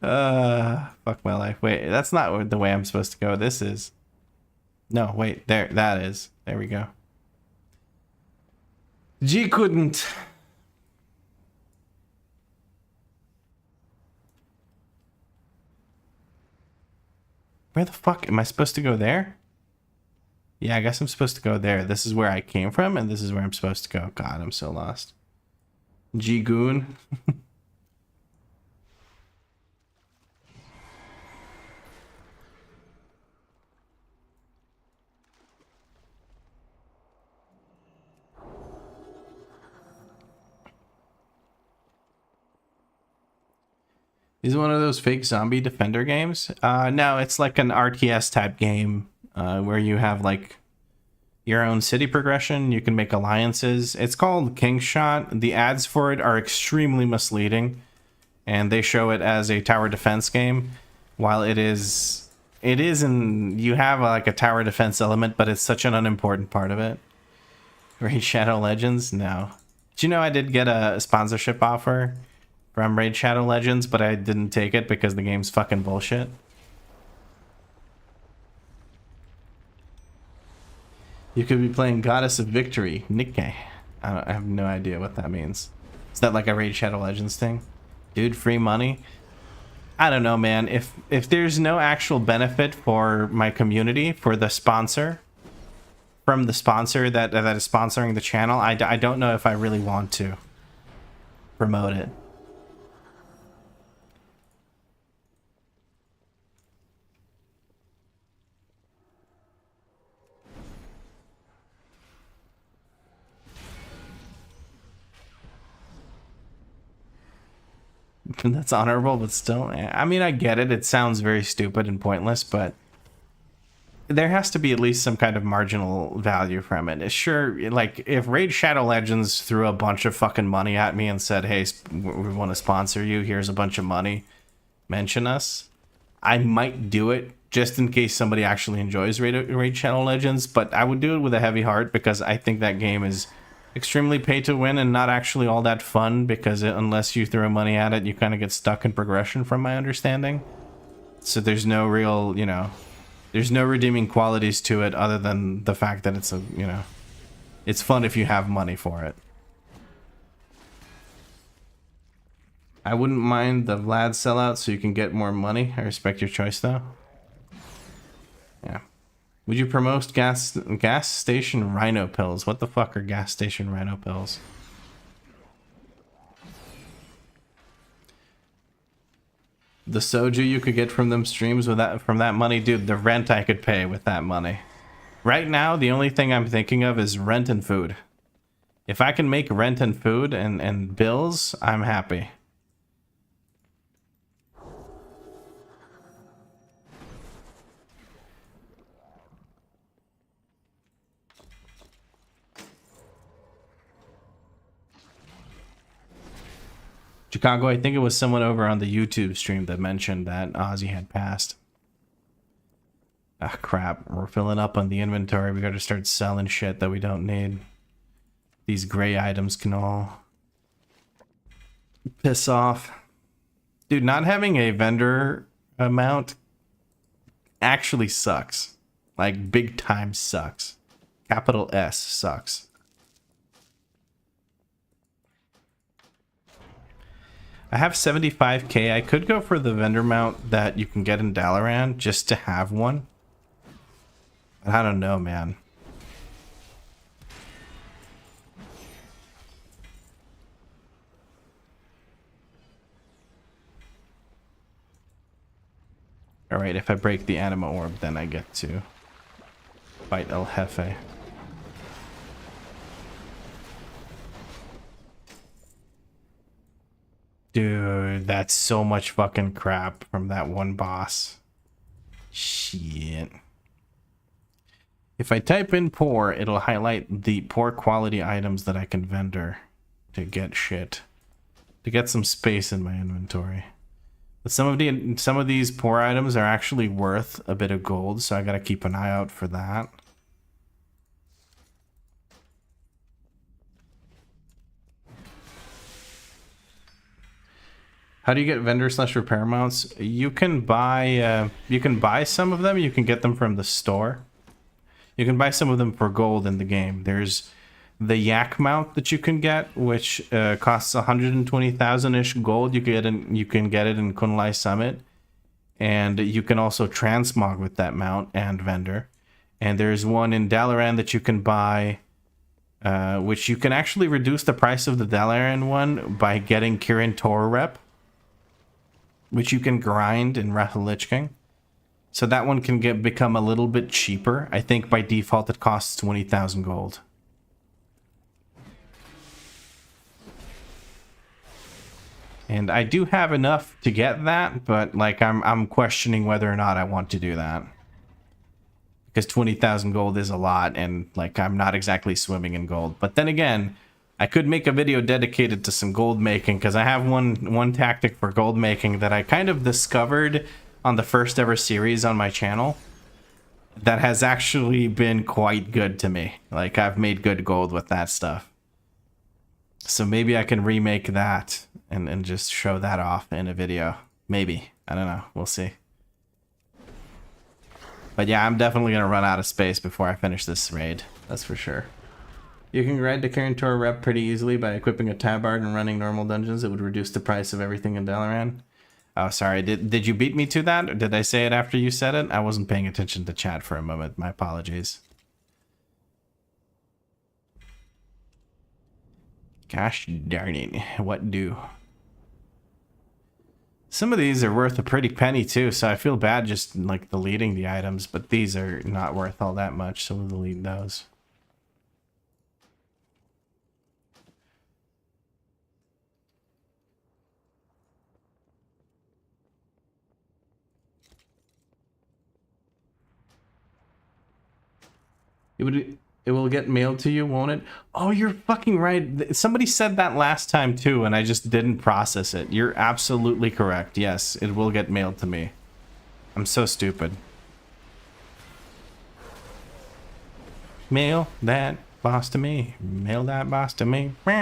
Fuck my life. Wait, that's not the way I'm supposed to go. This is. No, wait. There. That is. There we go. G couldn't. Where the fuck am I supposed to go there? Yeah, I guess I'm supposed to go there. This is where I came from, and this is where I'm supposed to go. God, I'm so lost. G-Goon. Is it one of those fake zombie defender games? No, it's like an RTS type game where you have like your own city progression. You can make alliances. It's called King Shot. The ads for it are extremely misleading, and they show it as a tower defense game, while it is you have like a tower defense element, but it's such an unimportant part of it. Raid Shadow Legends? No. Did you know I did get a sponsorship offer from Raid Shadow Legends, but I didn't take it because the game's fucking bullshit? You could be playing Goddess of Victory, Nikke. I have no idea what that means. Is that like a Raid Shadow Legends thing? Dude, free money? I don't know, man. If there's no actual benefit for my community, for the sponsor, from the sponsor that is sponsoring the channel, I don't know if I really want to promote it. That's honorable, but still, I mean, I get it. It sounds very stupid and pointless, but there has to be at least some kind of marginal value from it. Sure, like if Raid Shadow Legends threw a bunch of fucking money at me and said, hey, we want to sponsor you, here's a bunch of money, mention us, I might do it just in case somebody actually enjoys Raid Shadow Legends, but I would do it with a heavy heart because I think that game is extremely pay to win and not actually all that fun, because unless you throw money at it, you kind of get stuck in progression, from my understanding. So there's no real, you know, there's no redeeming qualities to it other than the fact that it's a, you know, it's fun if you have money for it. I wouldn't mind the Vlad sellout so you can get more money. I respect your choice though. Yeah. Would you promote gas station rhino pills? What the fuck are gas station rhino pills? The soju you could get from them streams with that, from that money, dude, the rent I could pay with that money. Right now, the only thing I'm thinking of is rent and food. If I can make rent and food and bills, I'm happy. Chicago, I think it was someone over on the YouTube stream that mentioned that Ozzy had passed. Ah, crap. We're filling up on the inventory. We gotta start selling shit that we don't need. These gray items can all piss off. Dude, not having a vendor amount actually sucks. Like, big time sucks. Capital S sucks. I have 75k. I could go for the vendor mount that you can get in Dalaran just to have one. But I don't know, man. Alright, if I break the anima orb, then I get to fight El Jefe. Dude, that's so much fucking crap from that one boss. Shit. If I type in poor, it'll highlight the poor quality items that I can vendor to get shit. to get some space in my inventory. But some of these poor items are actually worth a bit of gold, so I gotta keep an eye out for that. How do you get vendor/repair mounts? You can buy some of them. You can get them from the store. You can buy some of them for gold in the game. There's the yak mount that you can get, which costs 120,000-ish gold. You can get it in Kunlai Summit, and you can also transmog with that mount and vendor. And there's one in Dalaran that you can buy, which you can actually reduce the price of the Dalaran one by getting Kirin Tor rep, which you can grind in Wrath of Lich King. So that one can become a little bit cheaper. I think by default it costs 20,000 gold. And I do have enough to get that, but like I'm questioning whether or not I want to do that. Because 20,000 gold is a lot, and like I'm not exactly swimming in gold. But then again, I could make a video dedicated to some gold making, because I have one tactic for gold making that I kind of discovered on the first ever series on my channel that has actually been quite good to me. Like I've made good gold with that stuff. So maybe I can remake that and just show that off in a video. Maybe. I don't know. We'll see. But yeah, I'm definitely going to run out of space before I finish this raid. That's for sure. You can grind the Kirin Tor rep pretty easily by equipping a tabard and running normal dungeons. It would reduce the price of everything in Dalaran. Oh, sorry. Did you beat me to that? Or did I say it after you said it? I wasn't paying attention to chat for a moment. My apologies. Gosh darn it. What do? Some of these are worth a pretty penny too, so I feel bad just like deleting the items, but these are not worth all that much, so we'll delete those. It will get mailed to you, won't it? Oh, you're fucking right. Somebody said that last time too, and I just didn't process it. You're absolutely correct. Yes, it will get mailed to me. I'm so stupid. Mail that boss to me. Mail that boss to me. Wait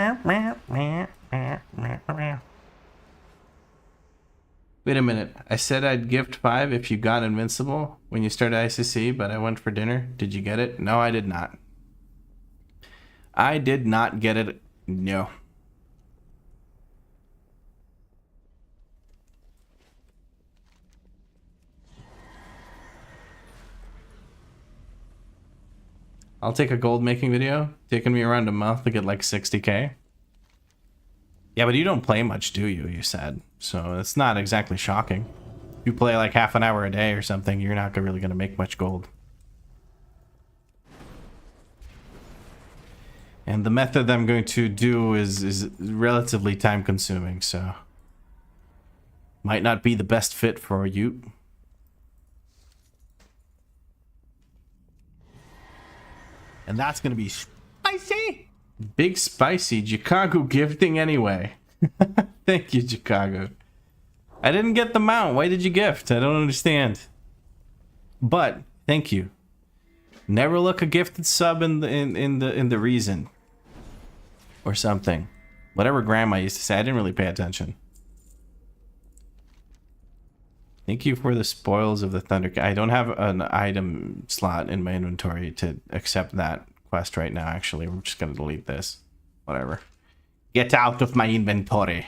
a minute. I said I'd gift 5 if you got Invincible when you started ICC, but I went for dinner. Did you get it? No, I did not. I did not get it. No. I'll take a gold making video. Taking me around a month to get like 60k. Yeah, but you don't play much, do you? You said. So it's not exactly shocking. If you play like half an hour a day or something, you're not really going to make much gold. And the method I'm going to do is relatively time consuming, so might not be the best fit for you. And that's going to be spicy. Big spicy Chicago gifting anyway. Thank you, Chicago. I didn't get the mount. Why did you gift? I don't understand. But thank you. Never look a gifted sub in the reason or something. Whatever grandma used to say. I didn't really pay attention. Thank you for the spoils of the Thunder. I don't have an item slot in my inventory to accept that quest right now, actually. We're just going to delete this. Whatever. Get out of my inventory.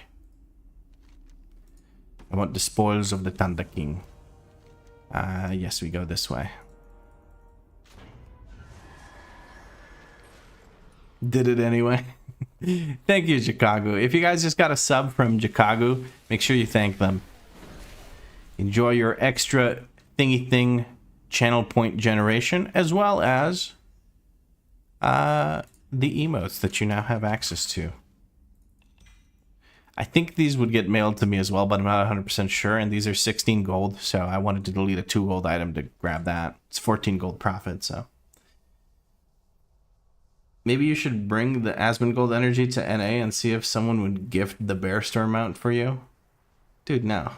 I want the spoils of the Thunder King. Yes, we go this way. Did it anyway. Thank you, Chicago. If you guys just got a sub from Chicago, make sure you thank them. Enjoy your extra thingy thing channel point generation, as well as the emotes that you now have access to. I think these would get mailed to me as well, but I'm not 100% sure. And these are 16 gold, so I wanted to delete a 2 gold item to grab that. It's 14 gold profit, so. Maybe you should bring the Asmongold energy to NA and see if someone would gift the Bear Storm mount for you. Dude, no.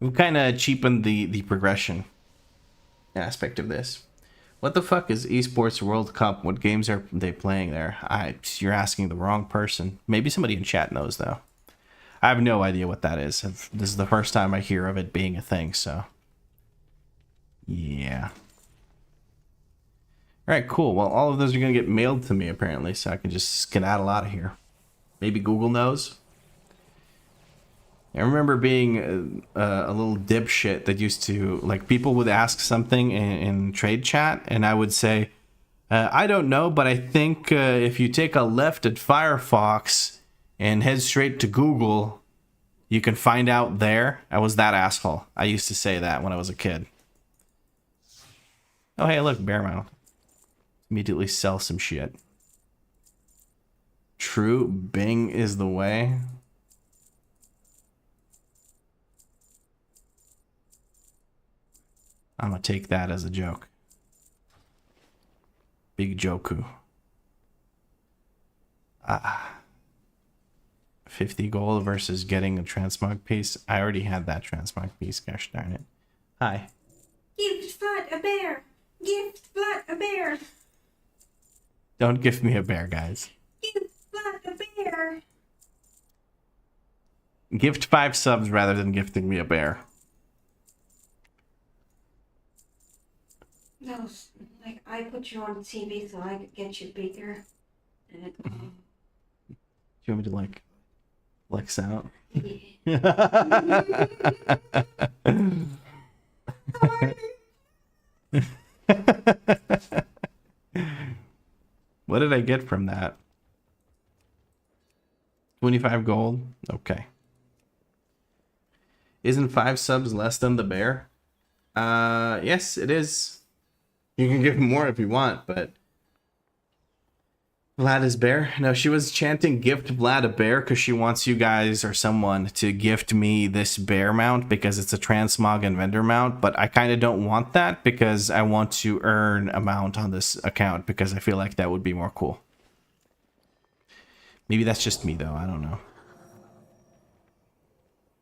We've kind of cheapened the progression aspect of this. What the fuck is Esports World Cup? What games are they playing there? You're asking the wrong person. Maybe somebody in chat knows, though. I have no idea what that is. This is the first time I hear of it being a thing, so... yeah. Alright, cool. Well, all of those are going to get mailed to me, apparently, so I can just skedaddle out of here. Maybe Google knows? I remember being a little dipshit that used to, like, people would ask something in trade chat, and I would say, I don't know, but I think if you take a left at Firefox and head straight to Google, you can find out there. I was that asshole. I used to say that when I was a kid. Oh, hey, look, bear mount. Immediately sell some shit. True, Bing is the way. I'm gonna take that as a joke. Big joku. 50 gold versus getting a transmog piece. I already had that transmog piece, gosh darn it. Hi. Gift Blood a bear! Gift Blood a bear! Don't gift me a bear, guys. Gift Blood a bear! Gift 5 subs rather than gifting me a bear. No, like, I put you on TV so I could get you bigger. And, Do you want me to, like, flex out? What did I get from that? 25 gold? Okay. Isn't 5 subs less than the bear? Yes, it is. You can give more if you want, but... Vlad is bear? No, she was chanting gift Vlad a bear because she wants you guys or someone to gift me this bear mount because it's a transmog and vendor mount, but I kind of don't want that because I want to earn a mount on this account because I feel like that would be more cool. Maybe that's just me though, I don't know.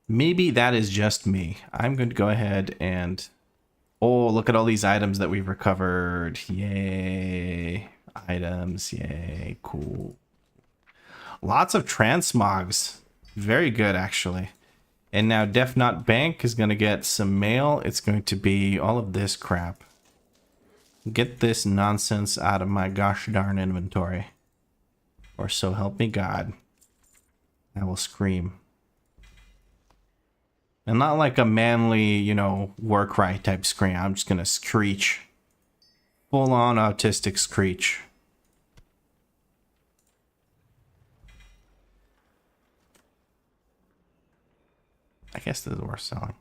Maybe that is just me. I'm going to go ahead and... oh, look at all these items that we've recovered. Yay. Items, yay, cool. Lots of transmogs. Very good, actually. And now Def Not Bank is going to get some mail. It's going to be all of this crap. Get this nonsense out of my gosh darn inventory. Or so help me God. I will scream. And not like a manly, you know, work right type scream. I'm just going to screech. Full on autistic screech. I guess this is worth selling.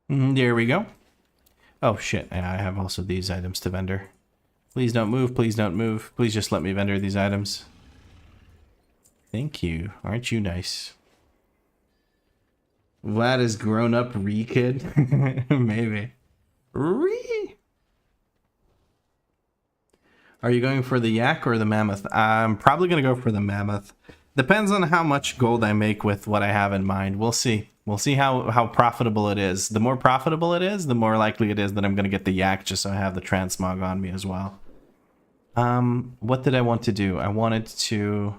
There we go. Oh shit, I have also these items to vendor. Please don't move, please don't move. Please just let me vendor these items. Thank you. Aren't you nice? Vlad is grown up re-kid? Maybe. Re? Are you going for the yak or the mammoth? I'm probably going to go for the mammoth. Depends on how much gold I make with what I have in mind. We'll see. We'll see how profitable it is. The more profitable it is, the more likely it is that I'm going to get the yak just so I have the transmog on me as well. What did I want to do? I wanted to...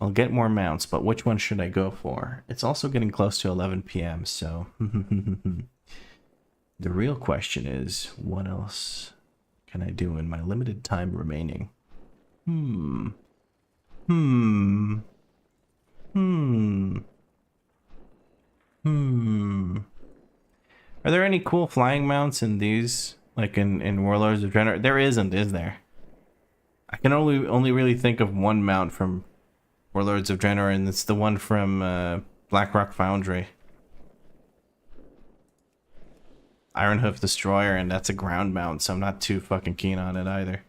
I'll get more mounts, but which one should I go for? It's also getting close to 11 p.m., so... The real question is, what else can I do in my limited time remaining? Are there any cool flying mounts in these? Like in Warlords of Draenor? There isn't, is there? I can only really think of one mount from Warlords of Draenor, and it's the one from Blackrock Foundry. Ironhoof Destroyer, and that's a ground mount, so I'm not too fucking keen on it either.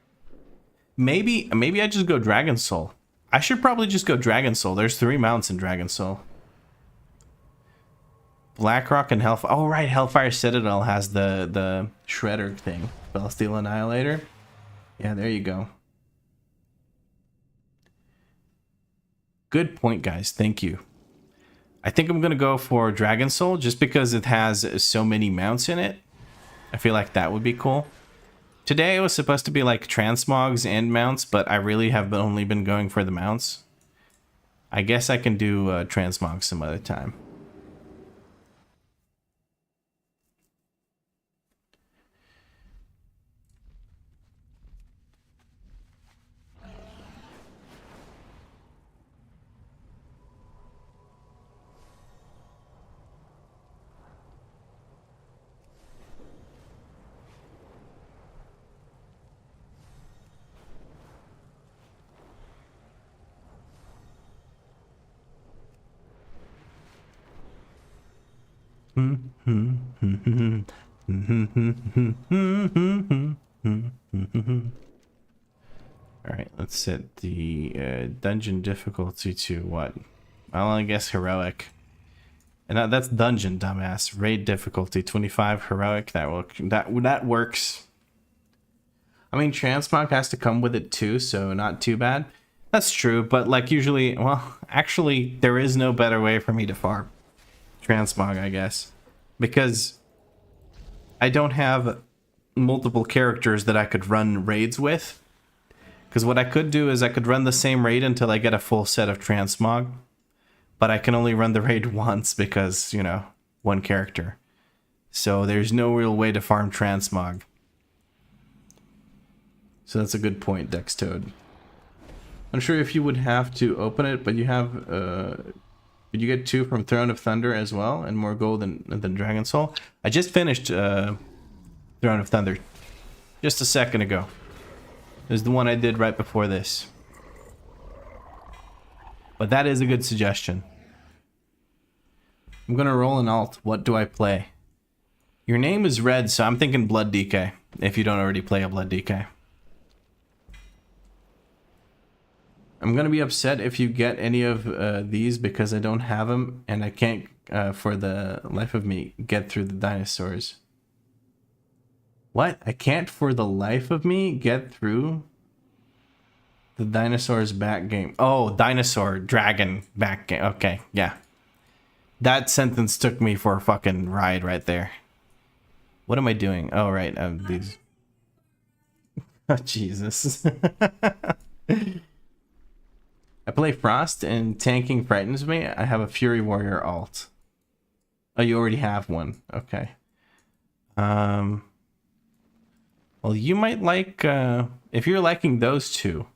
Maybe I just go Dragon Soul. I should probably just go Dragon Soul. There's 3 mounts in Dragon Soul. Blackrock and Hellfire. Oh, right. Hellfire Citadel has the Shredder thing. Spellsteel Annihilator. Yeah, there you go. Good point, guys. Thank you. I think I'm going to go for Dragon Soul just because it has so many mounts in it. I feel like that would be cool. Today it was supposed to be like transmogs and mounts, but I really have only been going for the mounts. I guess I can do transmogs some other time. Alright, let's set the dungeon difficulty to what? Well, I guess heroic. And that's dungeon, dumbass. Raid difficulty 25 heroic. That works. I mean, transmog has to come with it too, so not too bad. That's true, but like usually, well, actually, there is no better way for me to farm transmog, I guess, because I don't have multiple characters that I could run raids with. Because what I could do is I could run the same raid until I get a full set of transmog, but I can only run the raid once because, you know, one character. So there's no real way to farm transmog. So that's a good point, Dextoad. I'm sure if you would have to open it, but you have did you get 2 from Throne of Thunder as well, and more gold than Dragon Soul? I just finished Throne of Thunder just a second ago. It was the one I did right before this. But that is a good suggestion. I'm gonna roll an alt. What do I play? Your name is red, so I'm thinking Blood DK, if you don't already play a Blood DK. I'm gonna be upset if you get any of these because I don't have them and I can't, for the life of me, get through the dinosaurs. What? I can't for the life of me get through the dinosaurs back game. Oh, dinosaur dragon back game. Okay, yeah. That sentence took me for a fucking ride right there. What am I doing? Oh, right. These. Oh, Jesus. I play Frost and tanking frightens me. I have a Fury Warrior alt. Oh, you already have one. Okay. Well, you might like, if you're liking those two,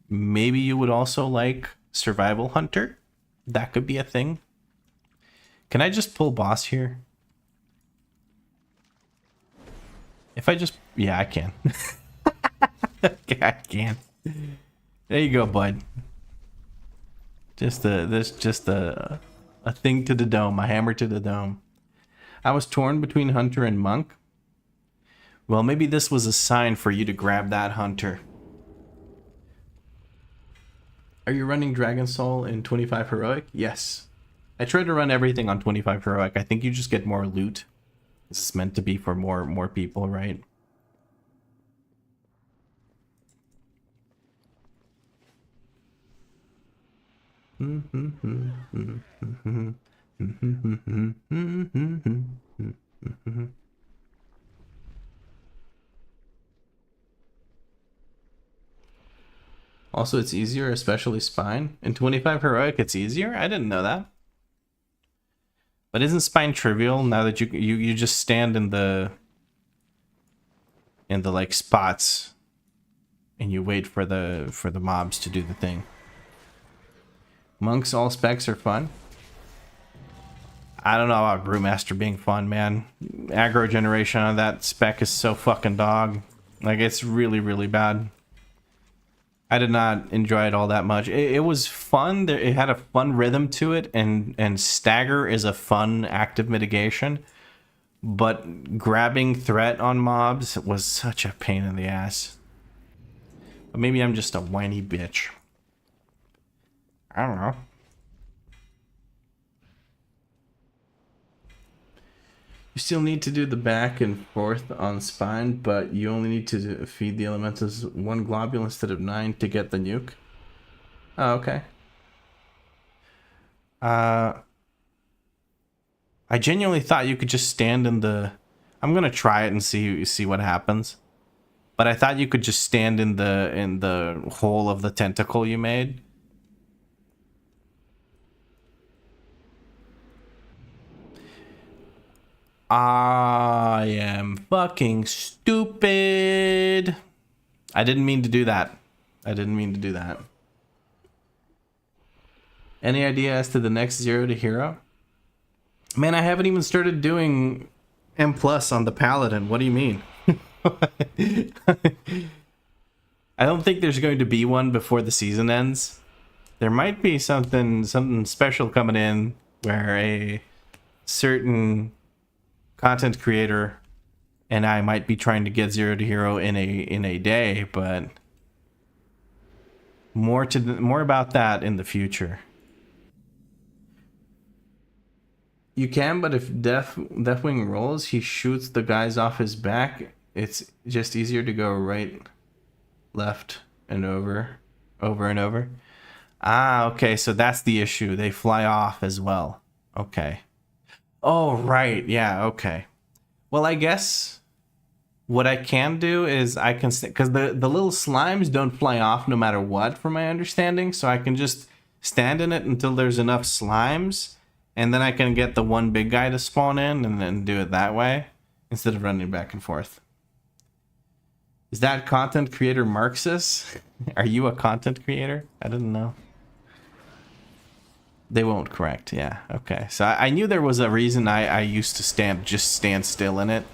maybe you would also like Survival Hunter. That could be a thing. Can I just pull boss here? If I just, yeah, I can. Okay, I can. There you go, bud. Just a thing to the dome, a hammer to the dome. I was torn between Hunter and Monk. Well, maybe this was a sign for you to grab that Hunter. Are you running Dragon Soul in 25 Heroic? Yes. I try to run everything on 25 Heroic. I think you just get more loot. This is meant to be for more people, right? Also, it's easier, especially Spine. In 25 Heroic, it's easier? I didn't know that. But isn't Spine trivial now that you just stand in the like spots and you wait for the mobs to do the thing? Monks all specs are fun. I don't know about Brewmaster being fun, man. Aggro generation on that spec is so fucking dog. Like, it's really, really bad. I did not enjoy it all that much. It was fun. It had a fun rhythm to it, and stagger is a fun active mitigation. But grabbing threat on mobs was such a pain in the ass. But maybe I'm just a whiny bitch. I don't know. You still need to do the back and forth on spine, but you only need to feed the elementals 1 globule instead of 9 to get the nuke. Oh, okay. I genuinely thought you could just stand in the... I'm gonna try it and see what happens. But I thought you could just stand in the hole of the tentacle you made. I am fucking stupid. I didn't mean to do that. I didn't mean to do that. Any idea as to the next 0 to hero? Man, I haven't even started doing M+ on the Paladin. What do you mean? I don't think there's going to be one before the season ends. There might be something special coming in where a certain content creator and I might be trying to get 0 to hero in a day, but more about that in the future. You can, but if Deathwing rolls, he shoots the guys off his back. It's just easier to go right, left, and over and over. Ah, okay, so that's the issue. They fly off as well. Okay. Oh, right. Yeah, okay. Well, I guess what I can do is I can... Because the little slimes don't fly off no matter what, from my understanding. So I can just stand in it until there's enough slimes. And then I can get the one big guy to spawn in and then do it that way. Instead of running back and forth. Is that content creator Marxist? Are you a content creator? I didn't know. They won't correct, yeah. Okay, so I knew there was a reason I used to just stand still in it.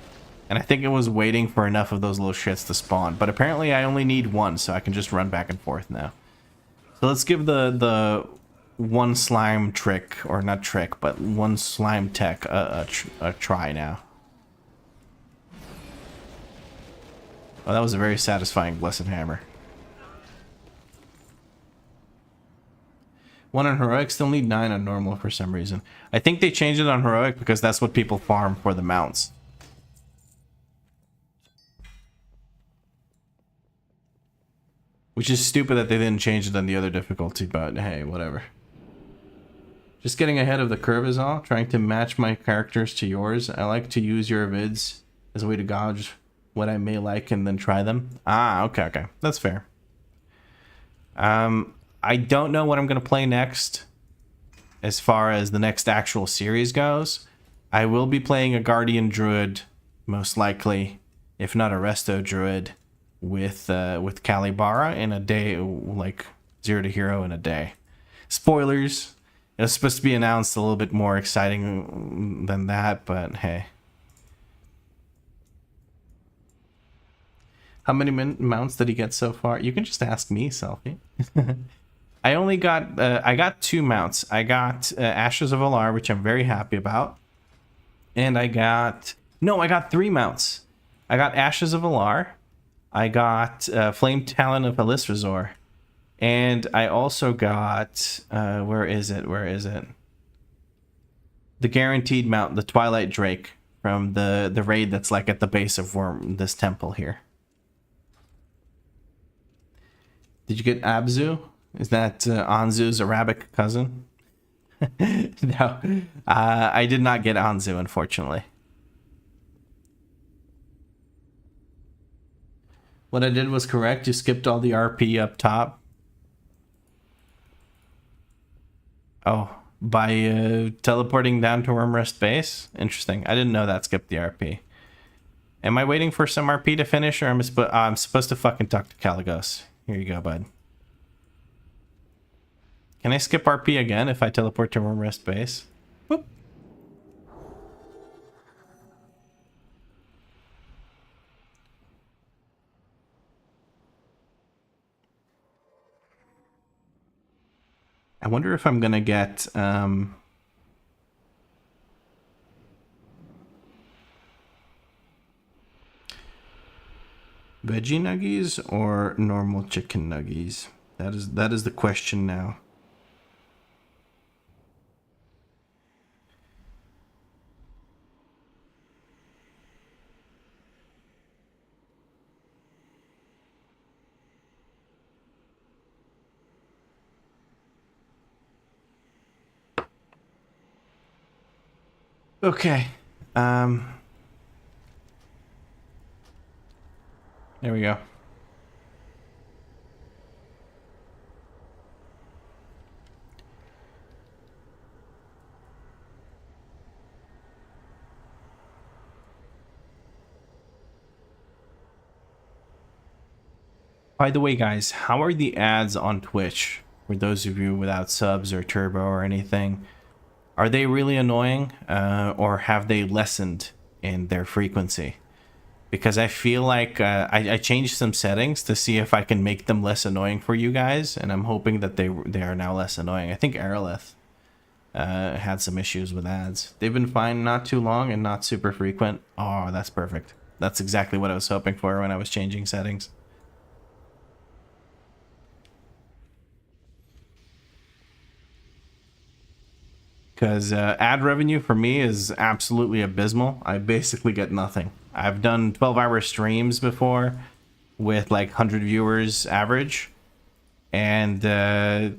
And I think it was waiting for enough of those little shits to spawn. But apparently I only need one, so I can just run back and forth now. So let's give the one slime trick, or not trick, but one slime tech a try now. Oh, that was a very satisfying Blessed Hammer. 1 on Heroic, still need 9 on Normal for some reason. I think they changed it on Heroic because that's what people farm for the mounts. Which is stupid that they didn't change it on the other difficulty, but hey, whatever. Just getting ahead of the curve is all. Trying to match my characters to yours. I like to use your vids as a way to gauge what I may like and then try them. Ah, okay. That's fair. I don't know what I'm going to play next as far as the next actual series goes. I will be playing a Guardian Druid, most likely, if not a Resto Druid, with Calibara in a day, like 0 to hero in a day. Spoilers. It was supposed to be announced a little bit more exciting than that, but hey. How many mounts did he get so far? You can just ask me, Selfie. I only got, I got 2 mounts. I got Ashes of Alar, which I'm very happy about. And I got 3 mounts. I got Ashes of Alar. I got Flame Talon of Elisrazor. And I also got, where is it? The guaranteed mount, the Twilight Drake from the raid that's like at the base of this temple here. Did you get Abzu? Is that Anzu's Arabic cousin? No, I did not get Anzu, unfortunately. What I did was correct. You skipped all the RP up top. Oh, by teleporting down to Wormrest base? Interesting. I didn't know that skipped the RP. Am I waiting for some RP to finish, or I'm supposed to fucking talk to Caligos? Here you go, bud. Can I skip RP again if I teleport to Wormrest base? Whoop. I wonder if I'm gonna get Veggie nuggies or normal chicken nuggies? That is the question now. Okay. There we go. By the way, guys, how are the ads on Twitch? For those of you without subs or turbo or anything, are they really annoying, or have they lessened in their frequency? Because I feel like I changed some settings to see if I can make them less annoying for you guys, and I'm hoping that they are now less annoying. I think Aerolith had some issues with ads. They've been fine, not too long and not super frequent. Oh, that's perfect. That's exactly what I was hoping for when I was changing settings. Because ad revenue for me is absolutely abysmal. I basically get nothing. I've done 12-hour streams before with like 100 viewers average, and I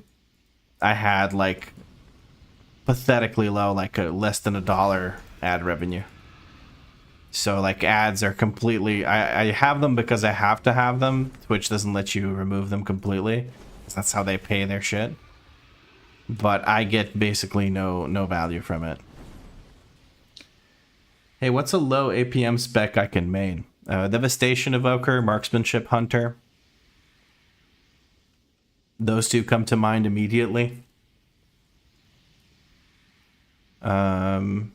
had like pathetically low, like less than $1 ad revenue. So like ads are completely, I have them because I have to have them. Twitch doesn't let you remove them completely. That's how they pay their shit. But I get basically no value from it. Hey, what's a low APM spec I can main? Devastation Evoker, Marksmanship Hunter. Those two come to mind immediately. Barrel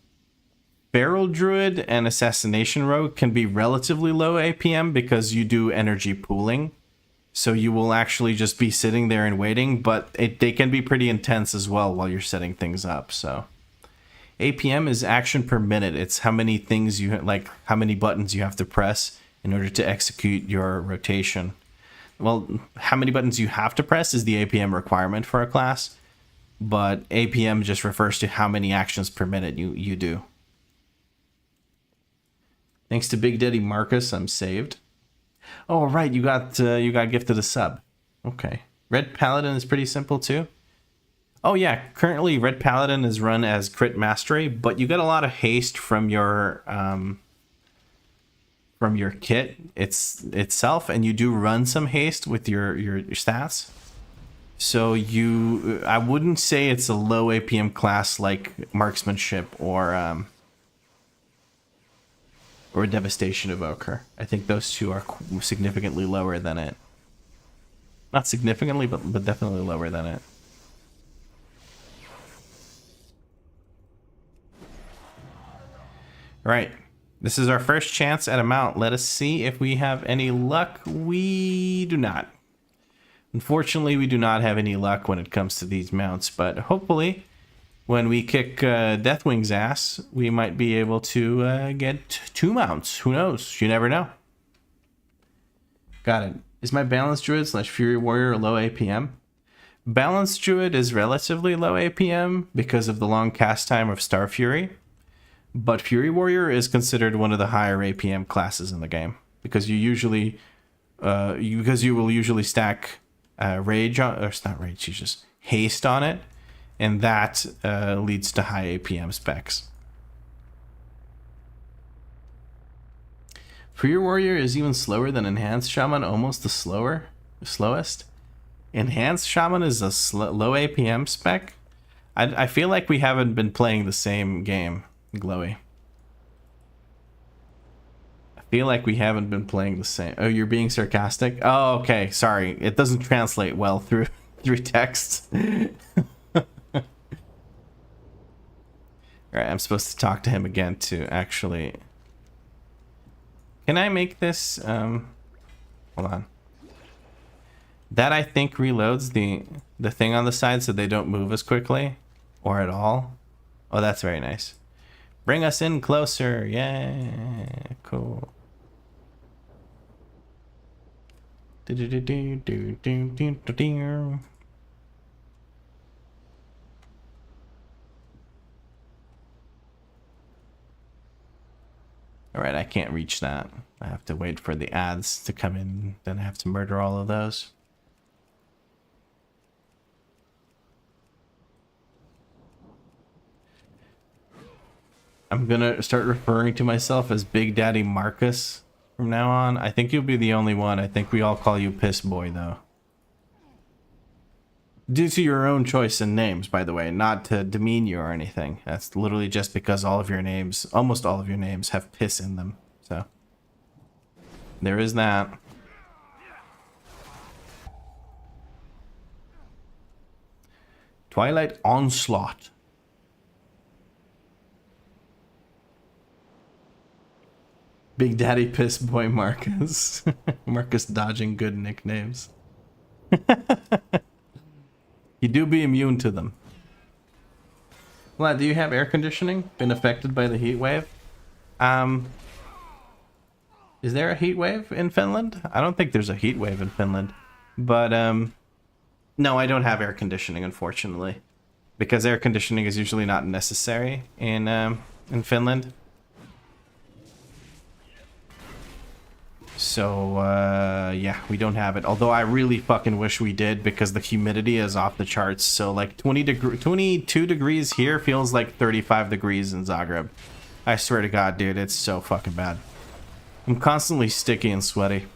Druid and Assassination Rogue can be relatively low APM because you do energy pooling. So you will actually just be sitting there and waiting, but they can be pretty intense as well while you're setting things up. So APM is action per minute. It's how many things you like, how many buttons you have to press in order to execute your rotation. Well, how many buttons you have to press is the APM requirement for a class, but APM just refers to how many actions per minute you do. Thanks to Big Daddy Marcus, I'm saved. Oh, right, you got gifted a sub. Okay. Red Paladin is pretty simple too. Oh yeah, currently Red Paladin is run as crit mastery, but you get a lot of haste from your kit itself, and you do run some haste with your stats. So I wouldn't say it's a low APM class like Marksmanship or Devastation Evoker. I think those two are significantly lower than it. Not significantly, but definitely lower than it. Right. This is our first chance at a mount. Let us see if we have any luck. We do not. Unfortunately, we do not have any luck when it comes to these mounts, but hopefully when we kick Deathwing's ass, we might be able to get 2 mounts. Who knows? You never know. Got it. Is my Balanced Druid / Fury Warrior low APM? Balanced Druid is relatively low APM because of the long cast time of Star Fury. But Fury Warrior is considered one of the higher APM classes in the game. Because you usually... because you will usually stack Rage on... Or it's not Rage, you just Haste on it. And that leads to high APM specs. Fury Warrior is even slower than Enhanced Shaman, almost the slowest. Enhanced Shaman is a low APM spec. I feel like we haven't been playing the same game, Glowy. I feel like we haven't been playing the same. Oh, you're being sarcastic? Oh, okay, sorry. It doesn't translate well through text. Alright, I'm supposed to talk to him again to actually... Can I make this... Hold on. That, I think, reloads the thing on the side so they don't move as quickly. Or at all. Oh, that's very nice. Bring us in closer. Yeah, cool. Alright, I can't reach that. I have to wait for the ads to come in, then I have to murder all of those. I'm gonna start referring to myself as Big Daddy Marcus from now on. I think you'll be the only one. I think we all call you Piss Boy, though. Due to your own choice in names, by the way, not to demean you or anything. That's literally just because all of your names, almost all of your names, have piss in them. So, there is that. Twilight Onslaught. Big Daddy Piss Boy Marcus. Marcus dodging good nicknames. You do be immune to them. Vlad, do you have air conditioning? Been affected by the heat wave? Is there a heat wave in Finland? I don't think there's a heat wave in Finland. But, no, I don't have air conditioning, unfortunately. Because air conditioning is usually not necessary in Finland. So, yeah, we don't have it. Although I really fucking wish we did because the humidity is off the charts. So, like, 22 degrees here feels like 35 degrees in Zagreb. I swear to God, dude, it's so fucking bad. I'm constantly sticky and sweaty.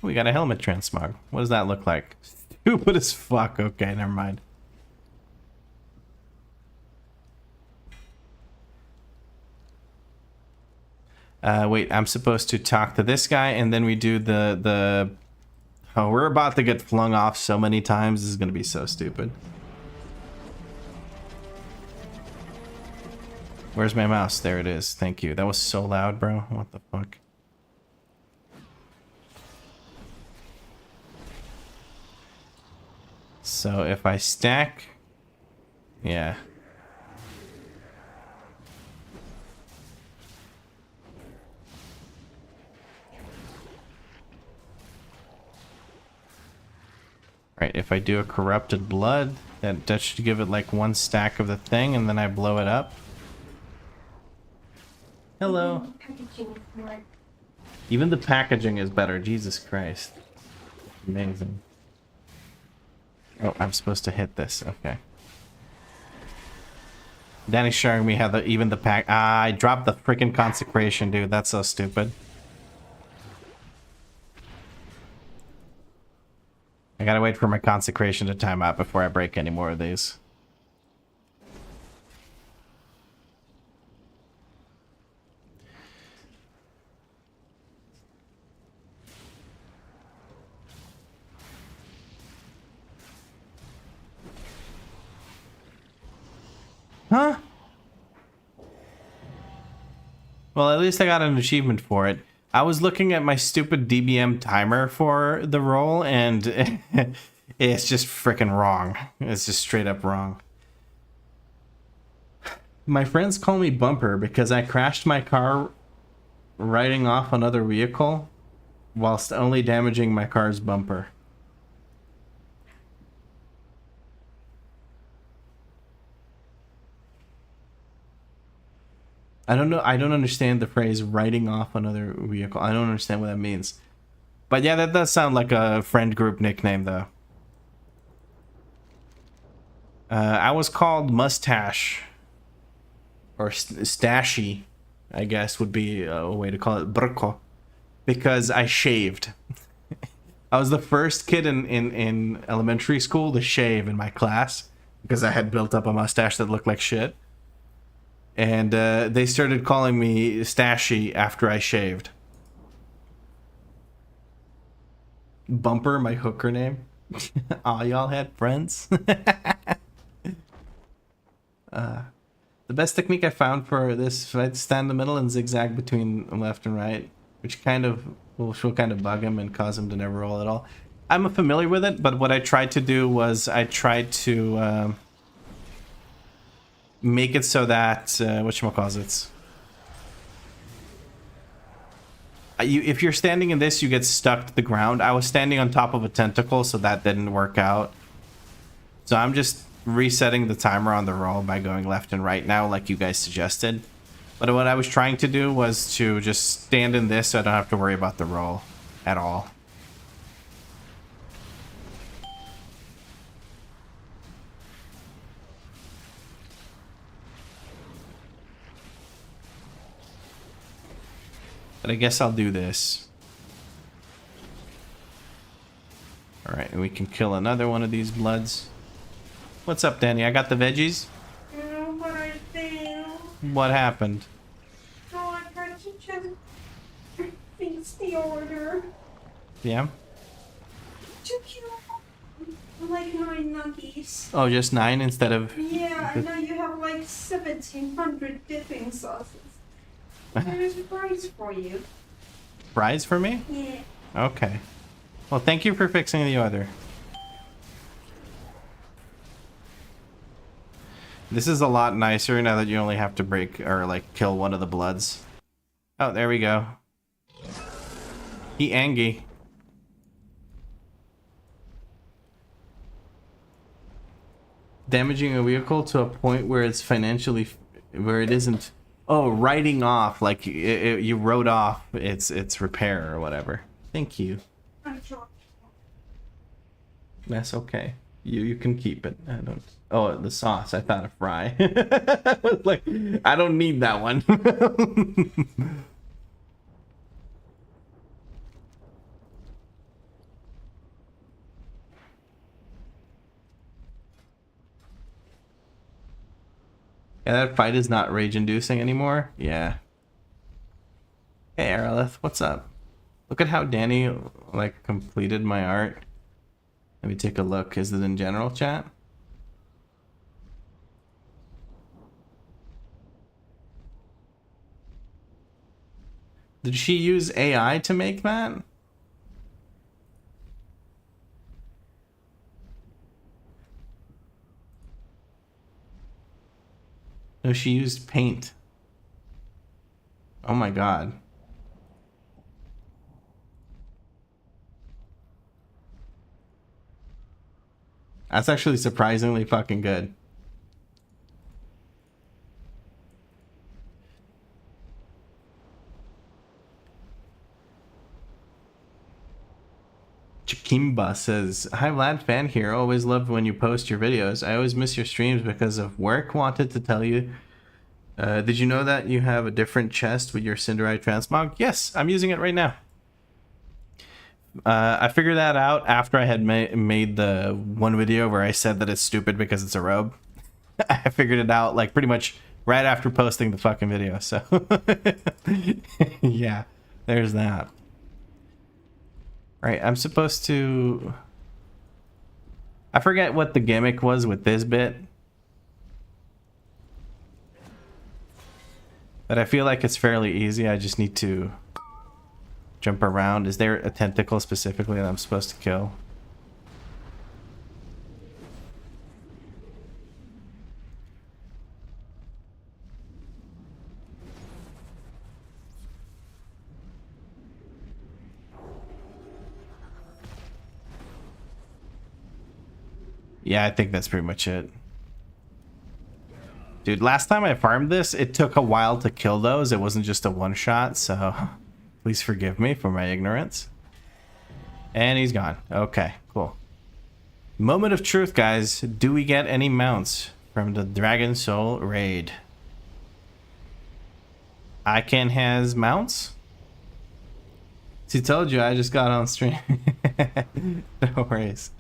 We got a helmet transmog. What does that look like? Stupid as fuck. Okay, never mind. Wait, I'm supposed to talk to this guy, and then we do the... Oh, we're about to get flung off so many times. This is gonna be so stupid. Where's my mouse? There it is. Thank you. That was so loud, bro. What the fuck? So if I stack... Yeah. Right, if I do a corrupted blood, that should give it like one stack of the thing, and then I blow it up. Hello. Even the packaging is better. Jesus Christ. Amazing. Oh, I'm supposed to hit this. Okay. Danny's showing me how even the pack... Ah, I dropped the freaking consecration, dude. That's so stupid. I gotta wait for my consecration to time out before I break any more of these. Huh? Well, at least I got an achievement for it. I was looking at my stupid DBM timer for the roll, and it's just freaking wrong. It's just straight up wrong. My friends call me Bumper because I crashed my car riding off another vehicle whilst only damaging my car's bumper. I don't know. I don't understand the phrase "riding off another vehicle." I don't understand what that means. But yeah, that does sound like a friend group nickname, though. I was called Mustache, or Stashy, I guess would be a way to call it, Brko, because I shaved. I was the first kid in elementary school to shave in my class because I had built up a mustache that looked like shit. And they started calling me Stashy after I shaved. Bumper, my hooker name. Aw, y'all had friends? The best technique I found for this, I'd stand in the middle and zigzag between left and right, which kind of will kind of bug him and cause him to never roll at all. I'm familiar with it, but what I tried to do was I tried to... make it so that whatchamacallits, if you're standing in this, you get stuck to the ground. I was standing on top of a tentacle, so that didn't work out. So I'm just resetting the timer on the roll by going left and right now, like you guys suggested. But what I was trying to do was to just stand in this so I don't have to worry about the roll at all. But I guess I'll do this. Alright, and we can kill another one of these bloods. What's up, Danny? I got the veggies? Oh, but I failed. What happened? Oh, I got to just fix the order. Yeah? To kill like 9 nuggies. Oh, just 9 instead of... Yeah, and now you have like 1700 dipping sauces. There's a prize for you. Fries for me? Yeah. Okay. Well, thank you for fixing the order. This is a lot nicer now that you only have to break or like kill one of the bloods. Oh, there we go. He Angie. Damaging a vehicle to a point where it's financially, where it isn't. Oh, writing off, like you wrote off its repair or whatever. Thank you. I'm sure. That's okay. You can keep it. I don't. Oh, the sauce. I thought a fry. I was like, I don't need that one. Yeah, that fight is not rage-inducing anymore. Yeah. Hey, Aerolith, what's up? Look at how Danny, like, completed my art. Let me take a look. Is it in general chat? Did she use AI to make that? No, she used paint. Oh my god. That's actually surprisingly fucking good. Chikimba says, "Hi Vlad, fan here. Always loved when you post your videos. I always miss your streams because of work. Wanted to tell you. Did you know that you have a different chest with your Cinderite transmog? Yes, I'm using it right now. I figured that out after I had made the one video where I said that it's stupid because it's a robe. I figured it out like pretty much right after posting the fucking video. So yeah, there's that. Right, I'm supposed to... I forget what the gimmick was with this bit. But I feel like it's fairly easy. I just need to jump around. Is there a tentacle specifically that I'm supposed to kill? Yeah, I think that's pretty much it. Dude, last time I farmed this, it took a while to kill those. It wasn't just a one-shot, so please forgive me for my ignorance. And he's gone. Okay, cool. Moment of truth, guys. Do we get any mounts from the Dragon Soul raid? Ican has mounts? See, told you I just got on stream. No worries.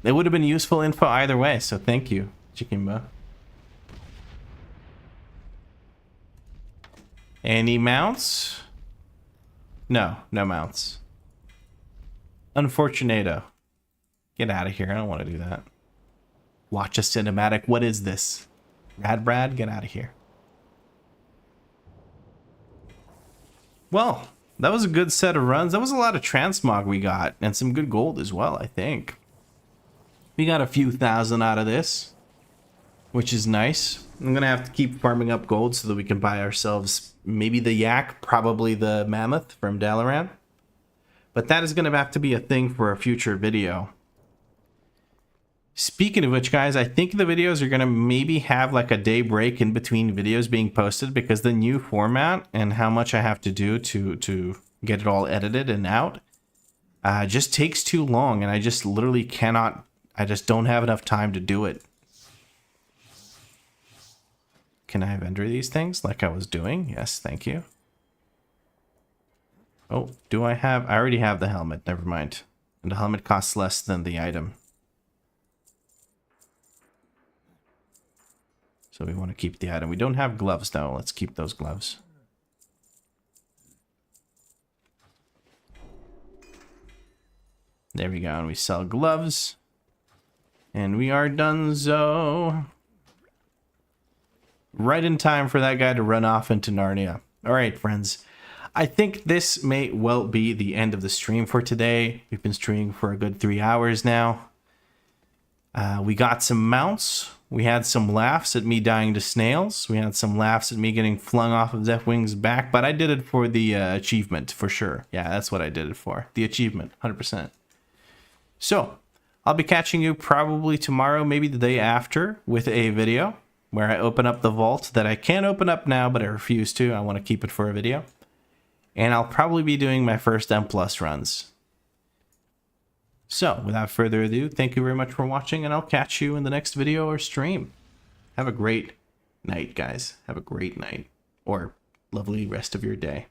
It would have been useful info either way, so thank you, Chikimba. Any mounts? No, no mounts. Unfortunato. Get out of here, I don't want to do that. Watch a cinematic, what is this? Rad Brad, get out of here. Well, that was a good set of runs. That was a lot of transmog we got, and some good gold as well, I think. We got a few thousand out of this. which is nice. I'm gonna have to keep farming up gold so that we can buy ourselves maybe the yak, probably the mammoth from Dalaran. But that is gonna have to be a thing for a future video. Speaking of which, guys, I think the videos are gonna maybe have like a day break in between videos being posted because the new format and how much I have to do to get it all edited and out just takes too long, and I just literally cannot. I just don't have enough time to do it. Can I vendor these things like I was doing? Yes, thank you. Oh, do I have... I already have the helmet. Never mind. And the helmet costs less than the item. So we want to keep the item. We don't have gloves, though. Let's keep those gloves. There we go. And we sell gloves. And we are donezo. Right in time for that guy to run off into Narnia. All right, friends. I think this may well be the end of the stream for today. We've been streaming for a good 3 hours now. We got some mounts. We had some laughs at me dying to snails. We had some laughs at me getting flung off of Zepwing's back. But I did it for the achievement, for sure. Yeah, that's what I did it for. The achievement, 100%. So, I'll be catching you probably tomorrow, maybe the day after, with a video where I open up the vault that I can open up now, but I refuse to. I want to keep it for a video. And I'll probably be doing my first M+ runs. So, without further ado, thank you very much for watching, and I'll catch you in the next video or stream. Have a great night, guys. Have a great night. Or lovely rest of your day.